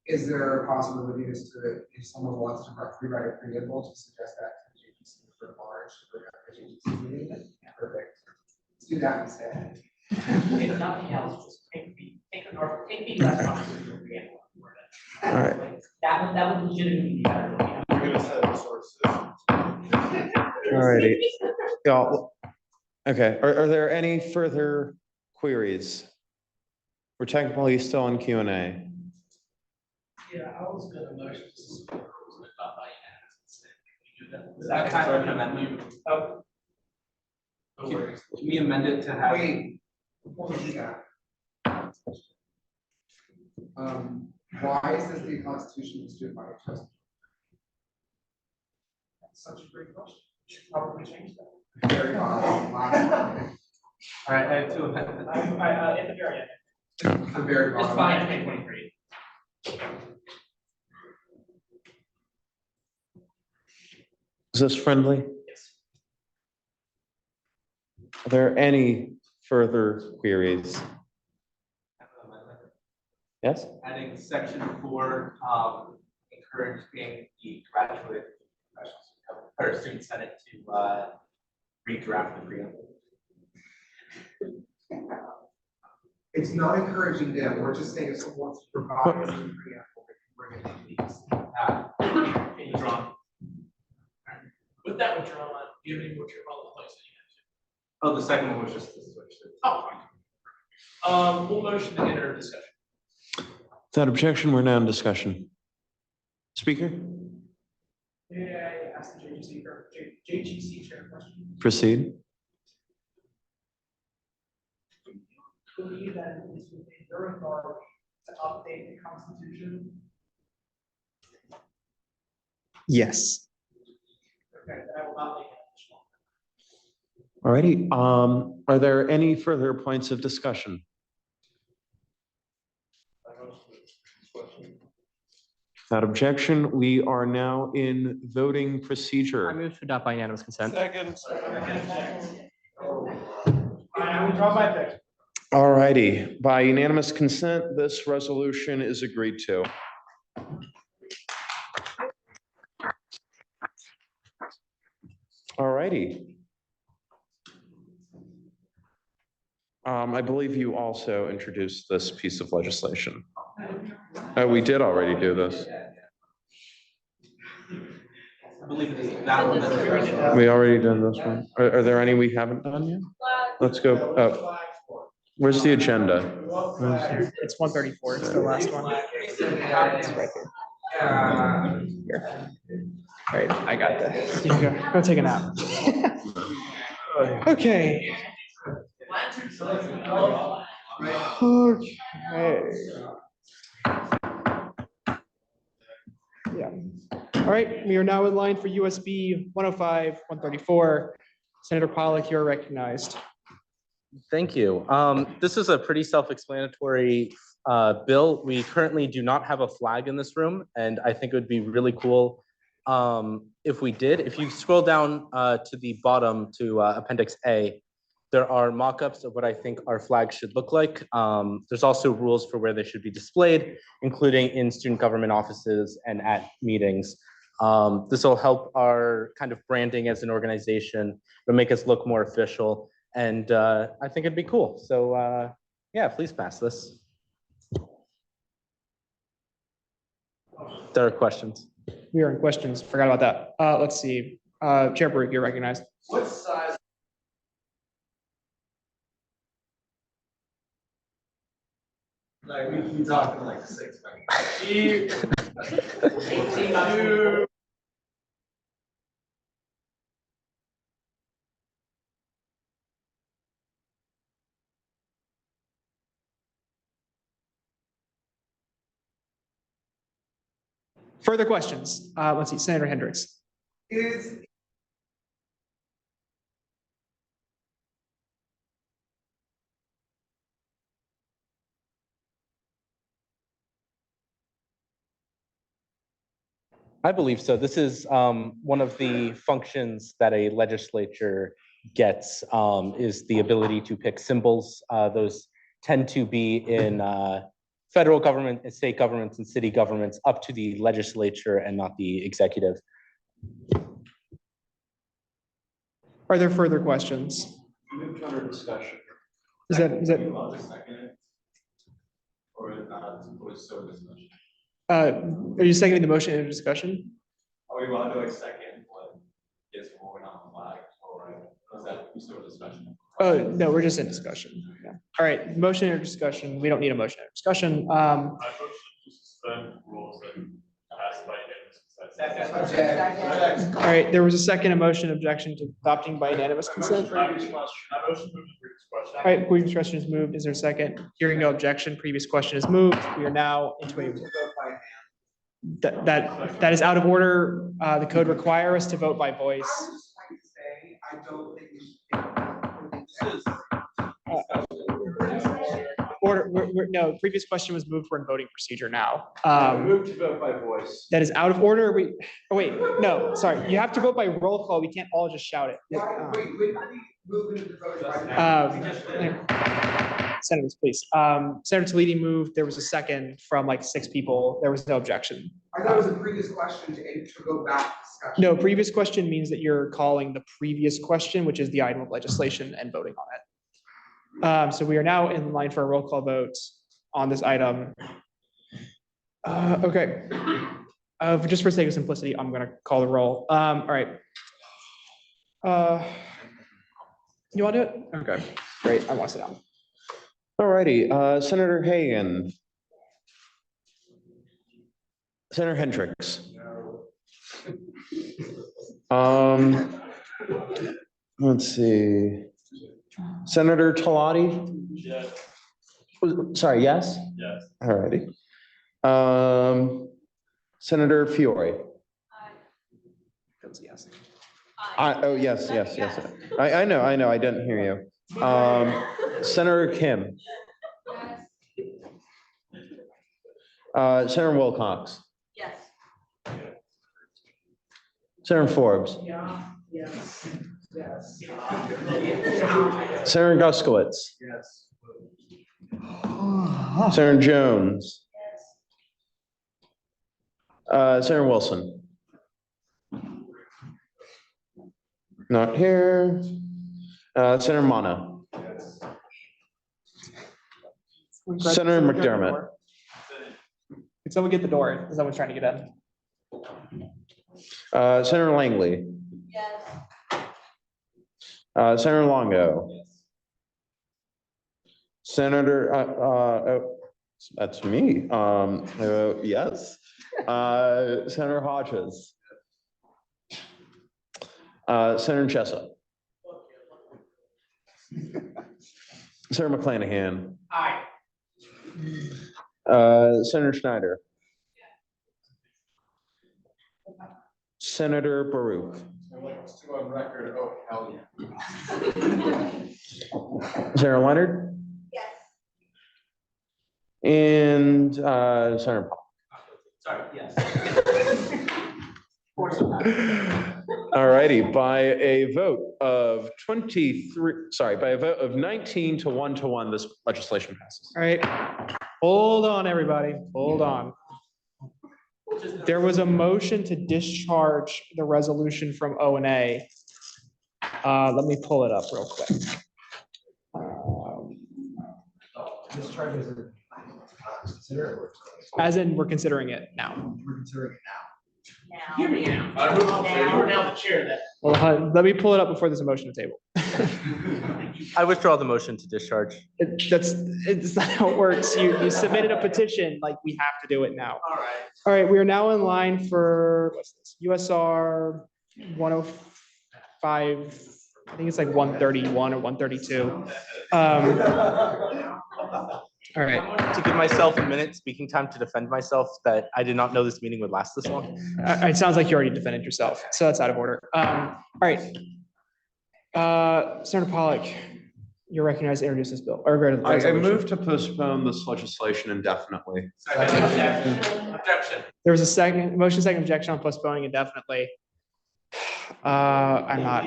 Is there a possibility as to if someone wants to rewrite a preamble to suggest that to the JGC for March for the JGC meeting? Perfect. Let's do that instead. If nothing else, just take the last constitutional preamble. All right. That would legitimately be better. We're gonna set the sources. All righty. Y'all, okay, are there any further queries? We're technically still in Q&A. Yeah, I was gonna motion to suspend the rules, but not by unanimous consent. Is that kind of an amendment? Oh. Can we amend it to have? Wait, before we do that. Why is this the Constitution was stood by a trust? That's such a great question. We should probably change that. Very odd. All right, I have two amendments. In the very end. The very It's bottom. fine, 2023. Is this friendly? Yes. Are there any further queries? Yes? Adding section 4, encouraging the graduate professionals or student senate to redraft the preamble. It's not encouraging them, we're just saying if someone wants to provide us with a preamble, they can bring it to these. Withdrawn. With that withdrawn, do you have any more to place that you Oh, the second one was just the switch. have to? Oh, we'll motion to enter discussion. Without objection, we're now in discussion. Speaker, Yeah, I asked the JGC chair question. proceed. Believe that it is within your authority to update the Constitution. Yes. Okay, then I will not make an additional. Alrighty, are there any further points of discussion? Without objection, we are now in voting procedure. I move to adopt by unanimous consent. Second. I withdraw my objection. Alrighty, by unanimous consent, this resolution is agreed to. Alrighty. I believe you also introduced this piece of legislation. We did already do this. I believe that one. We already done this one. Are there any we haven't done yet? Let's go. Where's the agenda? It's 134, it's the last one. It's right here. Here. All right, I got this. You can go take a nap. Okay. Okay. Yeah. All right, we are now in line for USB 105, 134. Senator Pollack, you're recognized. Thank you. This is a pretty self-explanatory bill. We currently do not have a flag in this room, and I think it would be really cool if we did. If you scroll down to the bottom to Appendix A, there are mock-ups of what I think our flag should look like. There's also rules for where they should be displayed, including in student government offices and at meetings. This will help our kind of branding as an organization, but make us look more official. And I think it'd be cool. So yeah, please pass this. There are questions. We are in questions. Forgot about that. Let's see. Chair Baruch, you're recognized. What size? Like we talking like 6 18. Further questions? Let's see, Senator Hendricks. Is I believe so. This is one of the functions that a legislature gets is the ability to pick symbols. Those tend to be in federal government, and state governments, and city governments up to the legislature and not the executive. Are there further questions? Moved under discussion. Is that Or was so discussion? are you seconding the motion in discussion? Are we allowed to like second what is moving on the flag or was that still discussion? Oh, no, we're just in discussion. Yeah. All right, motion or discussion. We don't need a motion or discussion. I motion to suspend rules and pass by unanimous consent. All right, there was a second, a motion objection to adopting by unanimous consent. I motion to move to previous question. All right, previous question is moved. Is there a second? Hearing no objection, previous question is moved. We are now into a that is out of order. The code requires us to vote by voice. I was just trying to say, I don't think we should. no, previous question was moved for voting procedure now. Move to vote by voice. That is out of order. Oh, wait, no, sorry. You have to vote by roll call. We can't all just shout it. Wait, when did we move into the vote? Senators, please. Senator Toledo moved. There was a second from like 6 people. There was no objection. I thought it was a previous question to go back discussion. No, previous question means that you're calling the previous question, which is the item of legislation, and voting on it. So we are now in line for a roll call vote on this item. Okay. Just for sake of simplicity, I'm gonna call the roll. All right. You want to do it? Okay, great. I want to sit down. All righty, Senator Hagan. Senator Hendricks. Let's see. Senator Talati? Yes. Sorry, yes? Yes. All righty. Senator Fiore? Yes. Oh, yes, yes, yes. I know, I didn't hear you. Senator Kim? Senator Wilcox? Yes. Senator Forbes? Yes. Yes. Senator Guskowitz? Yes. Senator Jones? Senator Wilson? Not here. Senator Mana? Senator McDermott? Can someone get the door? Someone's trying to get in. Senator Langley? Yes. Senator Longo? Senator, oh, that's me. Yes. Senator Hodges? Senator Jessup? Senator McClanahan? Aye. Senator Schneider? Senator Baruch? Let's do on record, oh, hell yeah. Senator Leonard? Yes. And Senator Paul? Sorry, yes. All righty, by a vote of 19 to 1 this legislation passes. All right. Hold on, everybody. Hold on. There was a motion to discharge the resolution from O and A. Let me pull it up real quick. As in, we're considering it now. We're considering it now. Hear me now. You're now the chair that. Well, let me pull it up before there's a motion to table. I withdraw the motion to discharge. It's not how it works. You submitted a petition, like we have to do it now. All right. All right, we are now in line for, what's this, USR 105, I think it's like 131 or 132. All right. To give myself a minute speaking time to defend myself that I did not know this meeting would last this long. It sounds like you already defended yourself, so that's out of order. All right. Senator Pollack, you're recognized to introduce this bill. I move to postpone this legislation indefinitely. Objection. There was a second, motion second objection on postponing indefinitely. I'm not.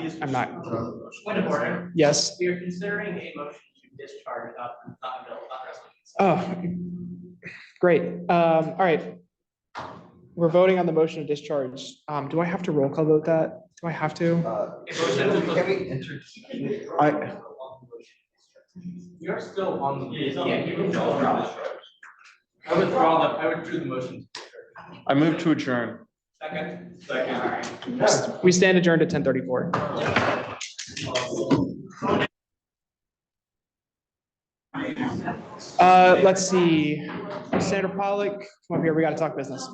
Point of order. Yes. We are considering a motion to discharge not bill, not resolution. Oh, great. All right. We're voting on the motion to discharge. Do I have to roll call vote that? Do I have to? You're still on the. Yeah, you withdraw. I withdrew the motion. I move to adjourn. Second. Second. We stand adjourned at 10:34. Let's see. Senator Pollack, come up here. We got to talk business.